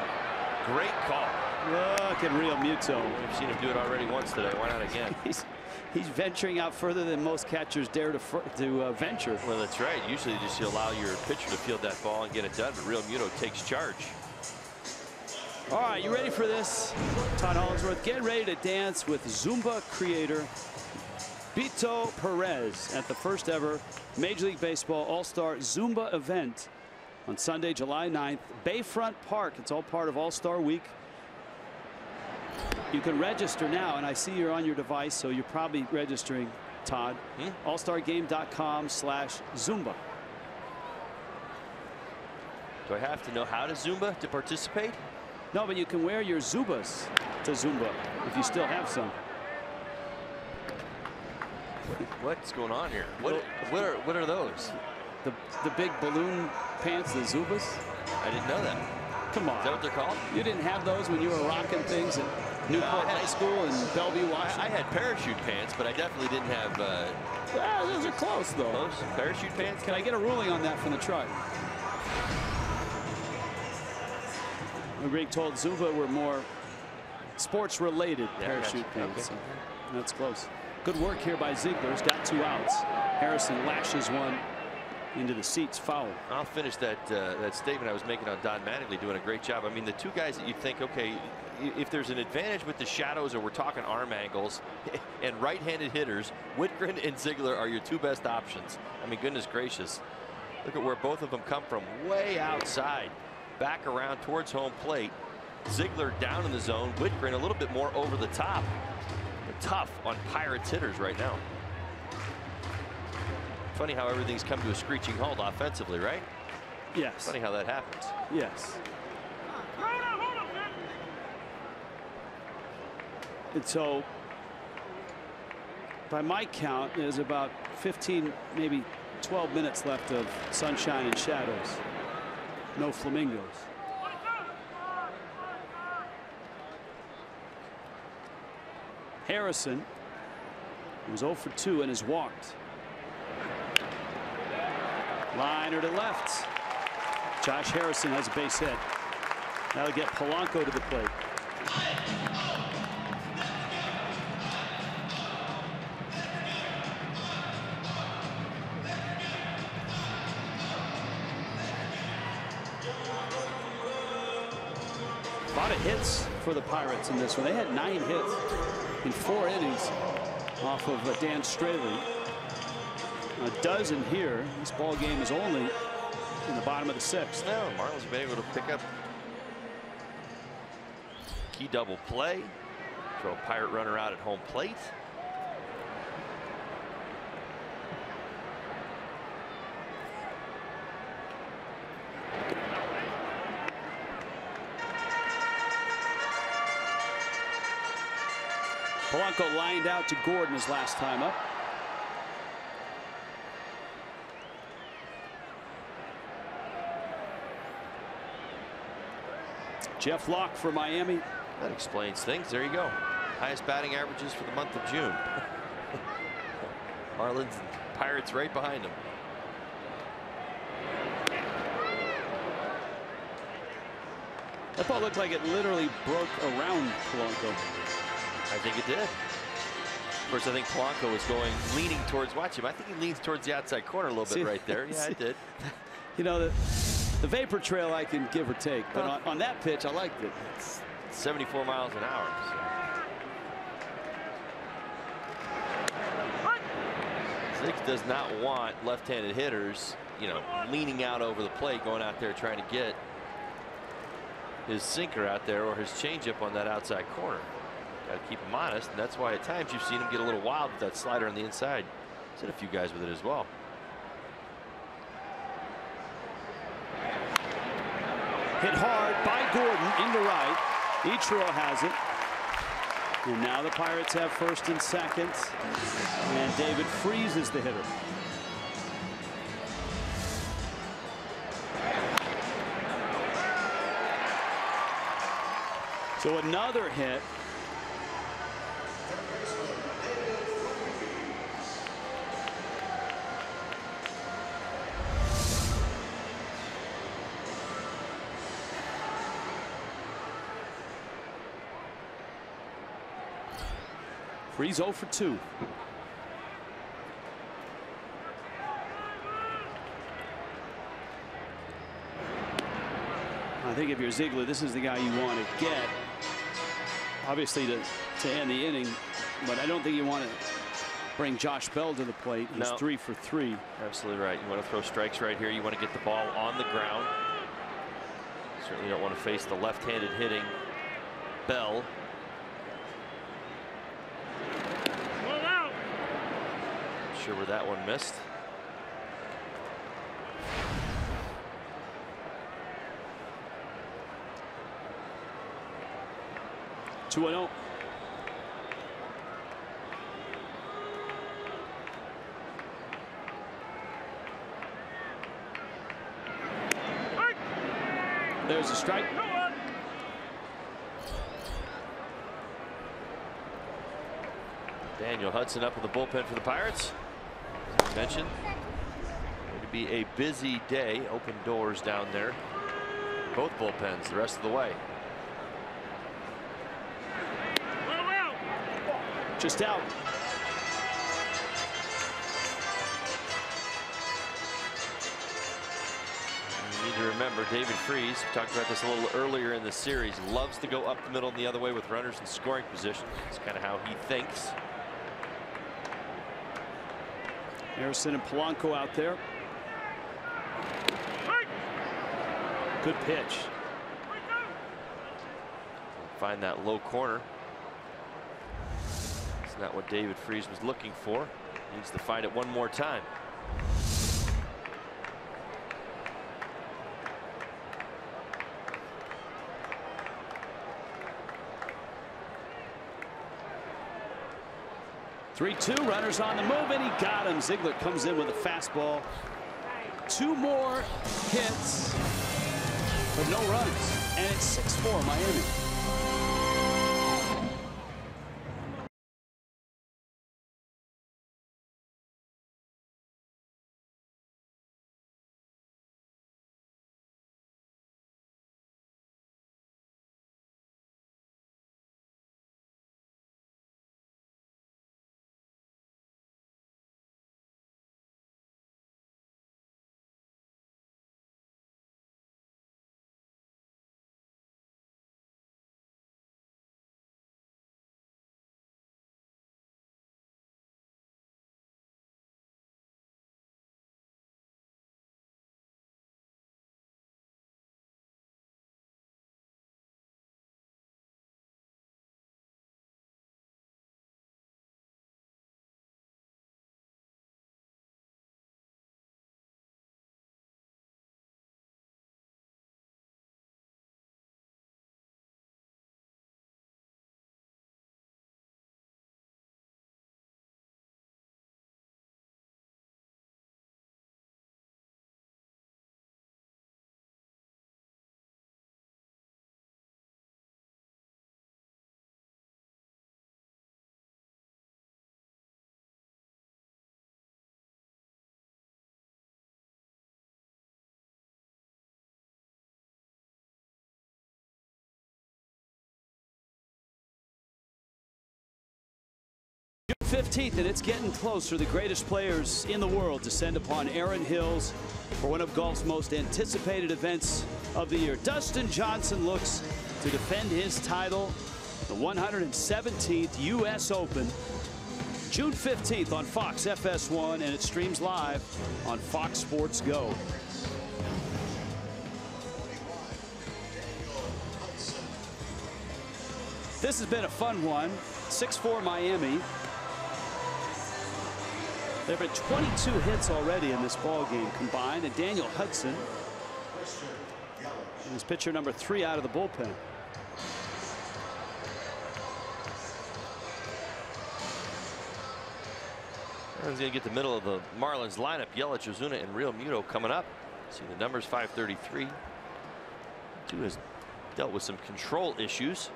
great call. Look at Real Muto. We've seen him do it already once today. Why not again? He's venturing out further than most catchers dare to venture. Well, that's right. Usually just you allow your pitcher to field that ball and get it done, but Real Muto takes charge. All right, you ready for this? Todd Hollingsworth, get ready to dance with Zumba creator Beto Perez at the first ever Major League Baseball All-Star Zumba event on Sunday, July 9th, Bayfront Park. It's all part of All-Star Week. You can register now, and I see you're on your device, so you're probably registering, Todd. allstargame.com/Zumba. Do I have to know how to Zumba to participate? No, but you can wear your Zubas to Zumba if you still have some. What's going on here? What are those? The big balloon pants, the Zubas? I didn't know that. Come on. Is that what they're called? You didn't have those when you were rocking things at Newport High School and Bellevue, Washington? I had parachute pants, but I definitely didn't have... Well, those are close, though. Close? Parachute pants? Can I get a ruling on that from the truck? We're being told Zumba were more sports-related parachute pants. Okay. So that's close. Good work here by Ziegler. He's got 2 outs. Harrison lashes one into the seats, foul. I'll finish that statement I was making on Don Mattingly doing a great job. I mean, the two guys that you think, okay, if there's an advantage with the shadows or we're talking arm angles and right-handed hitters, Whitgren and Ziegler are your two best options. I mean, goodness gracious. Look at where both of them come from, way outside, back around towards home plate. Ziegler down in the zone, Whitgren a little bit more over the top. They're tough on Pirates hitters right now. Funny how everything's come to a screeching halt offensively, right? Yes. Funny how that happens. Yes. And so, by my count, there's about 15, maybe 12 minutes left of sunshine and shadows. No flamingos. Harrison was 0 for 2 and has walked. Liner to left. Josh Harrison has a base hit. That'll get Polanco to the plate. A lot of hits for the Pirates in this one. They had 9 hits in 4 innings off of Dan Straley. A dozen here. This ball game is only in the bottom of the 6th. No, Marlins have been able to pick up key double play. Throw a Pirate runner out at home plate. Polanco lined out to Gordon his last time up. Jeff Locke for Miami. That explains things. There you go. Highest batting averages for the month of June. Marlins and Pirates right behind them. That ball looked like it literally broke around Polanco. I think it did. Of course, I think Polanco was leaning towards, watch him. I think he leans towards the outside corner a little bit right there. Yeah, it did. You know, the vapor trail I can give or take, but on that pitch, I liked it. It's 74 miles an hour. So. Zig does not want left-handed hitters, you know, leaning out over the plate, going out there trying to get his sinker out there or his changeup on that outside corner. Got to keep him honest, and that's why at times you've seen him get a little wild with that slider on the inside. He's hit a few guys with it as well. Hit hard by Gordon into right. Ichiro has it. And now the Pirates have first and second. And David Freese is the hitter. So another hit. Freese 0 for 2. I think if you're Ziegler, this is the guy you want to get, obviously to end the inning, but I don't think you want to bring Josh Bell to the plate. He's 3 for 3. Absolutely right. You want to throw strikes right here. You want to get the ball on the ground. Certainly don't want to face the left-handed hitting Bell. Sure where that one missed. Two and 0. There's a strike. Daniel Hudson up in the bullpen for the Pirates. As I mentioned, going to be a busy day. Open doors down there. Both bullpens the rest of the way. Just out. need to remember David Freese, we talked about this a little earlier in the series, loves to go up the middle and the other way with runners in scoring position. It's kind of how he thinks. Harrison and Polanco out there. Good pitch. Find that low corner. It's not what David Freese was looking for. Needs to find it one more time. Three-two, runners on the move, and he got him. Ziegler comes in with a fastball. Two more hits, but no runs, and it's 6-4 Miami. June 15th, and it's getting closer. The greatest players in the world descend upon Erin Hills for one of golf's most anticipated events of the year. Dustin Johnson looks to defend his title, the 117th U.S. Open, June 15th on Fox FS1, and it streams live on Fox Sports Go. This has been a fun one. 6-4 Miami. There have been 22 hits already in this ball game combined, and Daniel Hudson is pitcher number 3 out of the bullpen. He's going to get the middle of the Marlins lineup. Yelich, Ozuna, and Real Muto coming up. See the numbers, 533. Two has dealt with some control issues.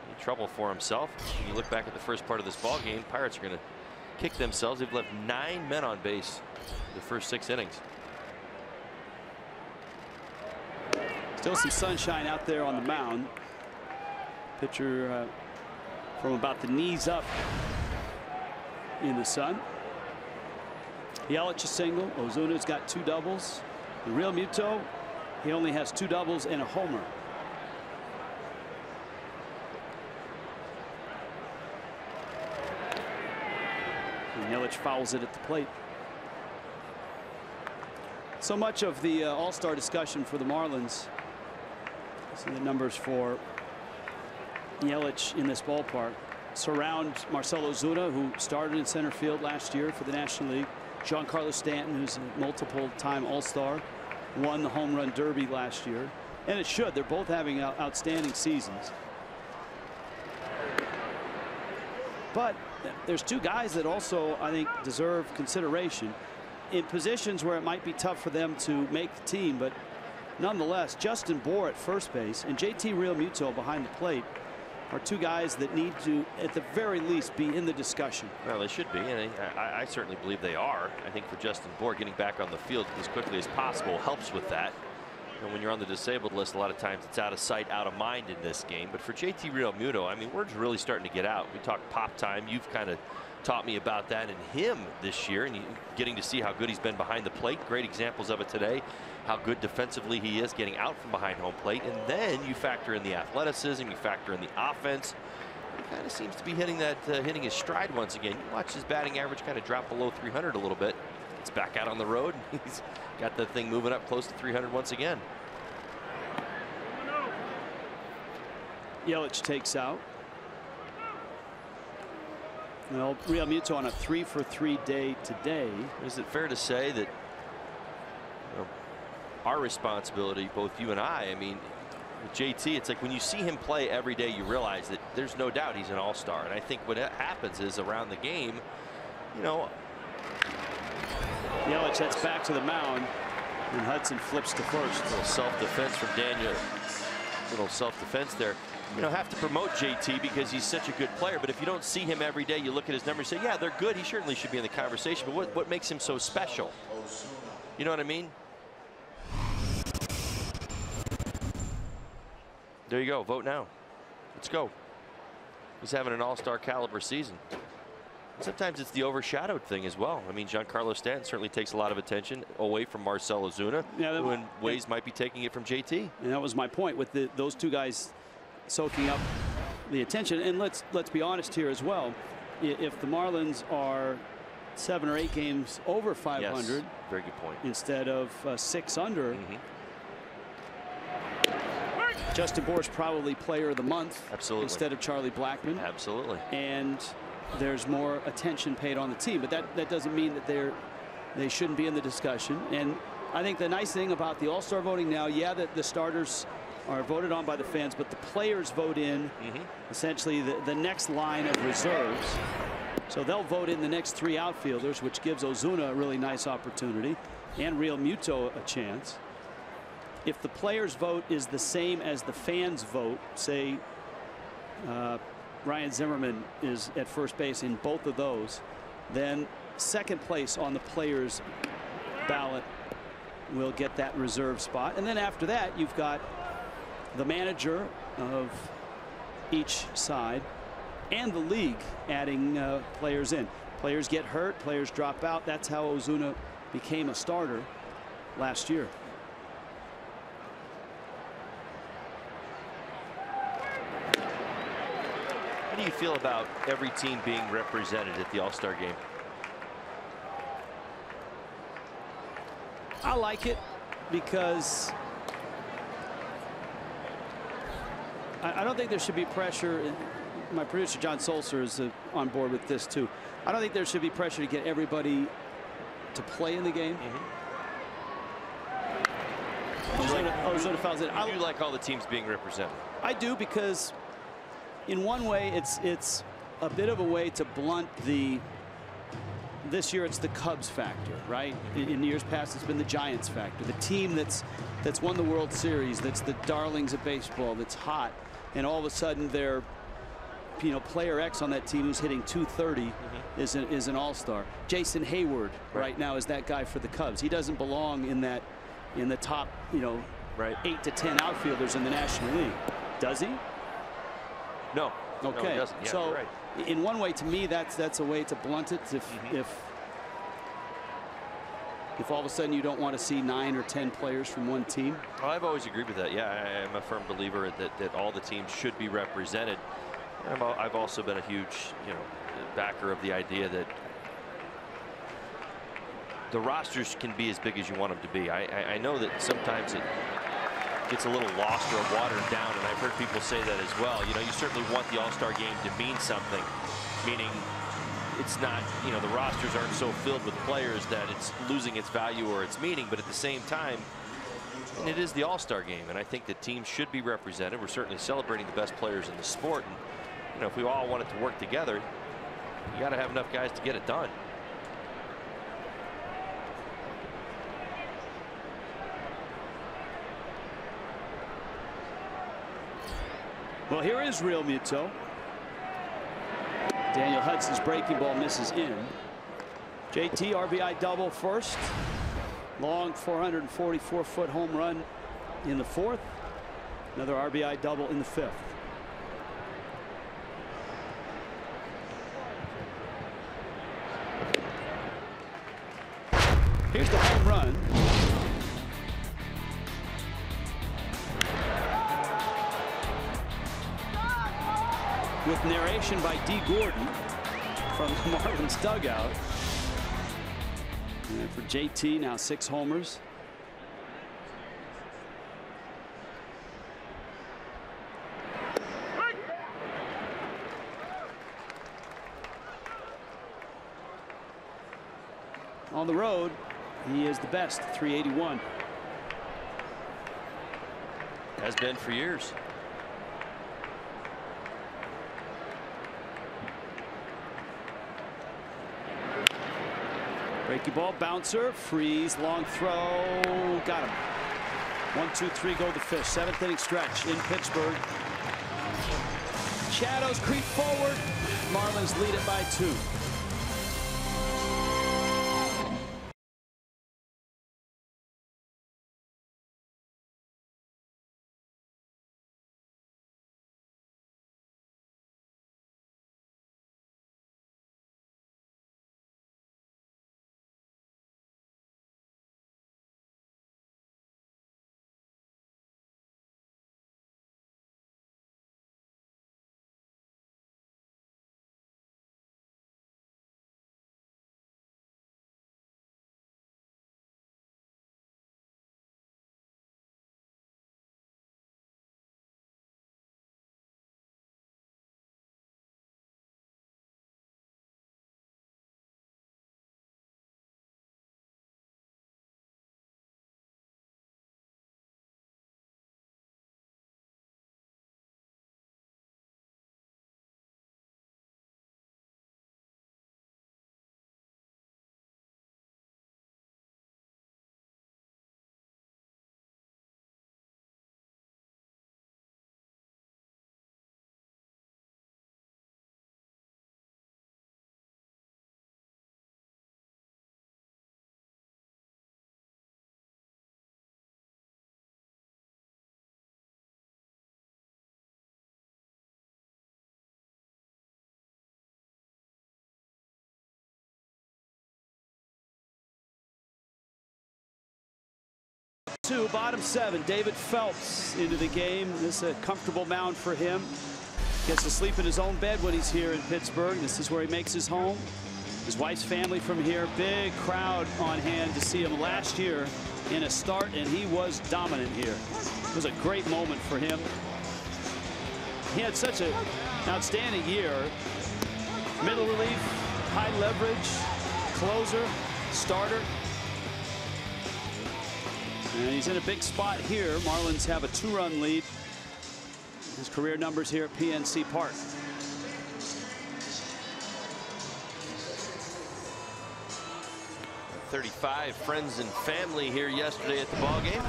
In trouble for himself. When you look back at the first part of this ball game, Pirates are going to kick themselves. They've left 9 men on base the first 6 innings. Still some sunshine out there on the mound. Pitcher from about the knees up in the sun. Yelich a single. Ozuna's got 2 doubles. The Real Muto, he only has 2 doubles and a homer. And Yelich fouls it at the plate. So much of the all-star discussion for the Marlins. See the numbers for Yelich in this ballpark surround Marcell Ozuna, who started in center field last year for the National League. Giancarlo Stanton, who's a multiple-time all-star, won the home run derby last year, and it should. They're both having outstanding seasons. But there's 2 guys that also, I think, deserve consideration in positions where it might be tough for them to make the team. But nonetheless, Justin Bour at first base and JT Real Muto behind the plate are 2 guys that need to, at the very least, be in the discussion. Well, they should be, and I certainly believe they are. I think for Justin Bour, getting back on the field as quickly as possible helps with that. And when you're on the disabled list, a lot of times it's out of sight, out of mind in this game. But for JT Real Muto, I mean, word's really starting to get out. We talk pop time. You've kind of taught me about that in him this year, and getting to see how good he's been behind the plate. Great examples of it today. how good defensively he is getting out from behind home plate. And then you factor in the athleticism, you factor in the offense. He kind of seems to be hitting that, hitting his stride once again. You watch his batting average kind of drop below 300 a little bit. It's back out on the road. He's got the thing moving up close to 300 once again. Yelich takes out. Well, Real Muto on a 3-for-3 day today. Is it fair to say that our responsibility, both you and I mean, with JT, it's like when you see him play every day, you realize that there's no doubt he's an all-star. And I think what happens is around the game, you know, Yelich heads back to the mound, and Hudson flips to first. A little self-defense from Daniel. Little self-defense there. You know, have to promote JT because he's such a good player. But if you don't see him every day, you look at his numbers and say, yeah, they're good. He certainly should be in the conversation. But what makes him so special? You know what I mean? There you go. Vote now. Let's go. He's having an all-star caliber season. Sometimes it's the overshadowed thing as well. I mean, Giancarlo Stanton certainly takes a lot of attention away from Marcell Ozuna, who in ways might be taking it from JT. And that was my point with those two guys soaking up the attention. And let's be honest here as well. If the Marlins are 7 or 8 games over 500, yes, very good point, instead of 6 under, Justin Bour's probably player of the month. Absolutely. Instead of Charlie Blackmon. Absolutely. And there's more attention paid on the team, but that doesn't mean that they shouldn't be in the discussion. And I think the nice thing about the all-star voting now, yeah, that the starters are voted on by the fans, but the players vote in essentially the next line of reserves. So they'll vote in the next 3 outfielders, which gives Ozuna a really nice opportunity and Real Muto a chance. If the players' vote is the same as the fans' vote, say Ryan Zimmerman is at first base in both of those, then second place on the players' ballot will get that reserve spot. And then after that, you've got the manager of each side and the league adding players in. Players get hurt, players drop out. That's how Ozuna became a starter last year. How do you feel about every team being represented at the All-Star game? I like it because I don't think there should be pressure. My producer John Solser is on board with this too. I don't think there should be pressure to get everybody to play in the game. Ozuna fouls it. I do like all the teams being represented. I do, because in one way it's a bit of a way to blunt the. This year it's the Cubs factor, right? In years past it's been the Giants factor, the team that's won the World Series, that's the darlings of baseball, that's hot, and all of a sudden they're, you know, player X on that team who's hitting 230 is an all-star. Jason Hayward right now is that guy for the Cubs. He doesn't belong in the top, you know, 8 to 10 outfielders in the National League, does he? No. Okay. No, he doesn't. Yeah, so you're right. In one way, to me, that's a way to blunt it. If all of a sudden you don't want to see 9 or 10 players from one team. Well, I've always agreed with that. Yeah, I'm a firm believer that all the teams should be represented. I've also been a huge, you know, backer of the idea that the rosters can be as big as you want them to be. I know that sometimes it gets a little lost or watered down, and I've heard people say that as well. You know, you certainly want the All-Star game to mean something, meaning it's not, you know, the rosters aren't so filled with players that it's losing its value or its meaning, but at the same time, and it is the All-Star game, and I think that teams should be represented. We're certainly celebrating the best players in the sport, and you know, if we all want it to work together, you got to have enough guys to get it done. Well, here is Real Muto. Daniel Hudson's breaking ball misses in. JT RBI double first. Long 444-foot home run in the 4th. Another RBI double in the 5th. Here's the home run. with narration by D. Gordon from the Marlins dugout. And for JT, now 6 homers. On the road, he is the best, 381. Has been for years. Breaky ball, bouncer, freeze, long throw, got him. 1, 2, 3, go the fish. 7th inning stretch in Pittsburgh. Shadows creep forward. Marlins lead it by 2. Bottom 7, David Phelps into the game. This is a comfortable mound for him. Gets to sleep in his own bed when he's here in Pittsburgh. This is where he makes his home. His wife's family from here. Big crowd on hand to see him last year in a start, and he was dominant here. It was a great moment for him. He had such an outstanding year. Middle relief, high leverage, closer, starter. And he's in a big spot here. Marlins have a 2-run lead. His career numbers here at PNC Park. .35 friends and family here yesterday at the ball game.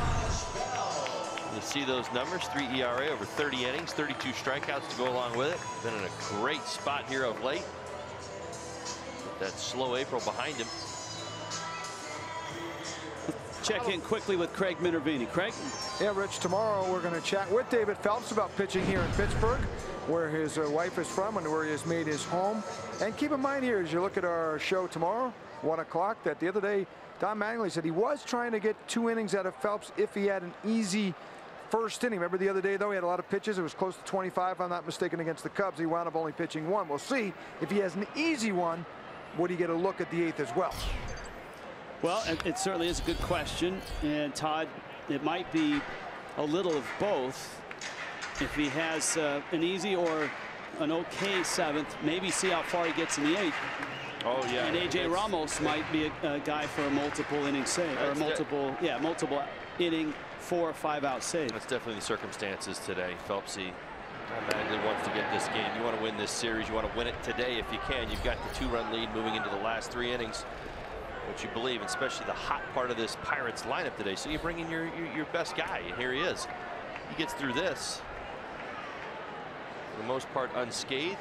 You see those numbers: 3 ERA over 30 innings, 32 strikeouts to go along with it. Been in a great spot here of late. With that slow April behind him. Check in quickly with Craig Minervini. Craig? Yeah, Rich, tomorrow we're going to chat with David Phelps about pitching here in Pittsburgh, where his wife is from and where he has made his home. And keep in mind here, as you look at our show tomorrow, 1 o'clock, that the other day, Don Mattingly said he was trying to get 2 innings out of Phelps if he had an easy first inning. Remember the other day, though, he had a lot of pitches. It was close to 25, if I'm not mistaken, against the Cubs. He wound up only pitching 1. We'll see if he has an easy one. Would he get a look at the 8th as well? Well, it certainly is a good question. And Todd, it might be a little of both. If he has an easy or an okay 7th, maybe see how far he gets in the 8th. Oh yeah. And AJ Ramos might be a guy for a multiple inning save, or multiple inning 4 or 5 out save. That's definitely the circumstances today. Phelpsy automatically wants to get this game. You want to win this series. You want to win it today if you can. You've got the 2-run lead moving into the last 3 innings, which you believe, especially the hot part of this Pirates lineup today. So you bring in your best guy, and here he is. He gets through this for the most part unscathed.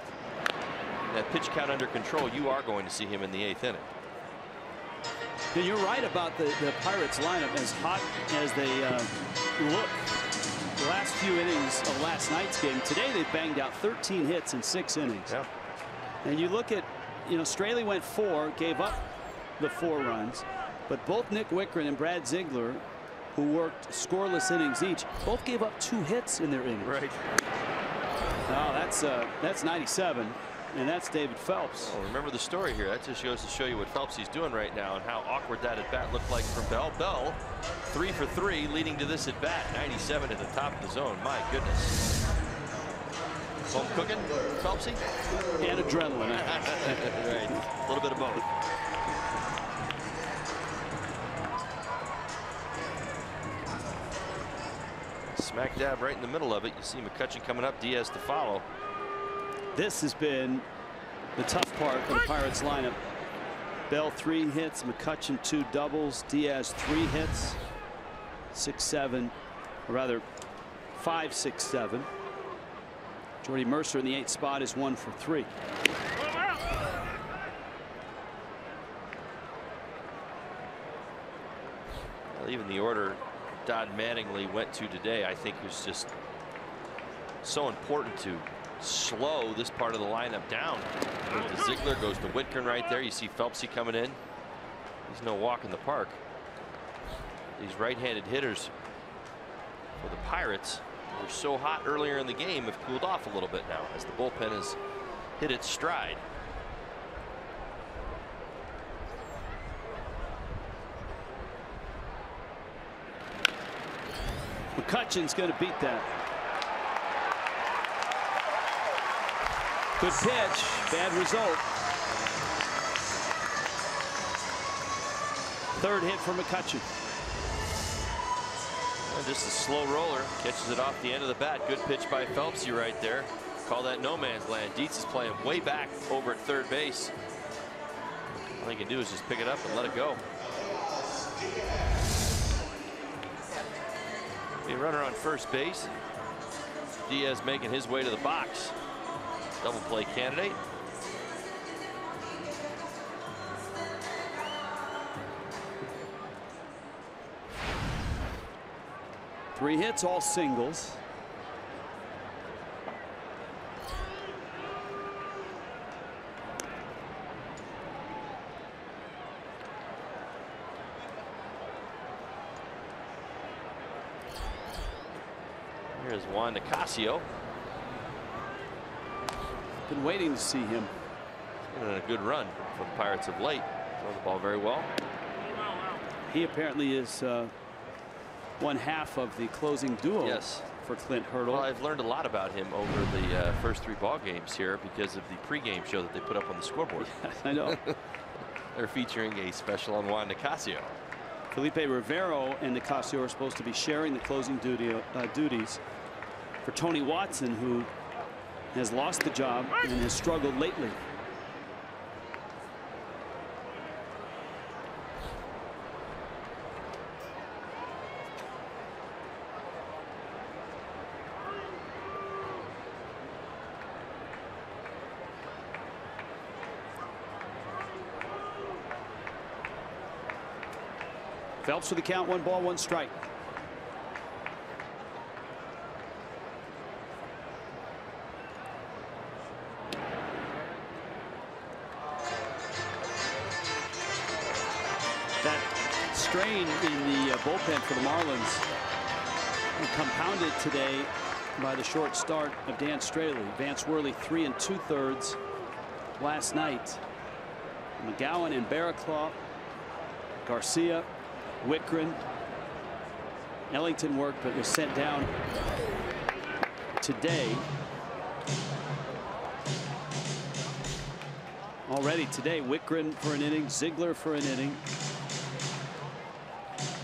That pitch count under control, you are going to see him in the 8th inning. And you're right about the Pirates lineup. As hot as they look the last few innings of last night's game, today they banged out 13 hits in 6 innings. Yeah. And you look at, Straley went 4, gave up the 4 runs, but both Nick Wickren and Brad Ziegler, who worked scoreless innings each, both gave up 2 hits in their innings. Right. No, that's 97. And that's David Phelps. Oh, remember the story here. That just goes to show you what Phelps is doing right now and how awkward that at bat looked like from Bell. Bell 3 for 3 leading to this at bat. 97 at the top of the zone. My goodness. Home cooking, Phelpsy? And adrenaline. Right. A little bit of both. Smack dab right in the middle of it. You see McCutchen coming up, Diaz to follow. This has been the tough part of the Pirates lineup. Bell 3 hits, McCutchen 2 doubles, Diaz 3 hits, 6-7, or rather 5-6-7. Jordy Mercer in the 8th spot is 1 for 3. Well, even the order Don Mattingly went to today, I think, was just so important to slow this part of the lineup down. Goes to Ziegler, goes to Whitgren right there. You see Phelpsy coming in. He's no walk in the park. These right-handed hitters for the Pirates were so hot earlier in the game have cooled off a little bit now as the bullpen has hit its stride. McCutchen's going to beat that. Good pitch, bad result. Third hit for McCutchen. Just a slow roller, catches it off the end of the bat. Good pitch by Phelpsy right there. Call that no man's land. Dietz is playing way back over at third base. All he can do is just pick it up and let it go. A runner on first base. Diaz making his way to the box. Double play candidate. Three hits, all singles. Here's Juan Nicasio. Been waiting to see him. He's been in a good run for the Pirates of late. Throwing the ball very well. He apparently is one half of the closing duo. Yes. For Clint Hurdle. Well, I've learned a lot about him over the first 3 ball games here because of the pregame show that they put up on the scoreboard. I know. They're featuring a special on Juan Nicasio. Felipe Rivero and Nicasio are supposed to be sharing the closing duties for Tony Watson, who has lost the job and has struggled lately. Phelps for the count, 1 ball, 1 strike. That strain in the bullpen for the Marlins compounded today by the short start of Dan Straley. Vance Worley 3 2/3 last night. McGowan and Barraclough, Garcia, Whitgren. Ellington worked but was sent down today. Already today, Whitgren for an inning, Ziegler for an inning.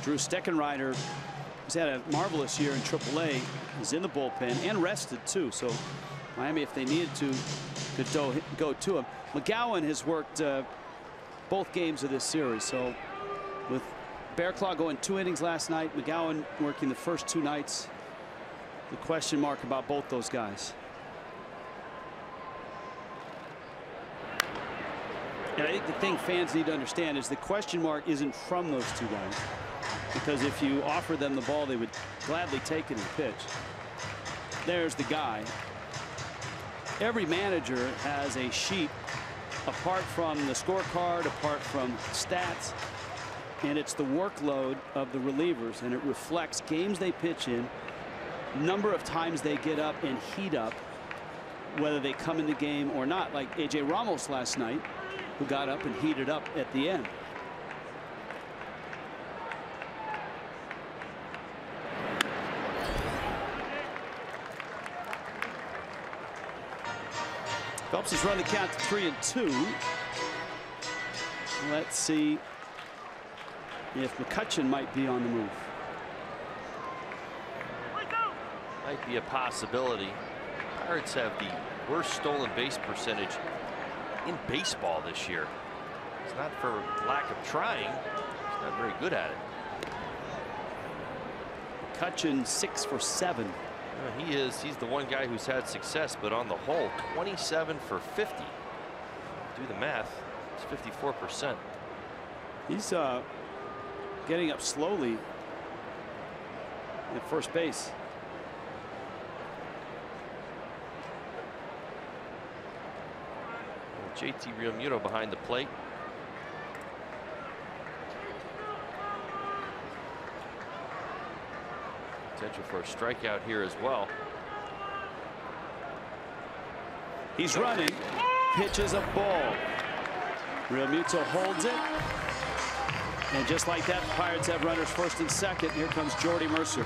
Drew Steckenrider has had a marvelous year in AAA. He's in the bullpen and rested too. So Miami, if they needed to, could go to him. McGowan has worked both games of this series. So with Barraclough going 2 innings last night, McGowan working the first 2 nights. The question mark about both those guys. And I think the thing fans need to understand is the question mark isn't from those 2 guys. Because if you offer them the ball, they would gladly take it and pitch. There's the guy. Every manager has a sheet apart from the scorecard, apart from stats. And it's the workload of the relievers, and it reflects games they pitch in, number of times they get up and heat up, whether they come in the game or not, like A.J. Ramos last night, who got up and heated up at the end. Phelps has run the count to 3-2. Let's see if McCutchen might be on the move. Might be a possibility. Pirates have the worst stolen base percentage in baseball this year. It's not for lack of trying. He's not very good at it. McCutchen 6 for 7. He is. He's the one guy who's had success, but on the whole, 27 for 50. Do the math. It's 54%. He's getting up slowly at first base. JT Realmuto behind the plate. Potential for a strikeout here as well. He's running. Pitches a ball. Realmuto holds it. And just like that, the Pirates have runners first and second. Here comes Jordy Mercer.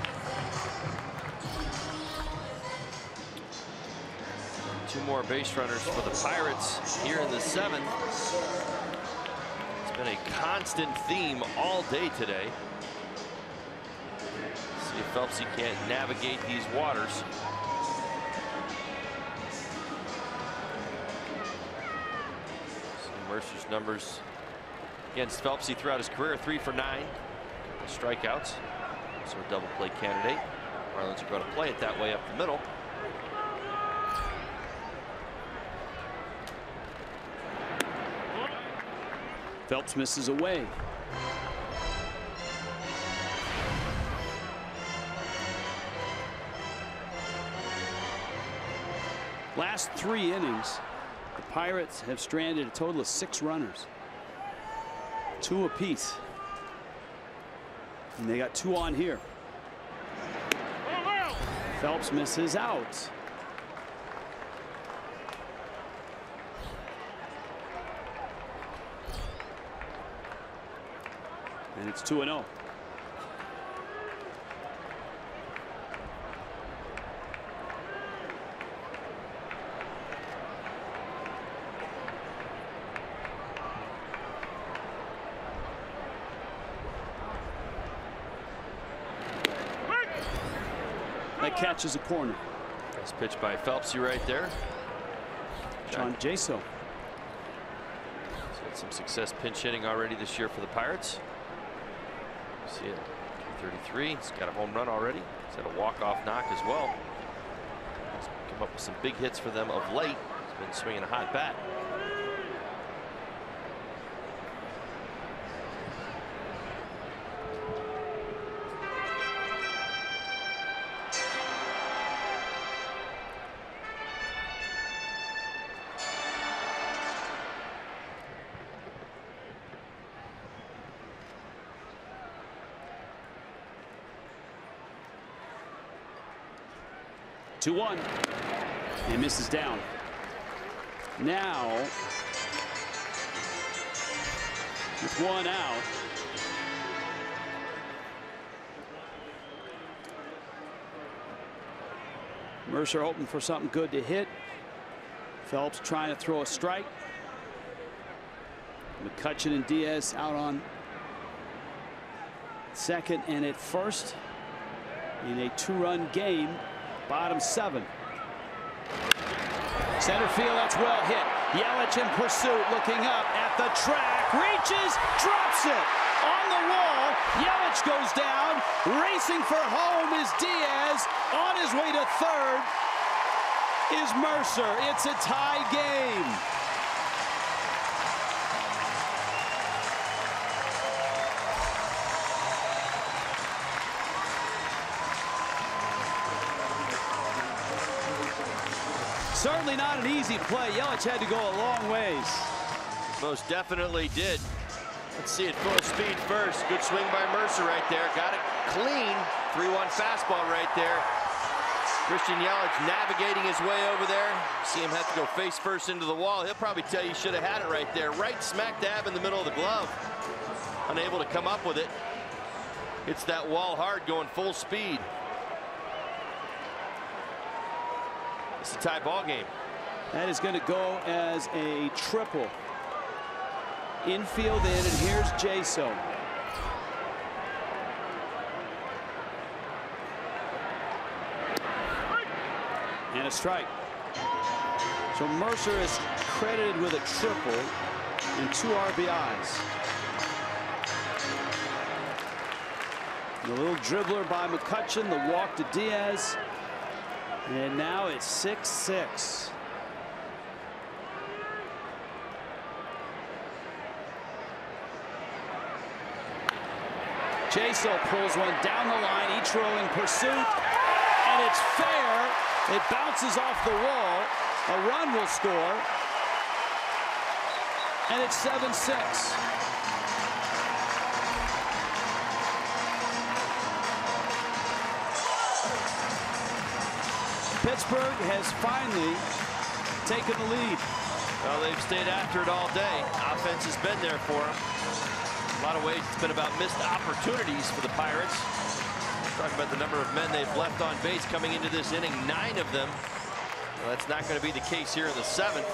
Two more base runners for the Pirates here in the 7th. It's been a constant theme all day today. See if Phelps can't navigate these waters. See Mercer's numbers against Phelps throughout his career: 3 for 9 strikeouts. So a double play candidate. Marlins are going to play it that way up the middle. Phelps misses away. Last 3 innings, the Pirates have stranded a total of 6 runners. 2 apiece. And they got 2 on here. Phelps misses out. And it's 2-0. That catches a corner. Nice pitch by Phelpsy right there. John Jaso. He's had some success pinch hitting already this year for the Pirates. See it, 33. He's got a home run already. He's had a walk-off knock as well. He's come up with some big hits for them of late. He's been swinging a hot bat. Two-1. He misses down. Now, with 1 out, Mercer hoping for something good to hit. Phelps trying to throw a strike. McCutchen and Diaz out on second and at first in a 2-run game. Bottom 7. Center field, that's well hit. Yelich in pursuit, looking up at the track, reaches, drops it on the wall. Yelich goes down. Racing for home is Diaz. On his way to third is Mercer. It's a tie game. Certainly not an easy play. Yelich had to go a long ways. Most definitely did. Let's see it full speed first. Good swing by Mercer right there. Got it clean. 3-1 fastball right there. Christian Yelich navigating his way over there. See him have to go face first into the wall. He'll probably tell you should have had it right there. Right smack dab in the middle of the glove. Unable to come up with it. Hits that wall hard, going full speed. It's a tie ball game. That is going to go as a triple. Infield in, and here's Jaso. And a strike. So Mercer is credited with a triple and 2 RBIs. The little dribbler by McCutchen, the walk to Diaz, and now it's 6-6. Jaso pulls one down the line, Ichiro in pursuit, and it's fair. It bounces off the wall. A run will score, and it's 7-6. Pittsburgh has finally taken the lead. Well, they've stayed after it all day. Offense has been there for them. A lot of ways it's been about missed opportunities for the Pirates. Talk about the number of men they've left on base coming into this inning, 9 of them. Well, that's not going to be the case here in the 7th.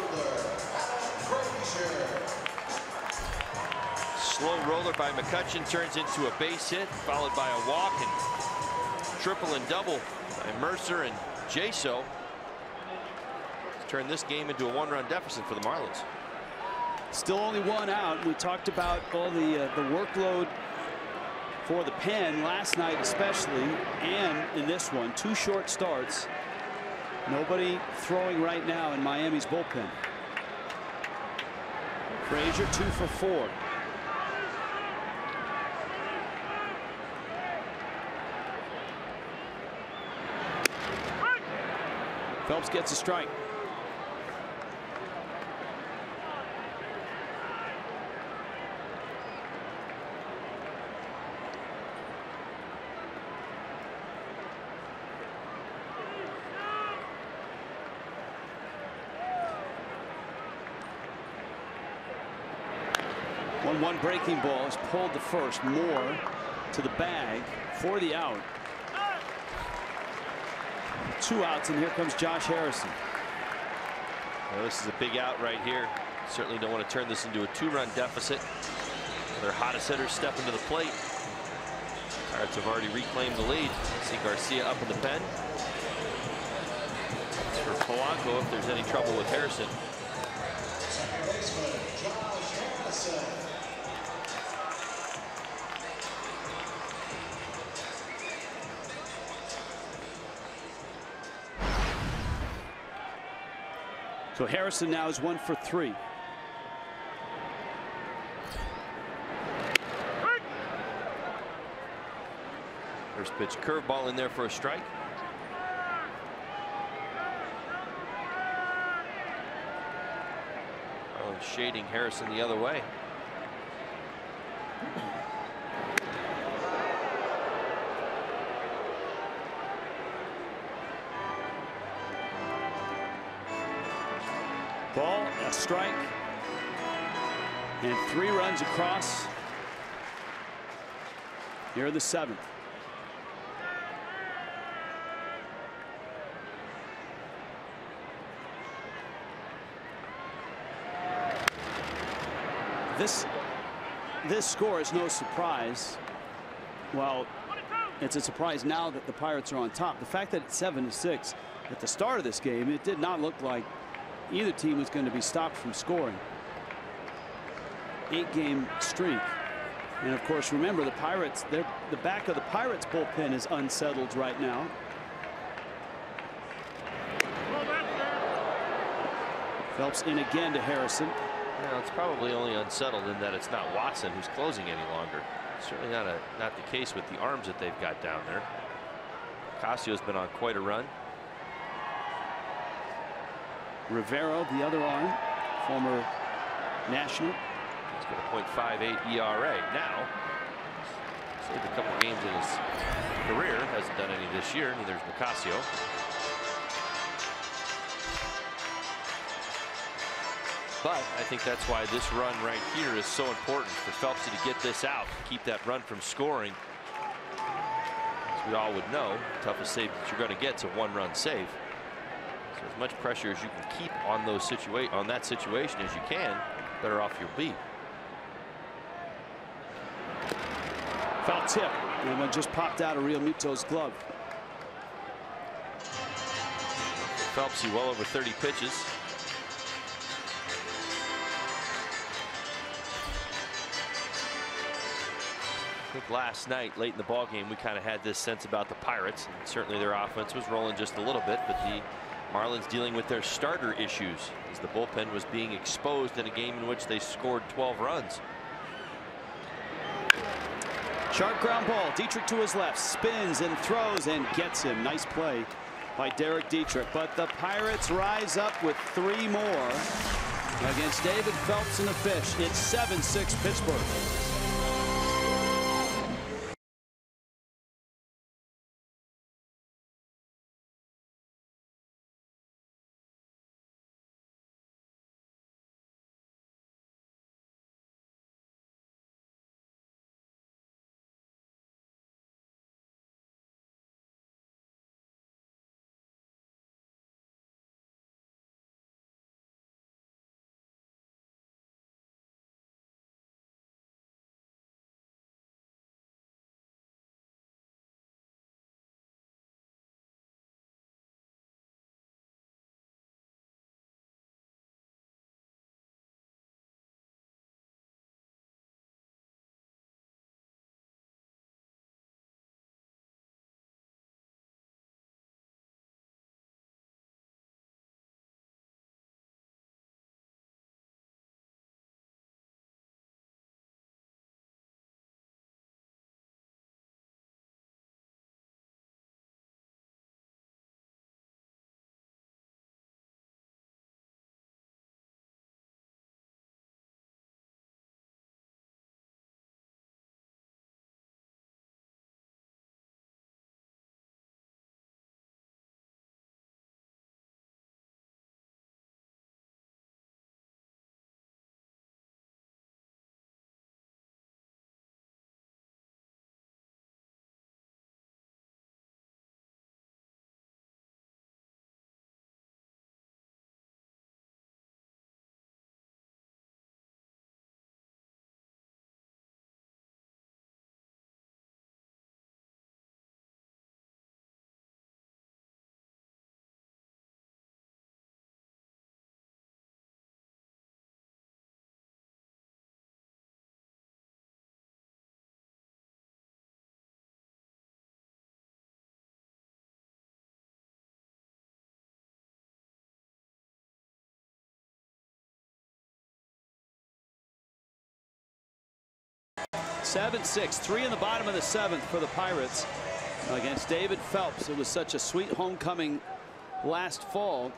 Slow roller by McCutchen turns into a base hit, followed by a walk, and triple and double by Mercer and Jaso. Turn this game into a 1-run deficit for the Marlins. Still only 1 out. We talked about all the workload for the pen last night especially, and in this one, 2 short starts. Nobody throwing right now in Miami's bullpen. Frazier 2 for 4. Phelps gets a strike. One breaking ball is pulled to first. Moore to the bag for the out. 2 outs, and here comes Josh Harrison. Well, this is a big out right here. Certainly don't want to turn this into a 2-run deficit. Their hottest hitters step into the plate. Pirates have already reclaimed the lead. See Garcia up in the pen. It's for Polanco if there's any trouble with Harrison. So Harrison now is 1 for 3. First pitch curveball in there for a strike. Oh, shading Harrison the other way. Ball, a strike, and 3 runs across here in the 7th. This score is no surprise. Well, it's a surprise now that the Pirates are on top. The fact that it's 7-6 at the start of this game, it did not look like either team was going to be stopped from scoring. 8-game streak. And of course, remember, the Pirates, the back of the Pirates bullpen is unsettled right now. Phelps in again to Harrison. Well, it's probably only unsettled in that it's not Watson who's closing any longer. Certainly not the case with the arms that they've got down there. Nicasio's been on quite a run. Rivero, the other arm, former National. He's got a .58 ERA. Now, saved a couple games in his career. Hasn't done any this year. Neither is Nicasio. But I think that's why this run right here is so important for Phelps to get this out, keep that run from scoring. As we all would know, toughest save that you're going to get is a one-run save. So as much pressure as you can keep on that situation as you can, better off you'll be. Foul tip, and one just popped out of Real Muto's glove. Phelps, well over 30 pitches. I think last night, late in the ballgame, we kind of had this sense about the Pirates, and certainly their offense was rolling just a little bit, but the Marlins dealing with their starter issues as the bullpen was being exposed in a game in which they scored 12 runs. Sharp ground ball. Dietrich to his left, spins and throws and gets him. Nice play by Derek Dietrich. But the Pirates rise up with 3 more against David Phelps and the Fish. It's 7-6 Pittsburgh. (7-6). 3 in the bottom of the 7th for the Pirates against David Phelps. It was such a sweet homecoming last fall,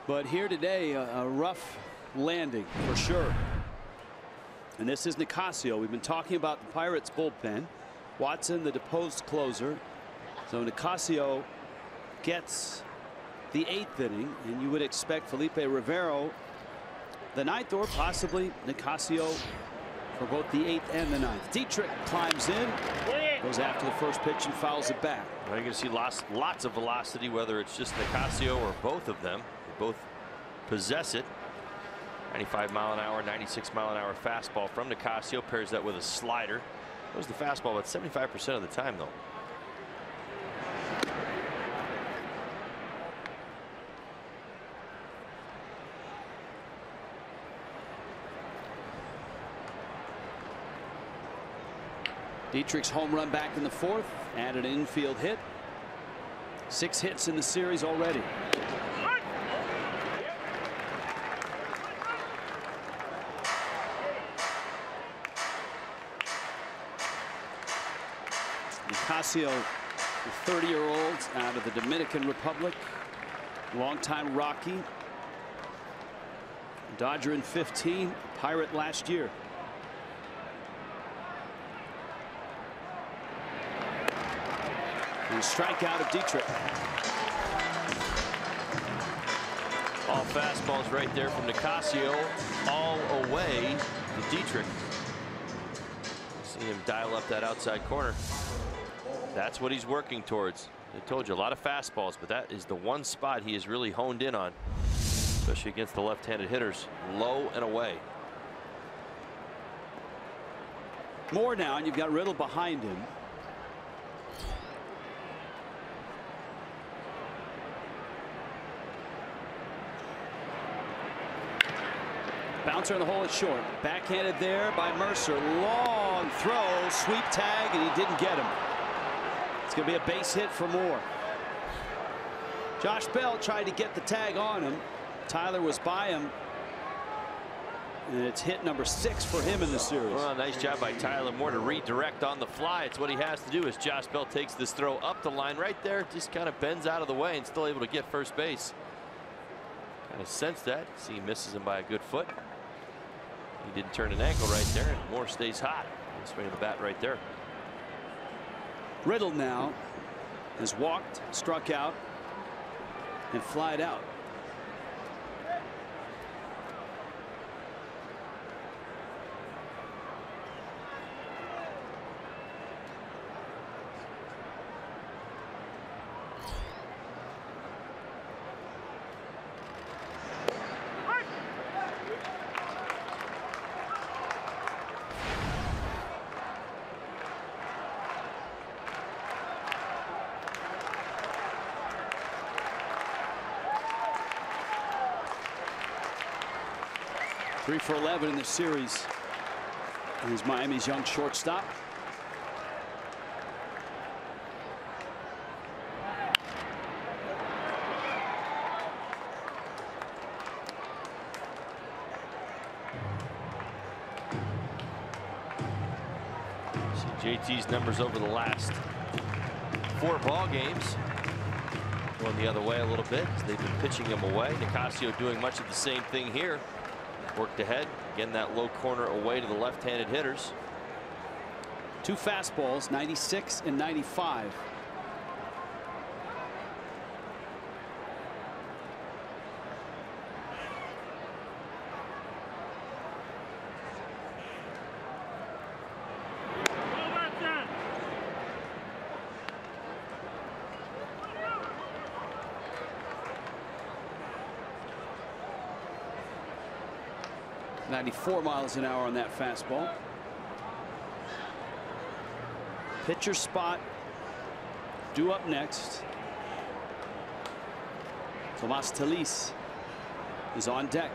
but here today a rough landing for sure. And this is Nicasio. We've been talking about the Pirates bullpen. Watson, the deposed closer. So Nicasio gets the 8th inning, and you would expect Felipe Rivero the 9th, or possibly Nicasio for both the 8th and the 9th. Dietrich climbs in, goes after the first pitch and fouls it back. Well, you're going to see lots of velocity, whether it's just Nicasio or both of them. They both possess it. 95-mile-an-hour, 96-mile-an-hour fastball from Nicasio, pairs that with a slider. That was the fastball about 75% of the time, though. Dietrich's home run back in the 4th, added an infield hit. 6 hits in the series already. Nicasio, the 30-year-old out of the Dominican Republic, longtime Rocky, Dodger in 15, Pirate last year. And strikeout of Dietrich. All fastballs right there from Nicasio, all away to Dietrich. See him dial up that outside corner. That's what he's working towards. I told you, a lot of fastballs, but that is the one spot he is really honed in on, especially against the left-handed hitters. Low and away. More now, and you've got Riddle behind him. Bouncer in the hole at short. Backhanded there by Mercer. Long throw, sweep tag, and he didn't get him. It's going to be a base hit for Moore. Josh Bell tried to get the tag on him. Tyler was by him. And it's hit number 6 for him in the series. Well, nice job by Tyler Moore to redirect on the fly. It's what he has to do as Josh Bell takes this throw up the line right there. Just kind of bends out of the way and still able to get first base. Kind of sensed that. See, he misses him by a good foot. He didn't turn an ankle right there, and Moore stays hot. Swing of the bat right there. Riddle now has walked, struck out, and flied out. Three for 11 in the series. And he's Miami's young shortstop. See JT's numbers over the last 4 ball games. Going the other way a little bit. They've been pitching him away. Nicasio doing much of the same thing here. Worked ahead, again that low corner away to the left-handed hitters. 2 fastballs, 96 and 95. .94 miles an hour on that fastball. Pitcher spot due up next. Tomas Telis is on deck.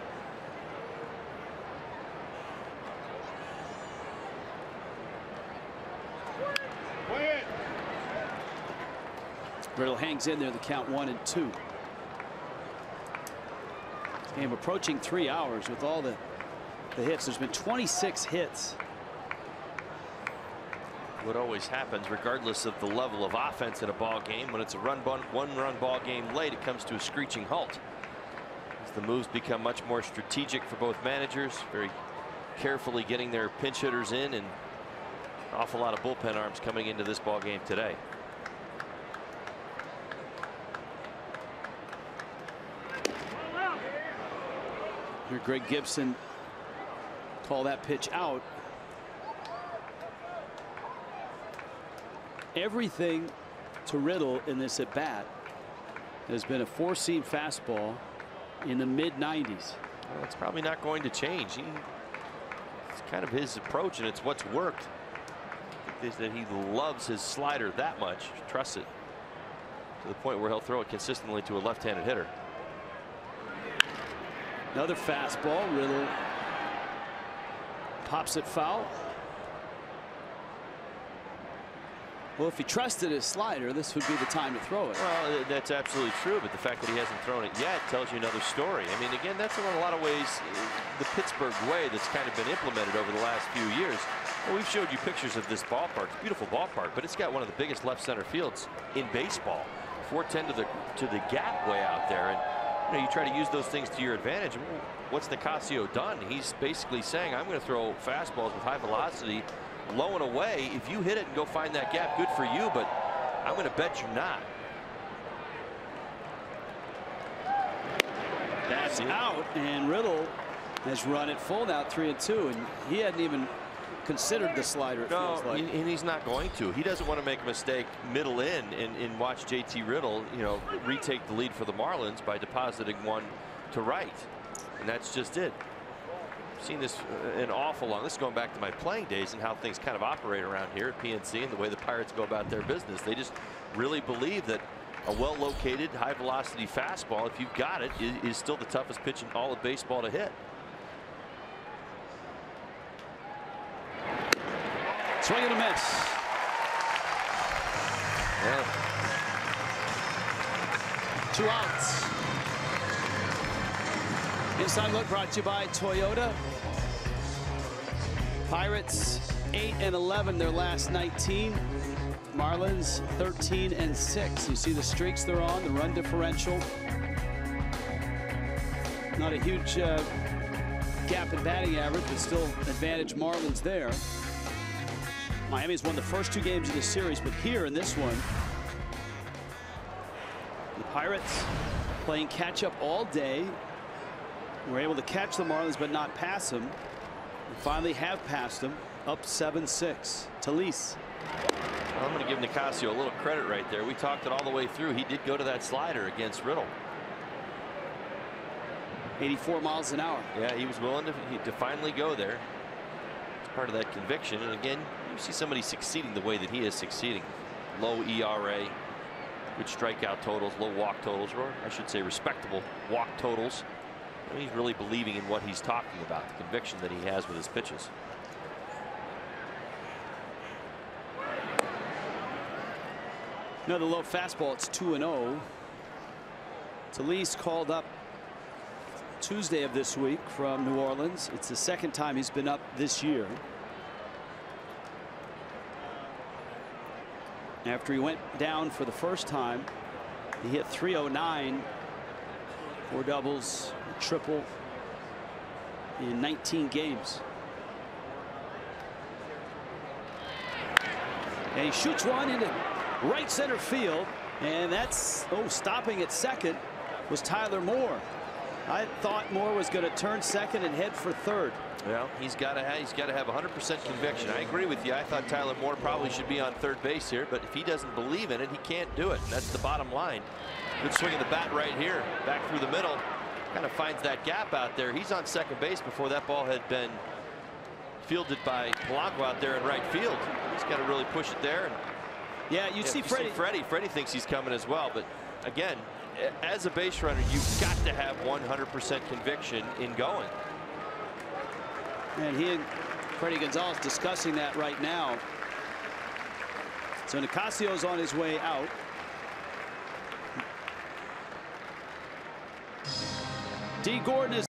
Riddle hangs in there, the count 1-2. Game approaching 3 hours with all the hits. There's been 26 hits. What always happens, regardless of the level of offense in a ball game, when it's a one-run ball game late, it comes to a screeching halt. As the moves become much more strategic for both managers, very carefully getting their pinch hitters in, and an awful lot of bullpen arms coming into this ball game today. Here, Greg Gibson call that pitch out. Everything to Riddle in this at bat has been a 4-seam fastball in the mid-90s. Well, it's probably not going to change. It's kind of his approach, and it's what's worked. Is that he loves his slider that much, trusts it to the point where he'll throw it consistently to a left-handed hitter. Another fastball. Riddle pops it foul. Well, if he trusted his slider, this would be the time to throw it. Well, that's absolutely true, but the fact that he hasn't thrown it yet tells you another story. I mean, again, that's in a lot of ways the Pittsburgh way that's kind of been implemented over the last few years. Well, we've showed you pictures of this ballpark. It's a beautiful ballpark, but it's got one of the biggest left center fields in baseball. 410 to the gap way out there, and you try to use those things to your advantage. What's Nicasio done? He's basically saying, I'm going to throw fastballs with high velocity, low and away. If you hit it and go find that gap, good for you, but I'm going to bet you're not. That's out, and Riddle has run it full now, 3-2, and he hadn't even considered the slider. It feels like. And he's not going to. He doesn't want to make a mistake middle in and watch JT Riddle, retake the lead for the Marlins by depositing one to right, and that's just it. I've seen this an awful long. This is going back to my playing days and how things kind of operate around here at PNC and the way the Pirates go about their business. They just really believe that a well-located, high-velocity fastball, if you've got it, is still the toughest pitch in all of baseball to hit. Swing and a miss. Yeah. 2 outs. Inside Look brought to you by Toyota. Pirates 8-11 their last 19. Marlins 13-6. You see the streaks they're on, the run differential. Not a huge gap in batting average, but still advantage Marlins there. Miami's won the first 2 games of the series, but here in this one, the Pirates playing catch up all day. Were able to catch the Marlins but not pass them. And finally have passed them, up 7-6. Talise. I'm going to give Nicasio a little credit right there. We talked it all the way through. He did go to that slider against Riddle. 84 miles an hour. Yeah, he was willing to finally go there. It's part of that conviction. And again, you see somebody succeeding the way that he is succeeding. Low ERA, good strikeout totals, low walk totals, or I should say respectable walk totals. I mean, he's really believing in what he's talking about, the conviction that he has with his pitches. Another low fastball. It's 2-0. Talise called up Tuesday of this week from New Orleans. It's the second time he's been up this year. After he went down for the first time, he hit .309, 4 doubles, a triple in 19 games. And he shoots one into right center field, and that's stopping at second was Tyler Moore. I thought Moore was going to turn second and head for third. Well, he's got to have 100% conviction. I agree with you. I thought Tyler Moore probably should be on third base here, but if he doesn't believe in it, he can't do it. And that's the bottom line. Good swing of the bat right here, back through the middle. Kind of finds that gap out there. He's on second base before that ball had been fielded by Polanco out there in right field. He's got to really push it there. And yeah, you see Freddie. Freddie thinks he's coming as well, but again, as a base runner, you've got to have 100% conviction in going. And he and Freddie Gonzalez discussing that right now. So Nicasio's on his way out. D. Gordon is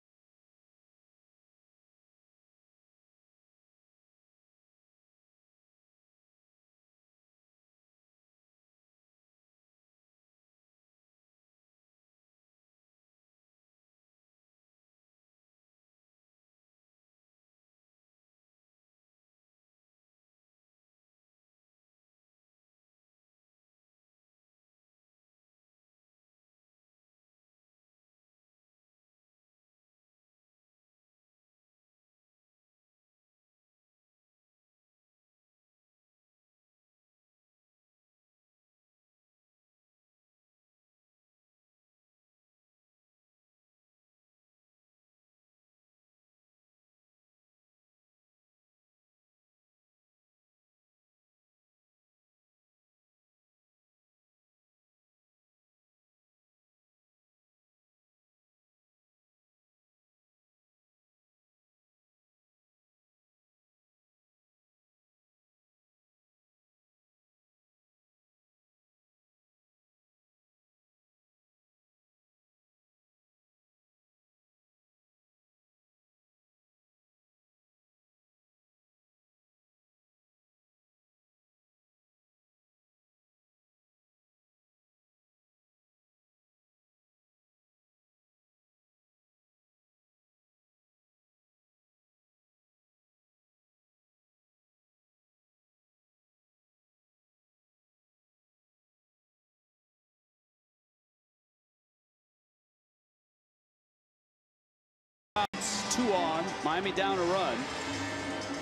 2 on. Miami down a run.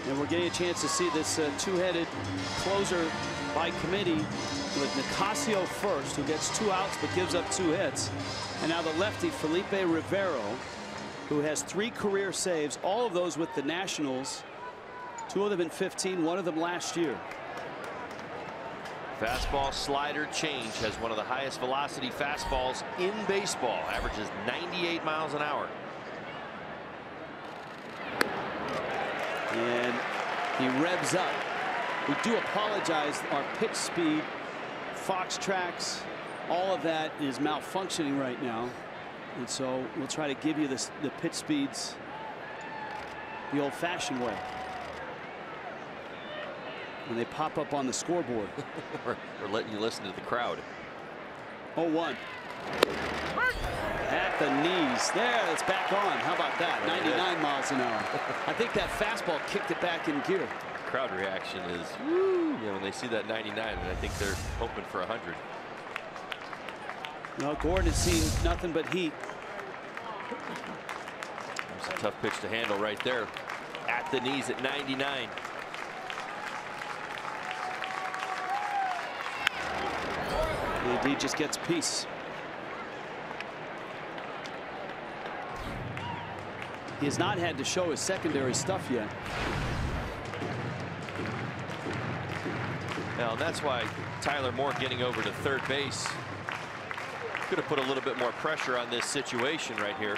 And we're getting a chance to see this two-headed closer by committee with Nicasio first, who gets 2 outs but gives up 2 hits. And now the lefty Felipe Rivero, who has 3 career saves, all of those with the Nationals. 2 of them in 15, 1 of them last year. Fastball slider change, has one of the highest velocity fastballs in baseball, averages 98 miles an hour. And he revs up. We do apologize. Our pitch speed, Fox tracks, all of that is malfunctioning right now. And so we'll try to give you the pitch speeds the old-fashioned way. When they pop up on the scoreboard. We're letting you listen to the crowd. 0-1. At the knees. There, it's back on. How about that? 99 miles an hour. I think that fastball kicked it back in gear. Crowd reaction is, woo, you know, when they see that 99, and I think they're hoping for 100. Well, Gordon has seen nothing but heat. It's a tough pitch to handle right there. At the knees at 99. He just gets peace. He has not had to show his secondary stuff yet. Now that's why Tyler Moore getting over to third base could have put a little bit more pressure on this situation right here.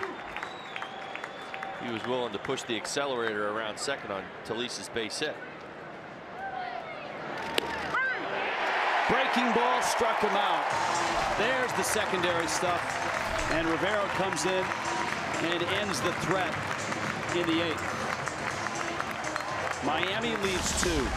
He was willing to push the accelerator around second on Talisa's base hit. Breaking ball struck him out. There's the secondary stuff. And Rivero comes in and ends the threat in the 8th. Miami leads 2.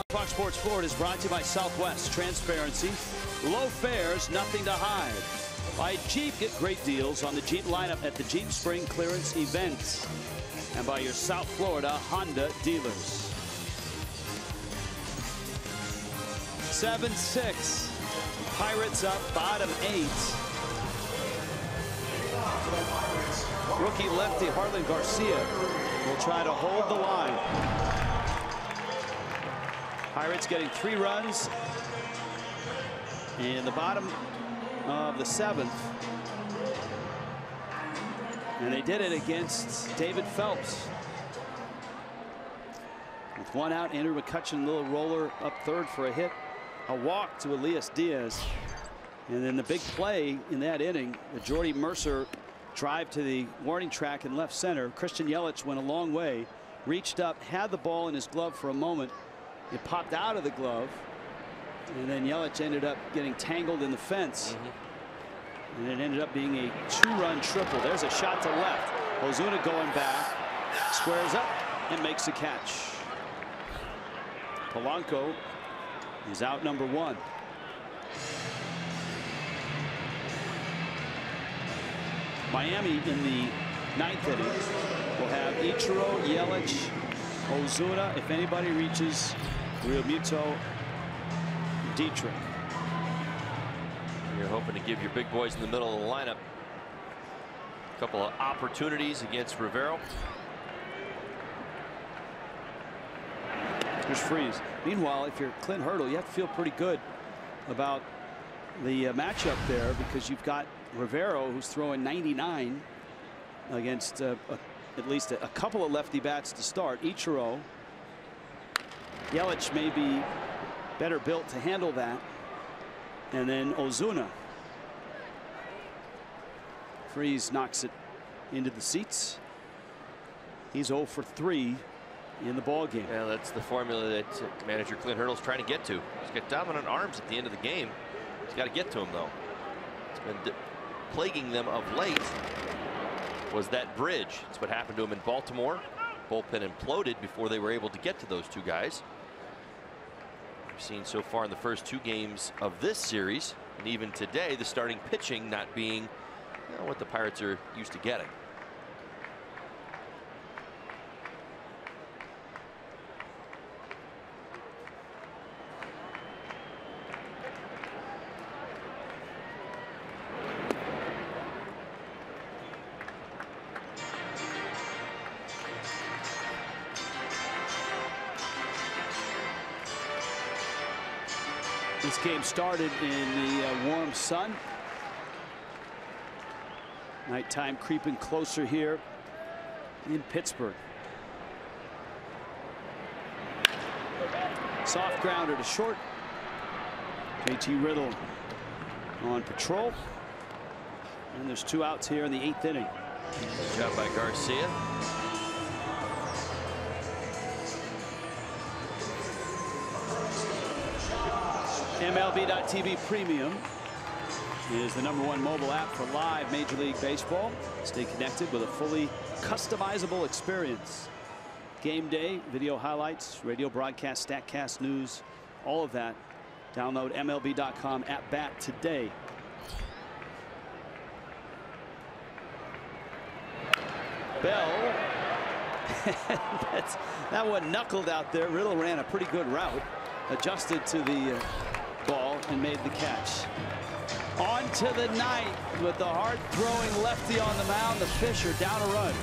Fox Sports Florida is brought to you by Southwest. Transparency, low fares, nothing to hide. By Jeep, get great deals on the Jeep lineup at the Jeep Spring Clearance events. And by your South Florida Honda dealers. 7-6. Pirates up, bottom 8. Rookie lefty Harlan Garcia will try to hold the line. Pirates getting 3 runs in the bottom of the 7th. And they did it against David Phelps. With 1 out, Andrew McCutcheon, little roller up third for a hit. A walk to Elias Diaz. And then the big play in that inning, the Jordy Mercer drive to the warning track in left center. Christian Yelich went a long way, reached up, had the ball in his glove for a moment. It popped out of the glove, And then Yelich ended up getting tangled in the fence. And it ended up being a 2-run triple. There's a shot to left. Ozuna going back, squares up and makes a catch. Polanco is out number 1. Miami in the 9th inning will have Ichiro, Yelich, Ozuna. If anybody reaches Realmuto, Dietrich. You're hoping to give your big boys in the middle of the lineup a couple of opportunities against Rivero. Here's Freeze. Meanwhile, if you're Clint Hurdle, you have to feel pretty good about the matchup there, because you've got Rivero, who's throwing 99 against at least a couple of lefty bats to start. Ichiro. Yelich may be better built to handle that. And then Ozuna. Freeze knocks it into the seats. He's 0 for 3 in the ball game. Yeah, that's the formula that manager Clint Hurdle's trying to get to. He's got dominant arms at the end of the game. He's got to get to him, though. It's been plaguing them of late. Was that bridge? It's what happened to him in Baltimore. Bullpen imploded before they were able to get to those two guys. We've seen so far in the first 2 games of this series, and even today, the starting pitching not being what the Pirates are used to getting. This game started in the warm sun. Nighttime creeping closer here in Pittsburgh. Soft grounder to short. JT Riddle on patrol. And there's 2 outs here in the 8th inning. Good job by Garcia. MLB.TV Premium is the #1 mobile app for live Major League Baseball. Stay connected with a fully customizable experience. Game day, video highlights, radio broadcast, StatCast news, all of that. Download MLB.com at bat today. Bell. That one knuckled out there. Riddle ran a pretty good route. Adjusted to the ball and made the catch. On to the 9th with the hard-throwing lefty on the mound. The Fisher down a run.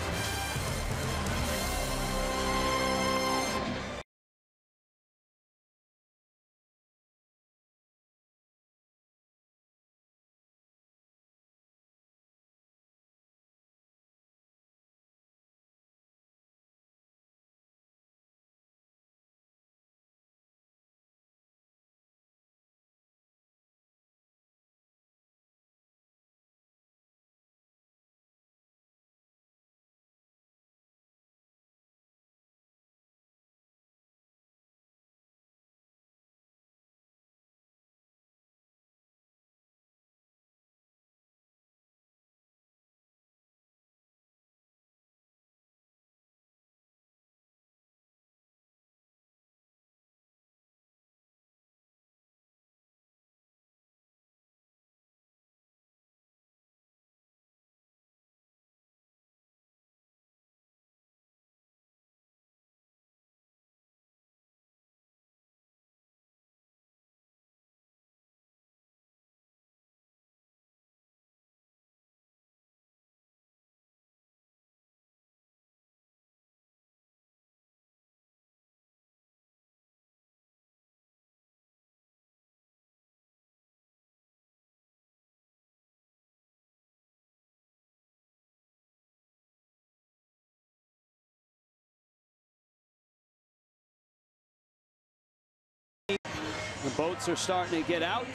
The boats are starting to get out,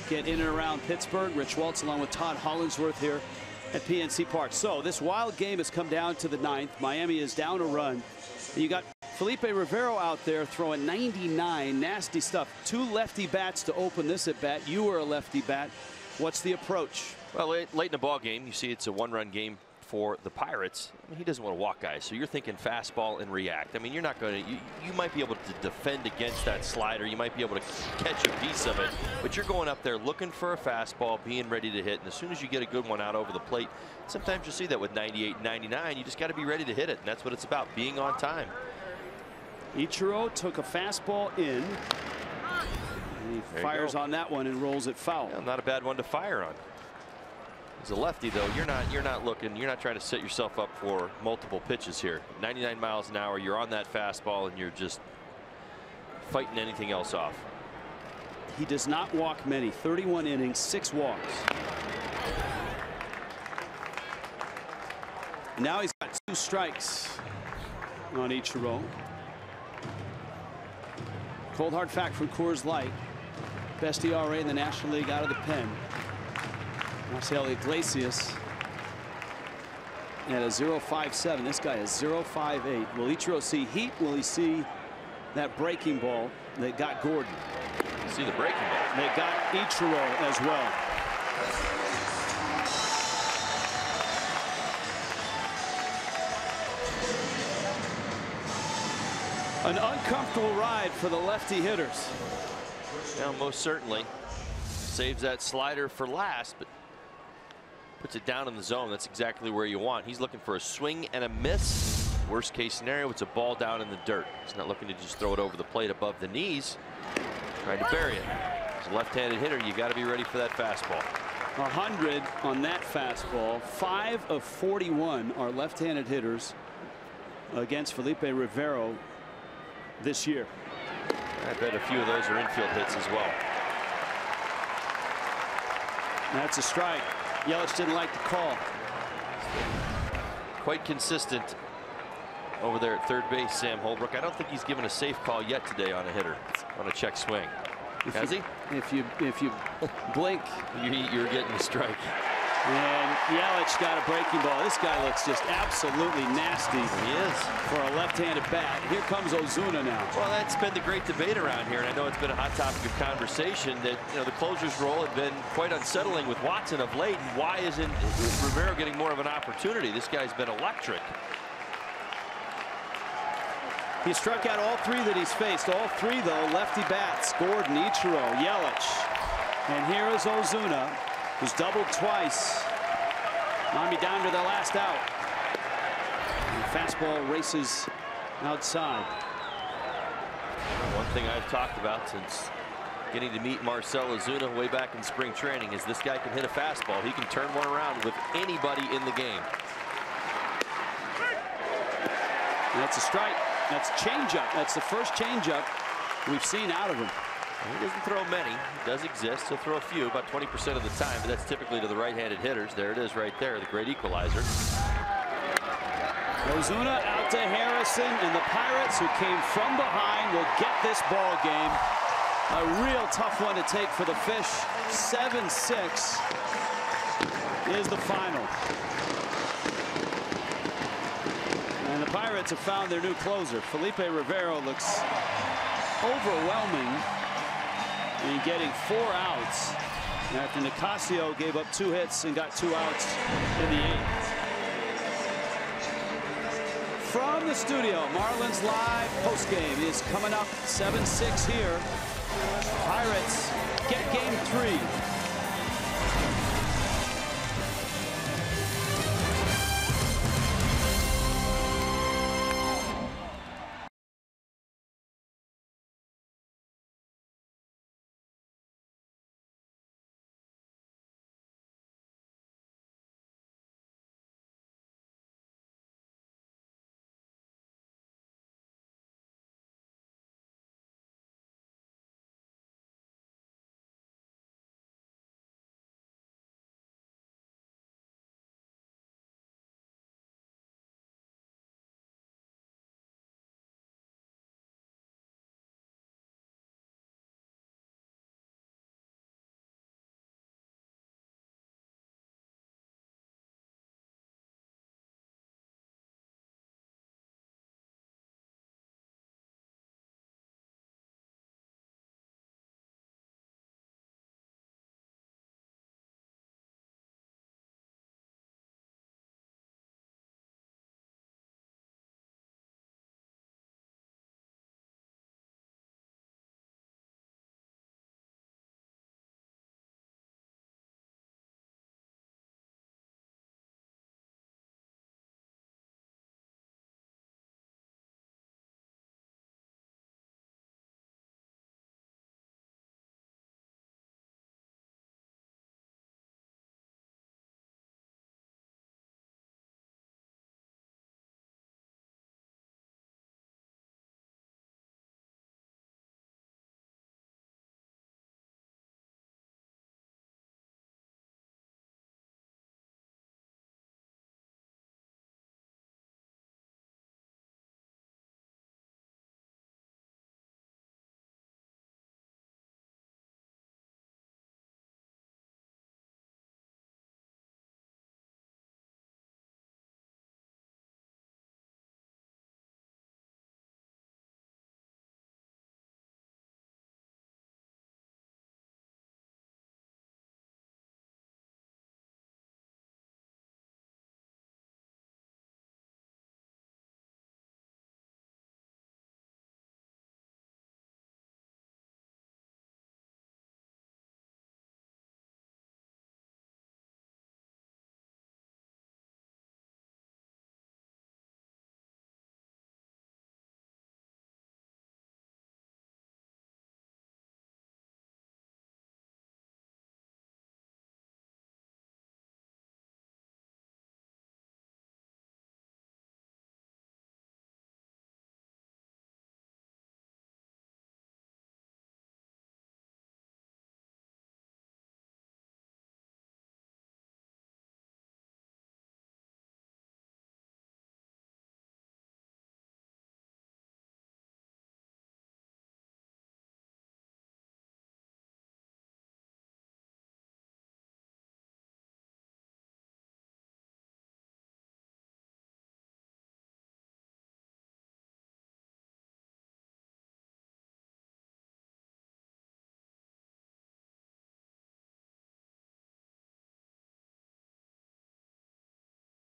get in and around Pittsburgh. Rich Waltz along with Todd Hollingsworth here at PNC Park. So this wild game has come down to the 9th. Miami is down a run. You got Felipe Rivero out there throwing 99, nasty stuff. 2 lefty bats to open this at bat. You were a lefty bat. What's the approach? Well, late in the ball game, you see it's a 1-run game for the Pirates. I mean, he doesn't want to walk guys, so you're thinking fastball and react. I mean, you're not going to. You might be able to defend against that slider. You might be able to catch a piece of it, but you're going up there looking for a fastball, being ready to hit. And as soon as you get a good one out over the plate, sometimes you see that with 98, 99. You just got to be ready to hit it, and that's what it's about, being on time. Ichiro took a fastball in. And he fires on that one and rolls it foul. Yeah, not a bad one to fire on. As a lefty, though, you're not looking. You're not trying to set yourself up for multiple pitches here. 99 miles an hour. You're on that fastball, and you're just fighting anything else off. He does not walk many. 31 innings, 6 walks. Now he's got 2 strikes on Ichiro. Cold hard fact from Coors Light. Best ERA in the National League out of the pen. Marcel Iglesias at a 0.57. This guy is 0.58. Will Ichiro see heat? Will he see that breaking ball that got Gordon? See the breaking ball. They got Ichiro as well. An uncomfortable ride for the lefty hitters. Now, most certainly saves that slider for last, but puts it down in the zone. That's exactly where you want. He's looking for a swing and a miss. Worst case scenario, it's a ball down in the dirt. He's not looking to just throw it over the plate above the knees. Trying to bury it. As a left-handed hitter, you got to be ready for that fastball. 100 on that fastball. 5 of 41 are left-handed hitters against Felipe Rivero this year. I bet a few of those are infield hits as well. That's a strike. Yelich didn't like the call. Quite consistent over there at third base, Sam Holbrook. I don't think he's given a safe call yet today on a hitter, on a check swing. Has he? If you blink, you're getting a strike. And Yelich got a breaking ball. This guy looks just absolutely nasty. He is. For a left-handed bat. Here comes Ozuna now. Well, that's been the great debate around here, and I know it's been a hot topic of conversation that, you know, the closer's role had been quite unsettling with Watson of late. And why isn't Rivero getting more of an opportunity? This guy's been electric. He struck out all 3 that he's faced. All 3, though, lefty bats. Gordon, Ichiro, Yelich. And here is Ozuna, who's doubled twice. Miami down to their last out. And fastball races outside. One thing I've talked about since getting to meet Marcell Ozuna way back in spring training is this guy can hit a fastball. He can turn one around with anybody in the game. And that's a strike. That's changeup. That's the first changeup we've seen out of him. He doesn't throw many. He does exist. He'll throw a few, about 20% of the time, but that's typically to the right-handed hitters. There it is right there, the great equalizer. Ozuna out to Harrison, and the Pirates, who came from behind, will get this ball game. A real tough one to take for the Fish. 7-6 is the final. And the Pirates have found their new closer. Felipe Rivero looks overwhelming in getting 4 outs after Nicasio gave up 2 hits and got 2 outs in the 8th. From the studio, Marlins Live postgame is coming up. 7-6 here. Pirates get game 3.